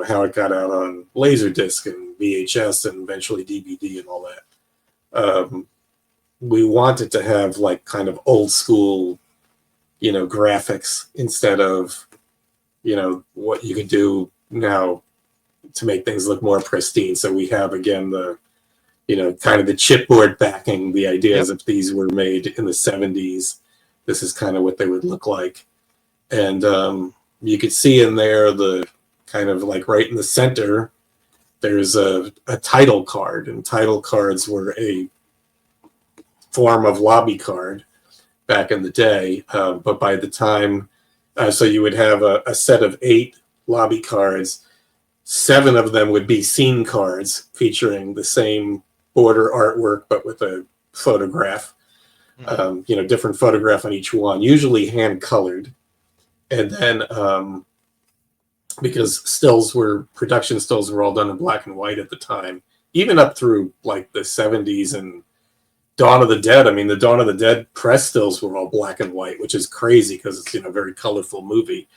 how it got out on Laserdisc and VHS and eventually DVD and all that. We wanted to have like kind of old school, graphics instead of, what you could do now to make things look more pristine. So we have, again, the, kind of the chipboard backing. The idea is if these were made in the 70s, this is kind of what they would look like. And you could see in there the kind of like right in the center, there's a title card, and title cards were a form of lobby card back in the day. But by the time, so you would have a set of 8 lobby cards, 7 of them would be scene cards featuring the same border artwork, but with a photograph, different photograph on each one, usually hand colored. And then, because production stills were all done in black and white at the time, even up through like the 70s and Dawn of the Dead. I mean, the Dawn of the Dead press stills were all black and white, which is crazy because it's, a very colorful movie.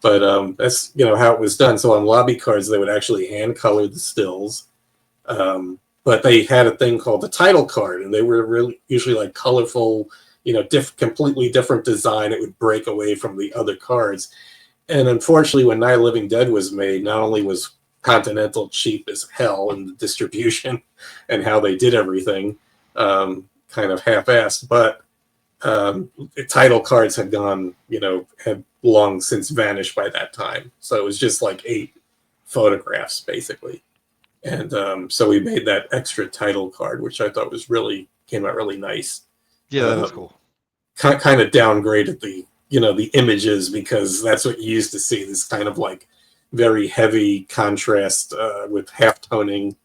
But that's, how it was done. So on lobby cards, they would actually hand color the stills. But they had a thing called the title card, and they were really usually like colorful, completely different design. It would break away from the other cards. And unfortunately, when Night of the Living Dead was made, not only was Continental cheap as hell in the distribution and how they did everything, kind of half-assed, but the title cards had gone, had long since vanished by that time. So it was just like 8 photographs, basically. And so we made that extra title card, which I thought came out really nice. Yeah, that is cool. Kind of downgraded the images, because that's what you used to see, this kind of like very heavy contrast with half toning.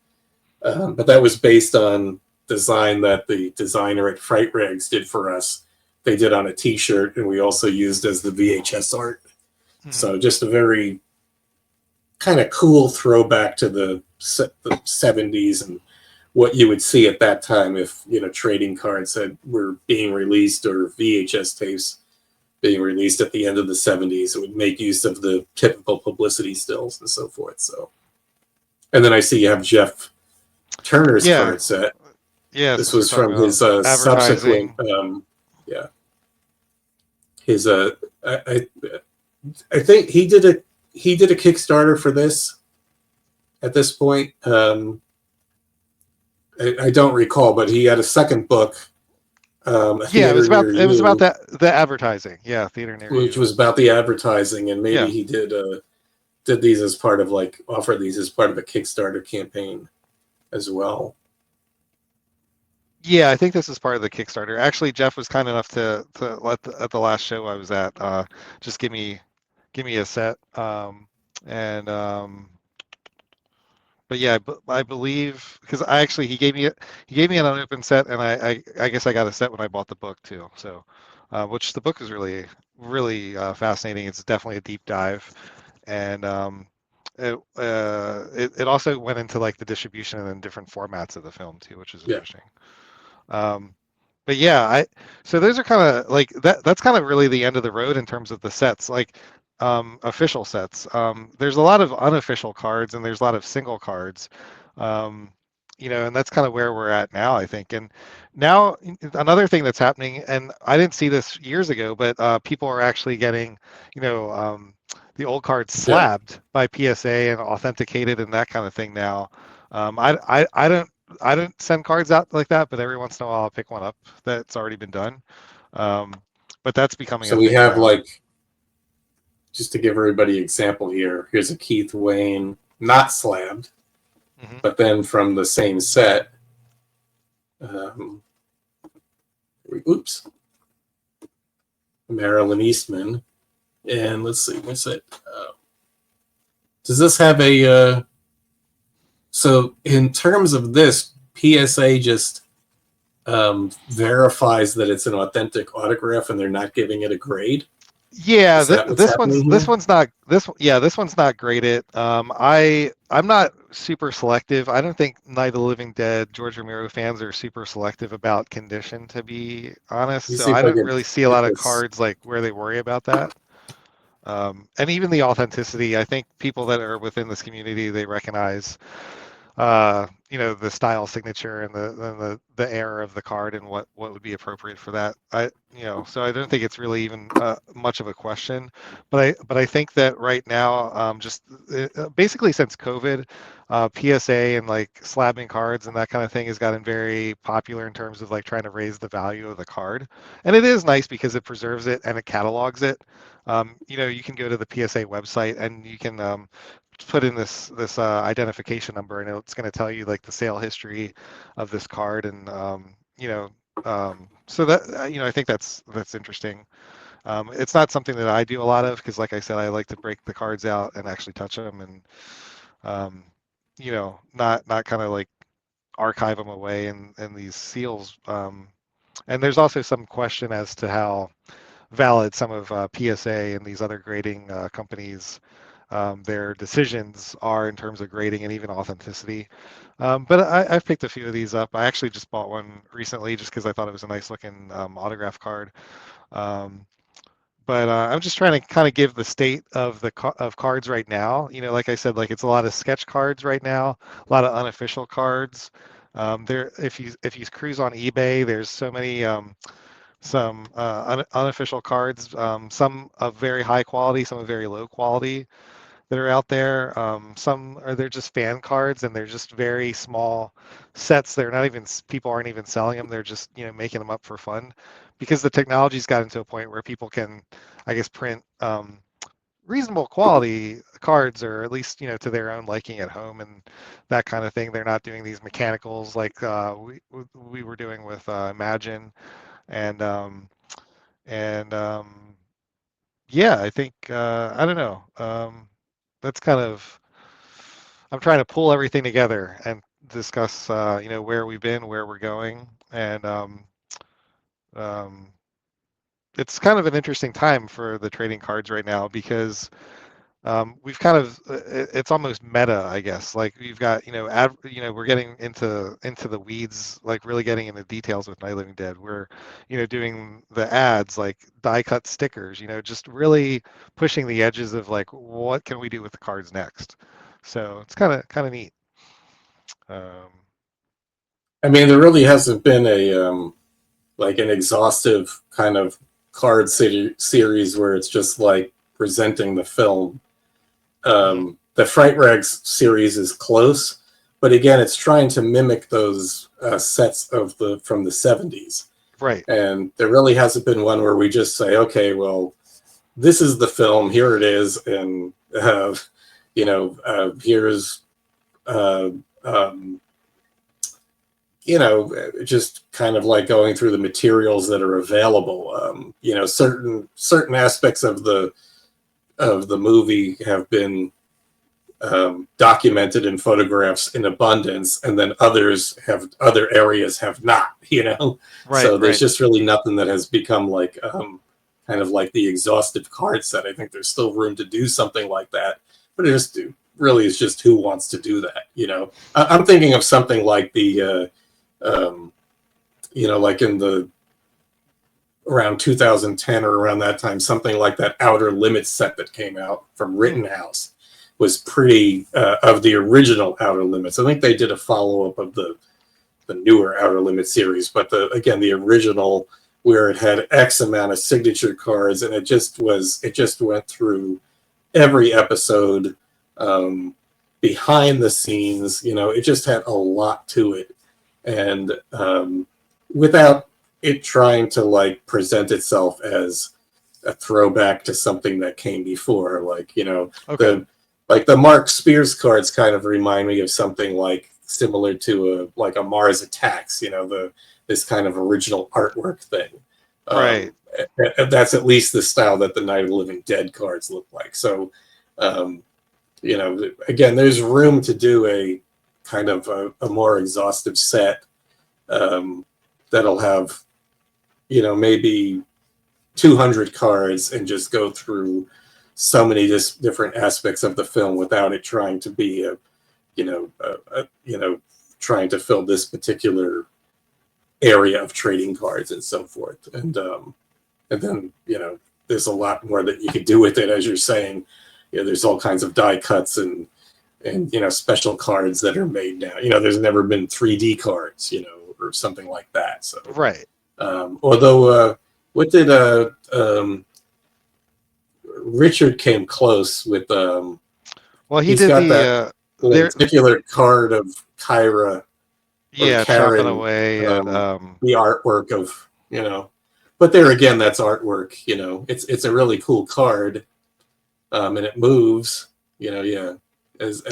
But that was based on design that the designer at Fright Rags did for us. They did on a t-shirt, and we also used as the VHS art. Mm-hmm. So just a very kind of cool throwback to the 70s and what you would see at that time if, trading cards were being released, or VHS tapes being released at the end of the 70s. It would make use of the typical publicity stills and so forth. So, and then I see you have Jeff Turner's card set. Yeah, this was from his subsequent. His I think he did a Kickstarter for this. At this point, I don't recall, but he had a second book. It was about the advertising. Yeah, theater near which was about the advertising, and maybe he did these as part of offer these as part of a Kickstarter campaign as well. Yeah, I think this is part of the Kickstarter. Actually, Jeff was kind enough to let at the last show I was at just give me a set, but yeah, I believe, because he gave me an unopened set, and I guess I got a set when I bought the book too. So, which the book is really fascinating. It's definitely a deep dive, and it also went into like the distribution and different formats of the film too, which is interesting. But yeah, so those are kind of like that's kind of really the end of the road in terms of the sets, like official sets. There's a lot of unofficial cards, and there's a lot of single cards, and that's kind of where we're at now, I think. And now another thing that's happening, and I didn't see this years ago, but people are actually getting the old cards slabbed by PSA and authenticated and that kind of thing now. I don't send cards out like that, but every once in a while I'll pick one up that's already been done. But that's becoming so we have just to give everybody an example here. Here's a Keith Wayne not slabbed, but then from the same set. Marilyn Eastman, and let's see, what's it? Does this have a? So in terms of this, PSA just verifies that it's an authentic autograph, and they're not giving it a grade. Yeah, this one's not graded. I'm not super selective. I don't think Night of the Living Dead George Romero fans are super selective about condition, to be honest. So I don't really see a lot of cards like where they worry about that. And even the authenticity, I think people that are within this community, they recognize the style signature and the error of the card and what would be appropriate for that. So I don't think it's really even much of a question. But I think that right now, just basically since COVID, PSA and like slabbing cards and that kind of thing has gotten very popular in terms of like trying to raise the value of the card. And it is nice because it preserves it and it catalogs it. You can go to the PSA website and you can put in this identification number, and it's going to tell you like the sale history of this card, and so that I think that's interesting. It's not something that I do a lot of, because like I said, I like to break the cards out and actually touch them, and not kind of like archive them away in these seals. And there's also some question as to how valid some of PSA and these other grading companies their decisions are in terms of grading and even authenticity. But I've picked a few of these up. I actually just bought one recently just because I thought it was a nice looking autograph card. But I'm just trying to kind of give the state of of cards right now. Like I said, like it's a lot of sketch cards right now, a lot of unofficial cards. If you cruise on eBay, there's so many some unofficial cards, some of very high quality, some of very low quality that are out there. Some are they're just fan cards and they're just very small sets. They're not even people aren't even selling them. They're just making them up for fun because the technology's gotten to a point where people can, I guess, print reasonable quality cards or at least to their own liking at home and that kind of thing. They're not doing these mechanicals like we were doing with Imagine and and yeah, I think I don't know. That's kind of I'm trying to pull everything together and discuss where we've been, where we're going, and um, it's kind of an interesting time for the trading cards right now because we've kind of it's almost meta, I guess. Like we've got we're getting into the weeds, like really getting into details with Night Living Dead. We're doing the ads like die cut stickers, just really pushing the edges of like what can we do with the cards next. So it's kind of neat. Um, I mean, there really hasn't been a like an exhaustive kind of card series where it's just like presenting the film. The Fright Rags series is close, but again, it's trying to mimic those sets from the 70s. right. And there really hasn't been one where we just say, okay, well, this is the film, here it is, and here's just kind of like going through the materials that are available. Certain aspects of the movie have been documented in photographs in abundance, and then other areas have not. Right, so there's right. just really nothing that has become like kind of like the exhaustive card set. I think there's still room to do something like that, but it just really is just who wants to do that. I'm thinking of something like the like in the around 2010 or around that time, something like that Outer Limits set that came out from Rittenhouse was pretty of the original Outer Limits. I think they did a follow-up of the newer Outer Limits series, but the original where it had X amount of signature cards, and it just went through every episode, behind the scenes. It just had a lot to it, and without it trying to like present itself as a throwback to something that came before, Okay. the Mark Spears cards kind of remind me of something like similar to a Mars Attacks, this kind of original artwork thing. Right. That's at least the style that the Night of the Living Dead cards look like. So, again, there's room to do a kind of a more exhaustive set that'll have, maybe 200 cards and just go through so many different aspects of the film without it trying to be trying to fill this particular area of trading cards and so forth. And then, there's a lot more that you could do with it, as you're saying. There's all kinds of die cuts and special cards that are made now. There's never been 3D cards, or something like that. So Right. although what did Richard came close with Well, he he's did got the that there. particular card of Kyra Yeah, Karen, chopping away at the artwork of but there again, that's artwork. It's a really cool card, and it moves. As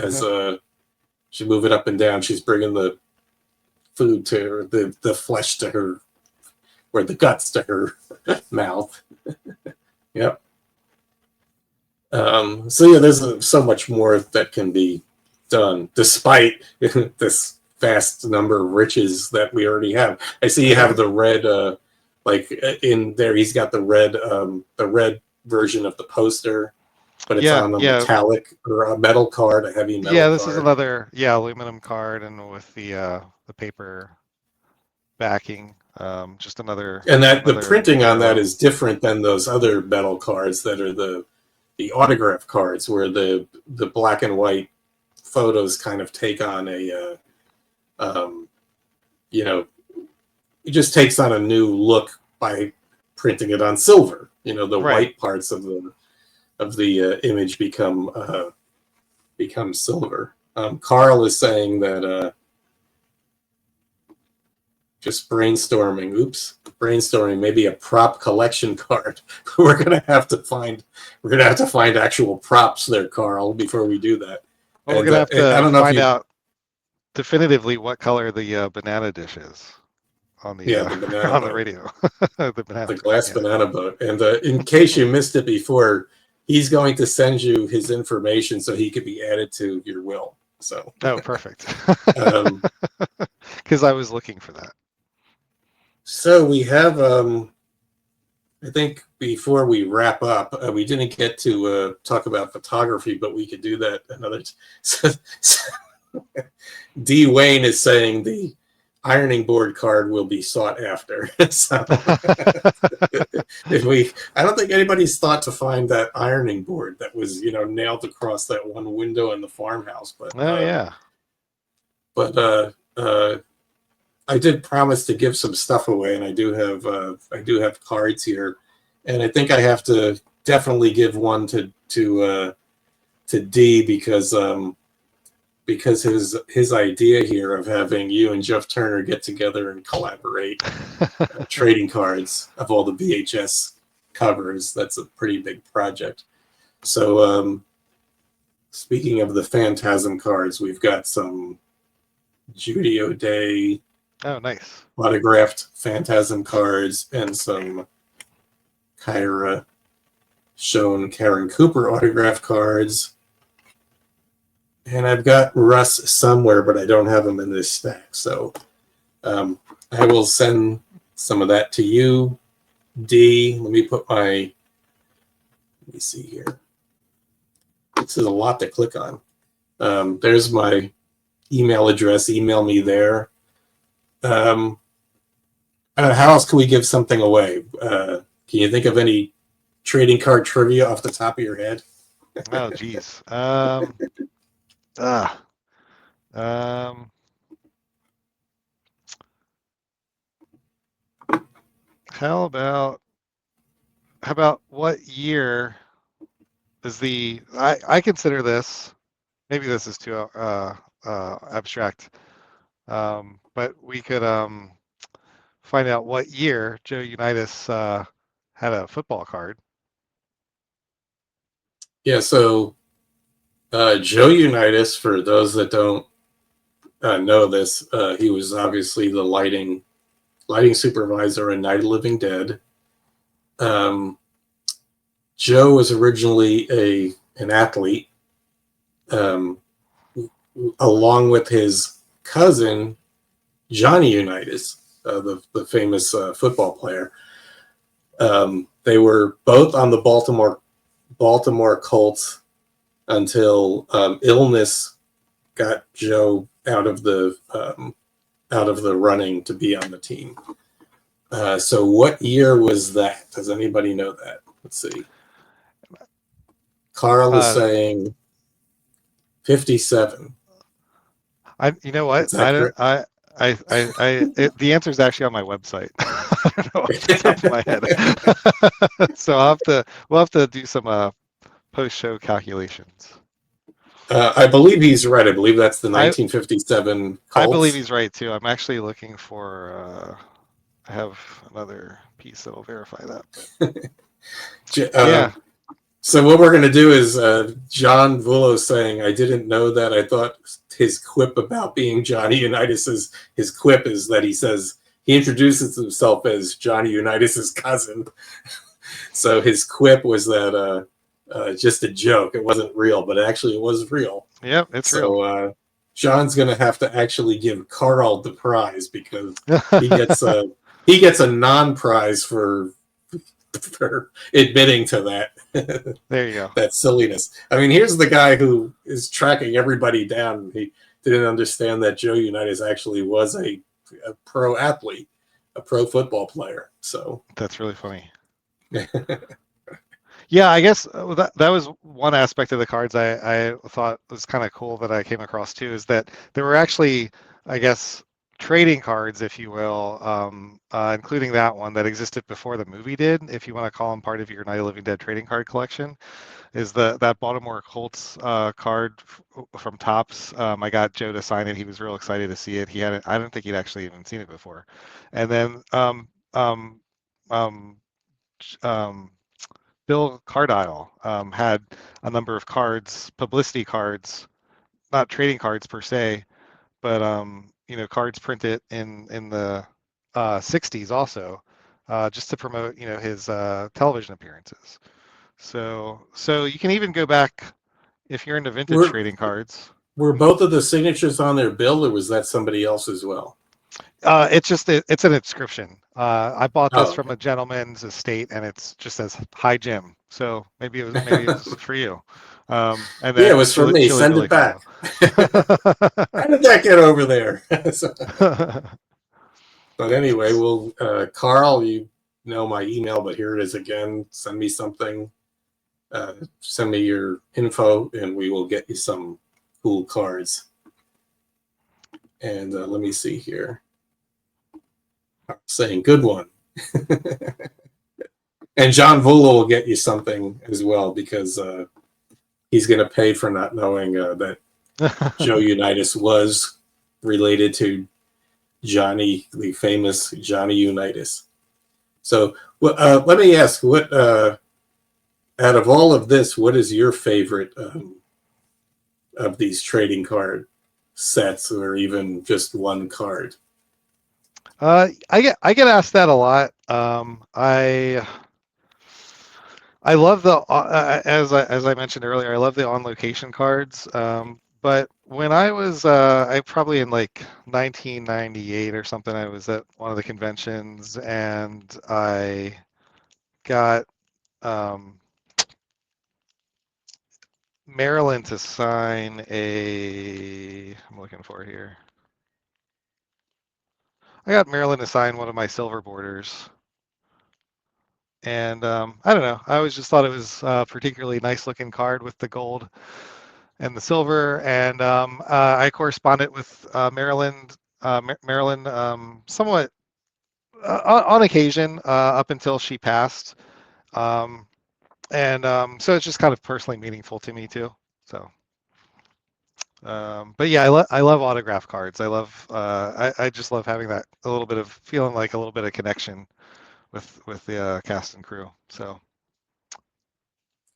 she move it up and down, she's bringing the food to her, the flesh to her, or the guts to her mouth. Yep. So yeah, there's so much more that can be done, despite this vast number of riches that we already have. I see you have the red, like in there, he's got the red version of the poster, but it's on a metallic or a metal card, a heavy metal. Yeah, this card. is another aluminum card, and with the paper backing, just another. And that another the printing on that material. is different than those other metal cards that are the autograph cards, where the black and white photos kind of take on a it just takes on a new look by printing it on silver. The Right. white parts of the image become silver. Carl is saying that just brainstorming maybe a prop collection card. We're gonna have to find actual props there, Carl, before we do that. Well, we're gonna have I to don't know if find you, out definitively what color the banana dish is on the the banana on the boat. radio. The banana The boat, glass yeah. banana boat. And in case you missed it before, he's going to send you his information so he could be added to your will. So. Oh, perfect. Because I was looking for that. So we have, I think before we wrap up, we didn't get to talk about photography, but we could do that another time. D. Wayne is saying the ironing board card will be sought after. So I don't think anybody's thought to find that ironing board that was, nailed across that one window in the farmhouse. But yeah. But I did promise to give some stuff away, and I do have cards here, and I think I have to definitely give one to D because his idea here of having you and Jeff Turner get together and collaborate trading cards of all the VHS covers, that's a pretty big project. So speaking of the Phantasm cards, we've got some Judy O'Day Nice autographed Phantasm cards and some Kyra Schoen Karen Cooper autographed cards. And I've got Russ somewhere, but I don't have him in this stack. So I will send some of that to you, D. Let me see here. This is a lot to click on. There's my email address. Email me there. How else can we give something away? Can you think of any trading card trivia off the top of your head? Oh, geez. How about what year is I consider this, maybe this is too abstract, but we could find out what year Joe Unitas had a football card. Yeah, so Joe Unitas, for those that don't know this, he was obviously the lighting supervisor in Night of the Living Dead. Joe was originally an athlete, along with his cousin Johnny Unitas, the famous football player. They were both on the Baltimore Colts until illness got Joe out of the running to be on the team. So what year was that? Does anybody know that? Let's see. Carl is saying 57. You know what? The answer is actually on my website. I don't know off the top of my head. So we'll have to do some post-show calculations. I believe he's right. I believe that's the 1957 Colts. I believe he's right too. I'm actually looking for. I have another piece that will verify that. Yeah. So what we're going to do is John Vullo saying, I didn't know that. I thought his quip about being Johnny Unitas, his quip is that he says he introduces himself as Johnny Unitas's cousin. So his quip was that just a joke. It wasn't real, but actually it was real. Yep, it's real. So John's going to have to actually give Carl the prize because he gets a non-prize for admitting to that. There you go. That silliness. I mean, here's the guy who is tracking everybody down. He didn't understand that Joe Unitas actually was a pro athlete, a pro football player. So that's really funny. Yeah, I guess that was one aspect of the cards I thought was kind of cool that I came across too, is that there were actually, I guess, trading cards, if you will, including that one that existed before the movie did, if you want to call them part of your Night of the Living Dead trading card collection, is that Baltimore Colts card from Topps. I got Joe to sign it. He was real excited to see it. I don't think he'd actually even seen it before. And then um, Bill Cardile had a number of cards, publicity cards, not trading cards per se, but cards printed in the 60s also, just to promote his television appearances. So you can even go back if you're into vintage Were trading cards. were both of the signatures on their bill, or was that somebody else as well? It's an inscription. I bought this Oh, from okay. a gentleman's estate, and it's just says "Hi Jim." So maybe it was for you. And Yeah, it then was for me. Chili Send Billy it back. Farrell. How did that get over there? But anyway, well, Carl, you know my email, but here it is again. Send me something. Send me your info, and we will get you some cool cards. And let me see here. I'm saying good one. And John Vula will get you something as well, because he's going to pay for not knowing that Joe Unitas was related to Johnny, the famous Johnny Unitas. So let me ask, what out of all of this, what is your favorite of these trading card sets, or even just one card? I get asked that a lot. I love as I mentioned earlier, I love the on location cards. But when I was I probably in like 1998 or something, I was at one of the conventions and I got Marilyn to sign I'm looking for here. I got Marilyn to sign one of my silver borders. And I don't know. I always just thought it was a particularly nice looking card with the gold and the silver. And I corresponded with Marilyn, somewhat on occasion up until she passed. So it's just kind of personally meaningful to me too. So, but yeah, I love autograph cards. I just love having that a little bit of feeling like a little bit of connection with the cast and crew. So.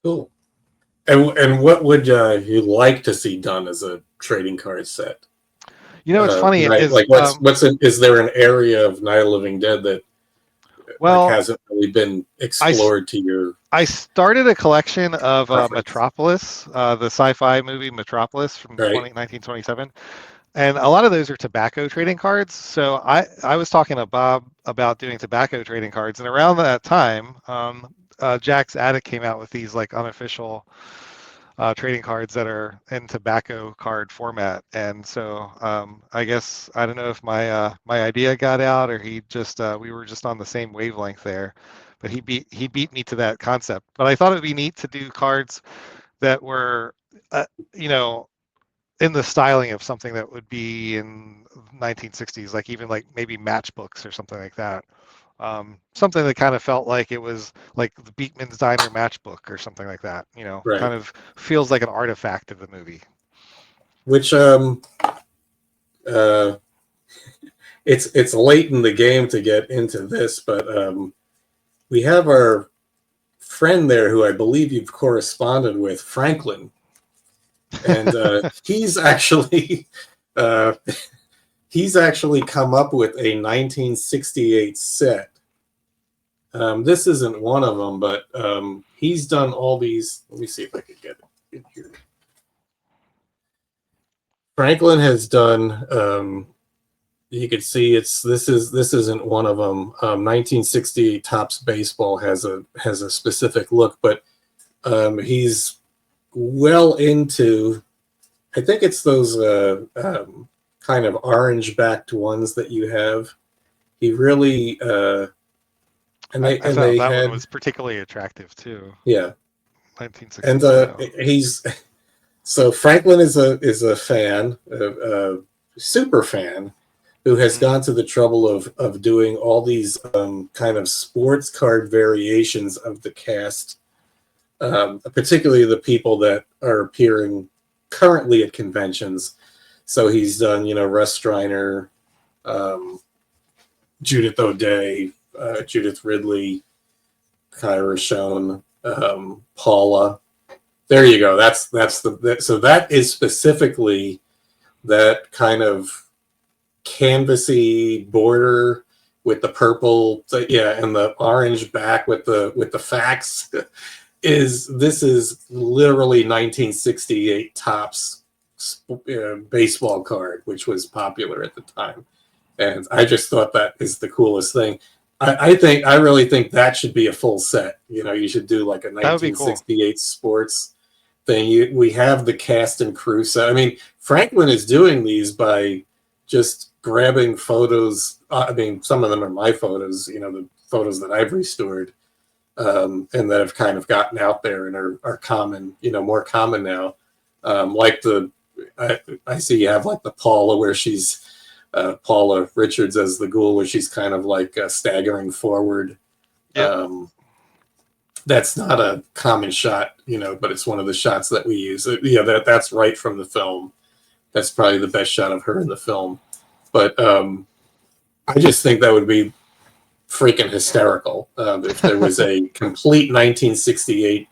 Cool. And what would you like to see done as a trading card set? It's funny Right, is like is there an area of Night of the Living Dead that like well, hasn't really been explored to your I started a collection of preference? Metropolis, the sci-fi movie Metropolis from Right. 1927, and a lot of those are tobacco trading cards. So I was talking to Bob about doing tobacco trading cards, and around that time, Jack's Attic came out with these like unofficial trading cards that are in tobacco card format. And so I guess I don't know if my idea got out or we were just on the same wavelength there. But he beat me to that concept. But I thought it would be neat to do cards that were, you know, in the styling of something that would be in 1960s, like even like maybe matchbooks or something like that. Something that kind of felt like it was like the Beekman's Diner matchbook or something like that. Right. Kind of feels like an artifact of the movie. Which uh it's late in the game to get into this, but we have our friend there who I believe you've corresponded with, Franklin, and he's actually uh, he's actually come up with a 1968 set. This isn't one of them, but he's done all these. Let me see if I can get it in here. Franklin has done. You can see this isn't one of them. 1968 Topps Baseball has a specific look, but he's well into. I think it's those kind of orange backed ones that you have. He really I thought they that one had, was particularly attractive too. yeah, 1960 and style. he's so Franklin is a fan, a super fan, who has gone to the trouble of doing all these kind of sports card variations of the cast, particularly the people that are appearing currently at conventions. So he's done, Russ Striner, Judith O'Day, Judith Ridley, Kyra Schoen, Paula. There you go. So that is specifically that kind of canvasy border with the purple, and the orange back with the facts. This is literally 1968 Topps baseball card, which was popular at the time, and I just thought that is the coolest thing. I really think that should be a full set. You should do like a 1968 cool. Sports thing. We have the cast and crew set. I mean, Franklin is doing these by just grabbing photos. Some of them are my photos, the photos that I've restored, and that have kind of gotten out there and are common, more common now. Like I see you have like the Paula where she's Paula Richards as the Ghoul, where she's kind of like staggering forward. Yep. That's not a common shot, but it's one of the shots that we use. That's right from the film. That's probably the best shot of her in the film. But I just think that would be freaking hysterical if there was a complete 1968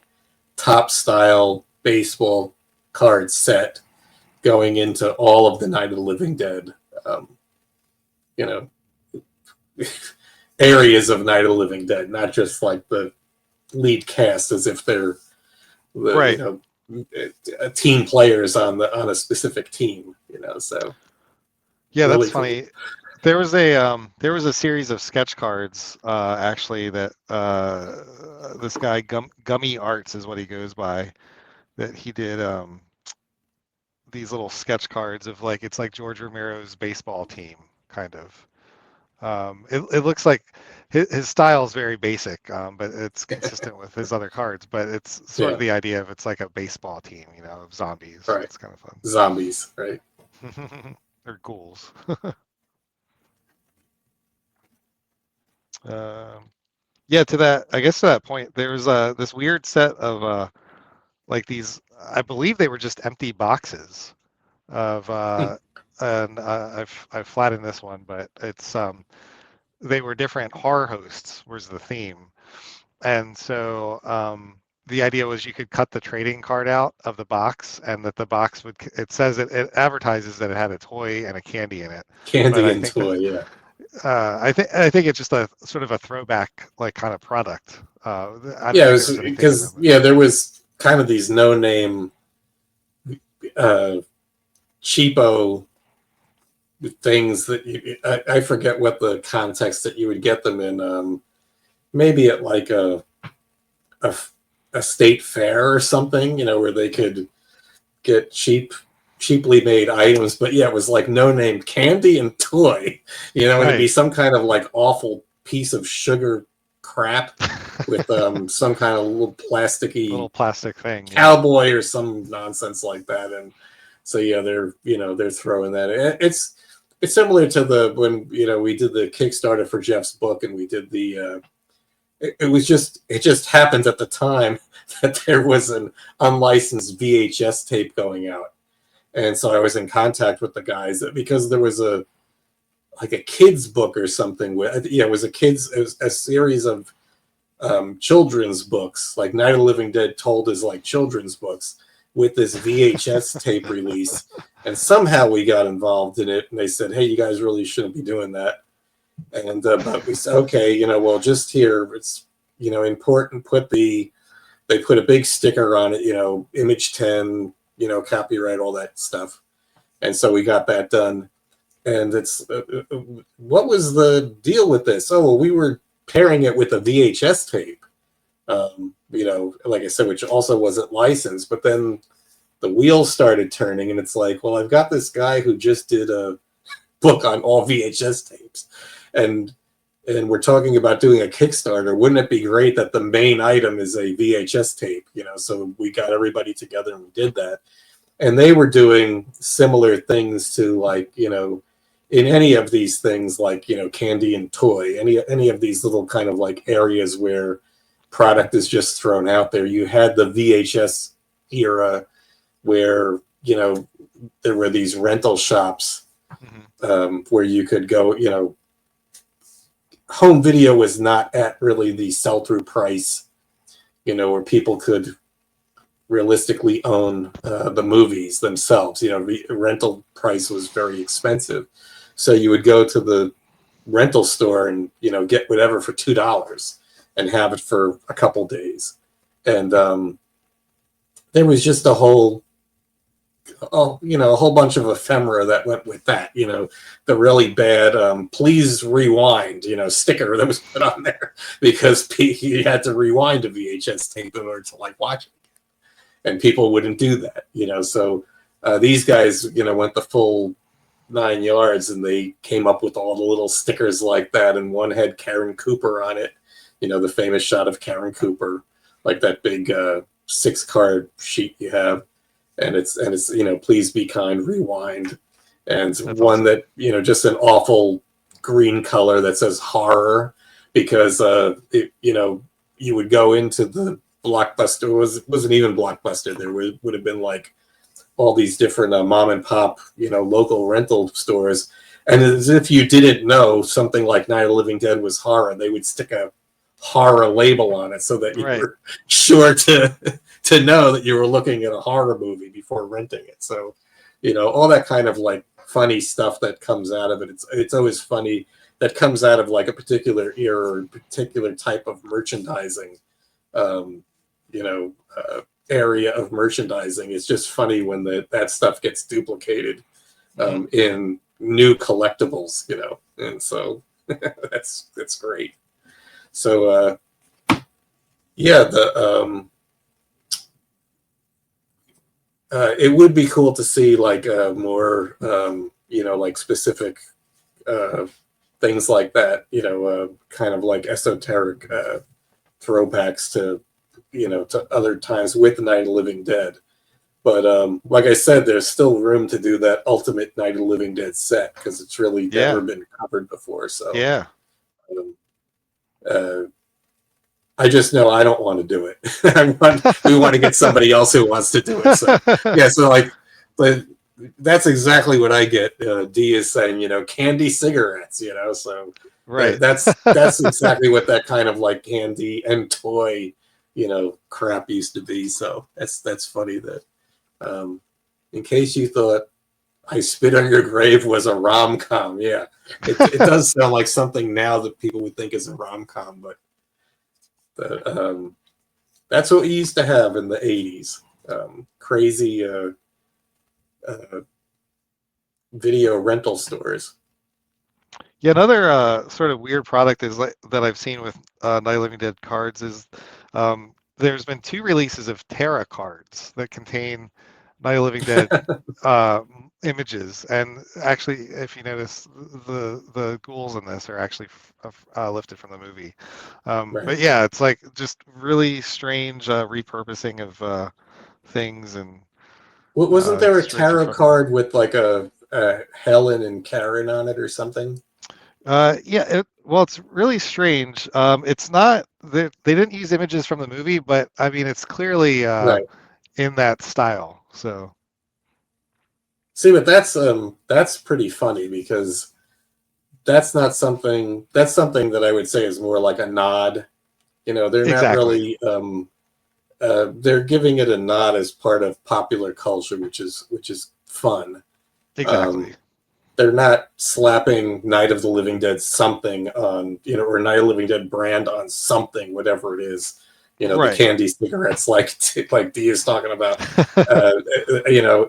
top style baseball card set going into all of the Night of the Living Dead. Areas of Night of the Living Dead, not just like the lead cast as if they're right. Team players on a specific team. So yeah, really that's cool. Funny. There was a series of sketch cards actually that this guy Gummy Arts is what he goes by, that he did these little sketch cards of it's like George Romero's baseball team kind of. It looks like his style is very basic, but it's consistent with his other cards. But it's sort of the idea of it's like a baseball team, of zombies. Right. It's kind of fun. Zombies, right? Or ghouls. To that point, there was this weird set of these. I believe they were just empty boxes of. And I've flattened this one, but it's they were different horror hosts was the theme, and so the idea was you could cut the trading card out of the box, and that the box would. It says it advertises that it had a toy and a candy in it. Candy and toy, yeah. I think it's just a sort of a throwback kind of product. Because there was kind of these no-name cheapo things that I forget what the context that you would get them in. Maybe at like a state fair or something, where they could get cheaply made items, but it was like no-name candy and toy, and it'd be some kind of like awful piece of sugar crap with some kind of little plastic thing, cowboy or some nonsense like that. And so they're throwing that in. It's similar to when we did the Kickstarter for Jeff's book, and we did the it just happened at the time that there was an unlicensed VHS tape going out. And so I was in contact with the guys because there was a kid's book or something. It was a series of children's books, like Night of the Living Dead told as like children's books with this VHS tape release. And somehow we got involved in it, and they said, "Hey, you guys really shouldn't be doing that." And but we said, "Okay, well, just here, it's important. They put a big sticker on it, image 10, copyright, all that stuff." And so we got that done. And it's what was the deal with this? Oh, well, we were pairing it with a VHS tape, like I said, which also wasn't licensed. But then the wheels started turning, and it's like, well, I've got this guy who just did a book on all VHS tapes, and we're talking about doing a Kickstarter. Wouldn't it be great that the main item is a VHS tape? So we got everybody together and we did that. And they were doing similar things to in any of these things, like, candy and toy, any of these little kind of like areas where product is just thrown out there. You had the VHS era where, there were these rental shops where you could go, home video was not at really the sell-through price, where people could realistically own the movies themselves. Rental price was very expensive. So you would go to the rental store and, get whatever for $2 and have it for a couple days. And there was just a whole bunch of ephemera that went with that, the really bad please rewind, sticker that was put on there because you had to rewind a VHS tape in order to like watch it. And people wouldn't do that, so these guys, went the full 9 yards, and they came up with all the little stickers like that. And one had Karen Cooper on it, the famous shot of Karen Cooper, like that big 6-card sheet you have. And it's please be kind, rewind. And that's one awesome. That, just an awful green color that says horror, because, you would go into the Blockbuster. It wasn't even Blockbuster. There would have been like all these different mom and pop, local rental stores. And as if you didn't know something like Night of the Living Dead was horror, they would stick a horror label on it so that you were sure to know that you were looking at a horror movie before renting it. So, all that kind of like funny stuff that comes out of it. It's always funny that comes out of like a particular era or a particular type of merchandising, area of merchandising. It's just funny when that stuff gets duplicated in new collectibles, and so that's great. So it would be cool to see like more like specific things like that, kind of like esoteric throwbacks to to other times with Night of the Living Dead. But like I said, there's still room to do that ultimate Night of the Living Dead set because it's really never been covered before. So I just know I don't want to do it. We want to get somebody else who wants to do it. So so like, but that's exactly what I get. Dee is saying, candy cigarettes, so that's exactly what that kind of like candy and toy, crap used to be. So that's funny that, in case you thought I Spit on Your Grave was a rom-com. Yeah, it does sound like something now that people would think is a rom-com, but that's what we used to have in the 80s. Crazy video rental stores. Yeah, another sort of weird product is that I've seen with Night of the Living Dead cards is there's been 2 releases of tarot cards that contain Night of the Living Dead images, and actually, if you notice, the ghouls in this are actually lifted from the movie. But yeah, it's like just really strange repurposing of things. And wasn't there a tarot card with like a Helen and Karen on it or something? It's really strange. It's not they didn't use images from the movie, but I mean it's clearly in that style. So see, but that's pretty funny because that's something that I would say is more like a nod. They're not really they're giving it a nod as part of popular culture, which is fun. Exactly. They're not slapping Night of the Living Dead something on, or Night of the Living Dead brand on something, whatever it is. The candy cigarettes, like Dee is talking about,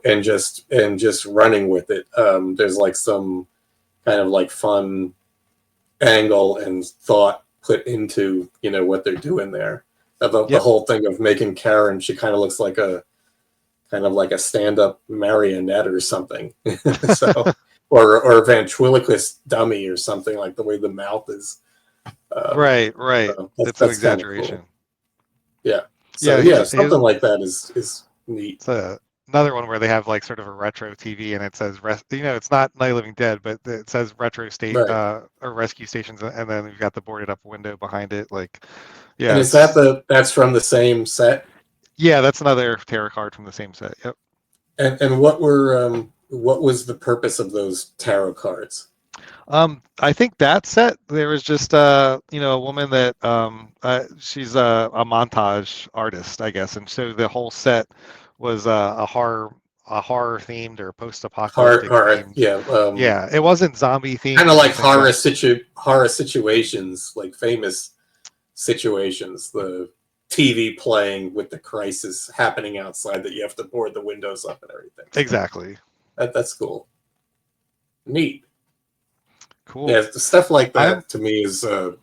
and just running with it. There's like some kind of like fun angle and thought put into, what they're doing there. The whole thing of making Karen, she kind of looks like a stand-up marionette or something. So. Or a ventriloquist dummy or something, like the way the mouth is. Right. That's an exaggeration. Cool. Yeah. So something like that is neat. another one where they have like sort of a retro TV, and it says it's not Night of the Living Dead, but it says retro state Right. or rescue stations, and then you've got the boarded up window behind it. Like, And yeah, is that's from the same set? yeah, that's another tarot card from the same set. Yep. And what was the purpose of those tarot cards? I think that set there was just a woman that she's a montage artist, I guess, and so the whole set was a horror themed or post-apocalyptic themed. Yeah. Yeah, it wasn't zombie themed. Kind of like horror situations, like famous situations. The TV playing with the crisis happening outside that you have to board the windows up and everything. Exactly. That's cool. Neat. Cool. Yeah, stuff like that to me is doesn't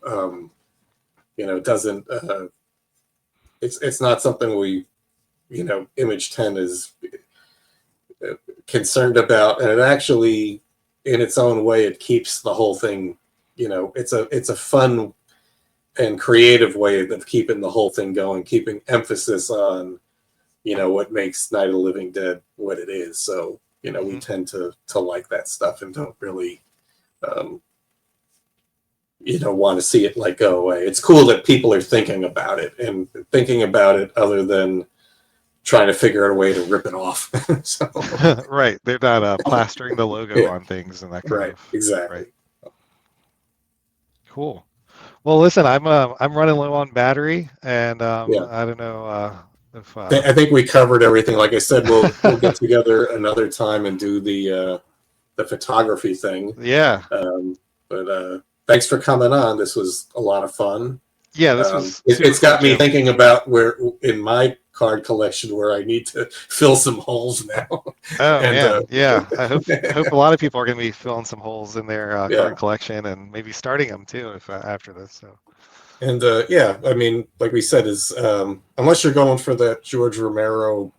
it's not something we Image 10 is concerned about, and it actually in its own way it keeps the whole thing, it's a fun and creative way of keeping the whole thing going, keeping emphasis on what makes Night of the Living Dead what it is. So we tend to like that stuff and don't really want to see it like go away. It's cool that people are thinking about it other than trying to figure out a way to rip it off. So, right, they're not plastering the logo on things and that kind of. Exactly. Right. Cool. Well, listen, I'm running low on battery, and I don't know if I think we covered everything. Like I said, we'll get together another time and do the photography thing. Yeah. But thanks for coming on. This was a lot of fun. Yeah, this was. It's got me thinking about where in my card collection where I need to fill some holes now. Oh and, yeah. I hope a lot of people are going to be filling some holes in their card collection and maybe starting them too if after this. So. And I mean, like we said, is unless you're going for that George Romero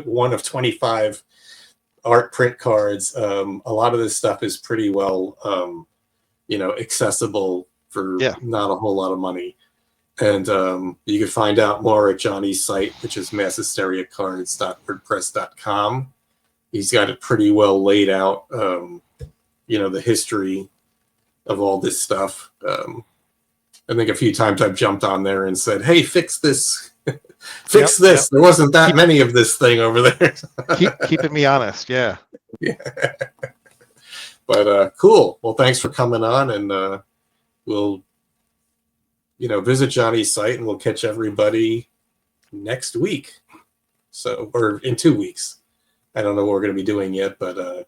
1 of 25 art print cards, a lot of this stuff is pretty well, accessible for not a whole lot of money. And you can find out more at Johnny's site, which is masshysteriacards.wordpress.com. He's got it pretty well laid out, the history of all this stuff. I think a few times I've jumped on there and said, hey, fix this. Fix this. Yep. There wasn't that many of this thing over there. keeping me honest. Yeah. Yeah. But cool. Well, thanks for coming on, and we'll visit Johnny's site, and we'll catch everybody next week. So, or in 2 weeks. I don't know what we're going to be doing yet, but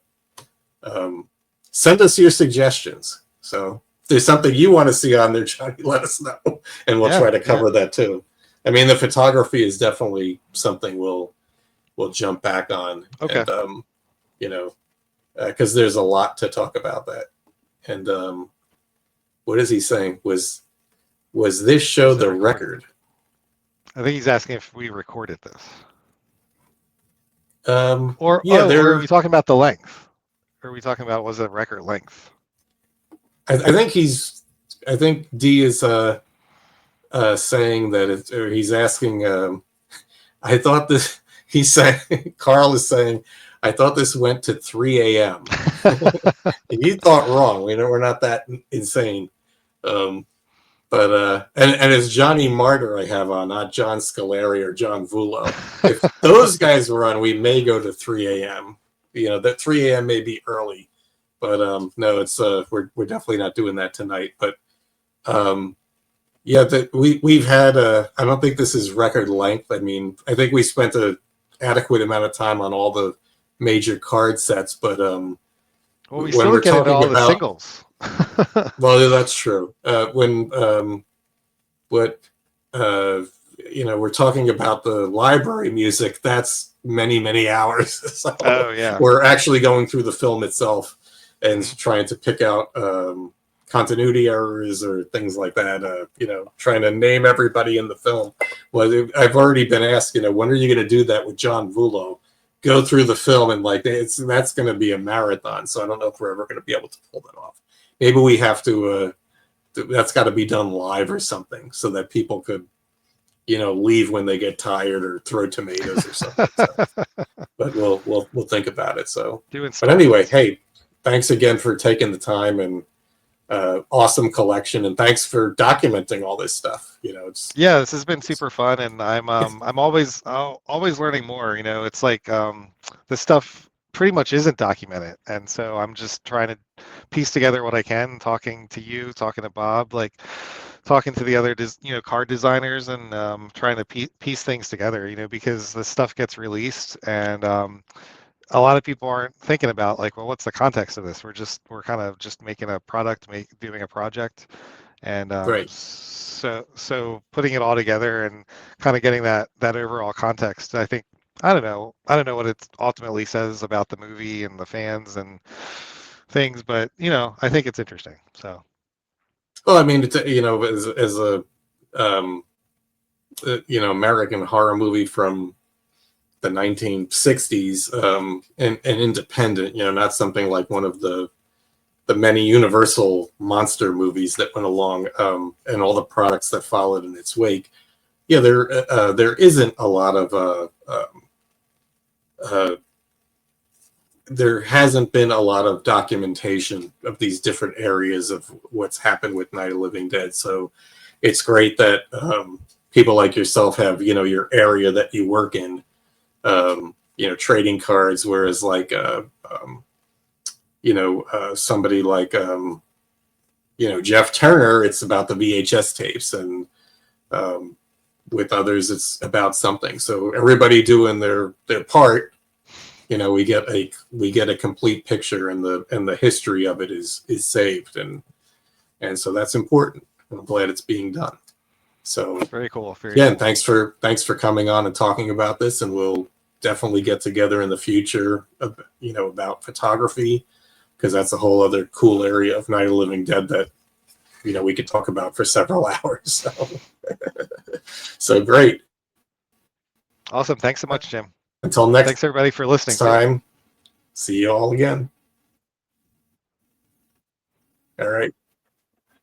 send us your suggestions. So if there's something you want to see on there, Johnny, let us know, and we'll try to cover that too. I mean, the photography is definitely something we'll jump back on. Okay. And, because there's a lot to talk about that. And what is he saying? Was this show the record? I think he's asking if we recorded this. Or are we talking about the length? Or are we talking about was it record length? I think D is saying that or he's asking. I thought this. He's saying Carl is saying. I thought this went to 3 a.m. You thought wrong. We're not that insane. But it's Johnny Martyr I have on, not John Scolari or John Vullo. If those guys were on, we may go to 3 a.m. That 3 a.m. may be early, but no, it's we're definitely not doing that tonight. But we've had I don't think this is record length. I mean, I think we spent an adequate amount of time on all the major card sets, but we still get into all the singles. Well, that's true. We're talking about the library music, that's many hours. So we're actually going through the film itself and trying to pick out continuity errors or things like that. Trying to name everybody in the film. Well, I've already been asked, when are you going to do that with John Vullo? Go through the film and that's going to be a marathon. So I don't know if we're ever going to be able to pull that off. Maybe we have to. That's got to be done live or something, so that people could leave when they get tired or throw tomatoes or something. So, but we'll think about it. So, but anyway, hey, thanks again for taking the time, and awesome collection, and thanks for documenting all this stuff. It's this has been super fun, and I'm always learning more. It's like this stuff pretty much isn't documented, and so I'm just trying to piece together what I can. Talking to you, talking to Bob, like talking to the other card designers, and trying to piece things together. Because the stuff gets released, and a lot of people aren't thinking about, like, well, what's the context of this? We're kind of just making a product, doing a project, and right. so putting it all together and kind of getting that overall context. I don't know what it ultimately says about the movie and the fans and things, but I think it's interesting. So, Well, I mean, it's, as a American horror movie from the 1960s, and independent, not something like one of the many Universal monster movies that went along, and all the products that followed in its wake. Yeah, there isn't a lot of there hasn't been a lot of documentation of these different areas of what's happened with Night of the Living Dead. So it's great that people like yourself have, your area that you work in, trading cards, whereas like somebody like Jeff Turner, it's about the VHS tapes, and with others it's about something. So everybody doing their part, we get a complete picture, and the history of it is saved, and so that's important. I'm glad it's being done. So very cool. Cool. Thanks for coming on and talking about this, and we'll definitely get together in the future, about photography, because that's a whole other cool area of Night of the Living Dead that we could talk about for several hours. So great. Awesome. Thanks so much, Jim. Until next Thanks everybody for listening. Time. See you all again. All right.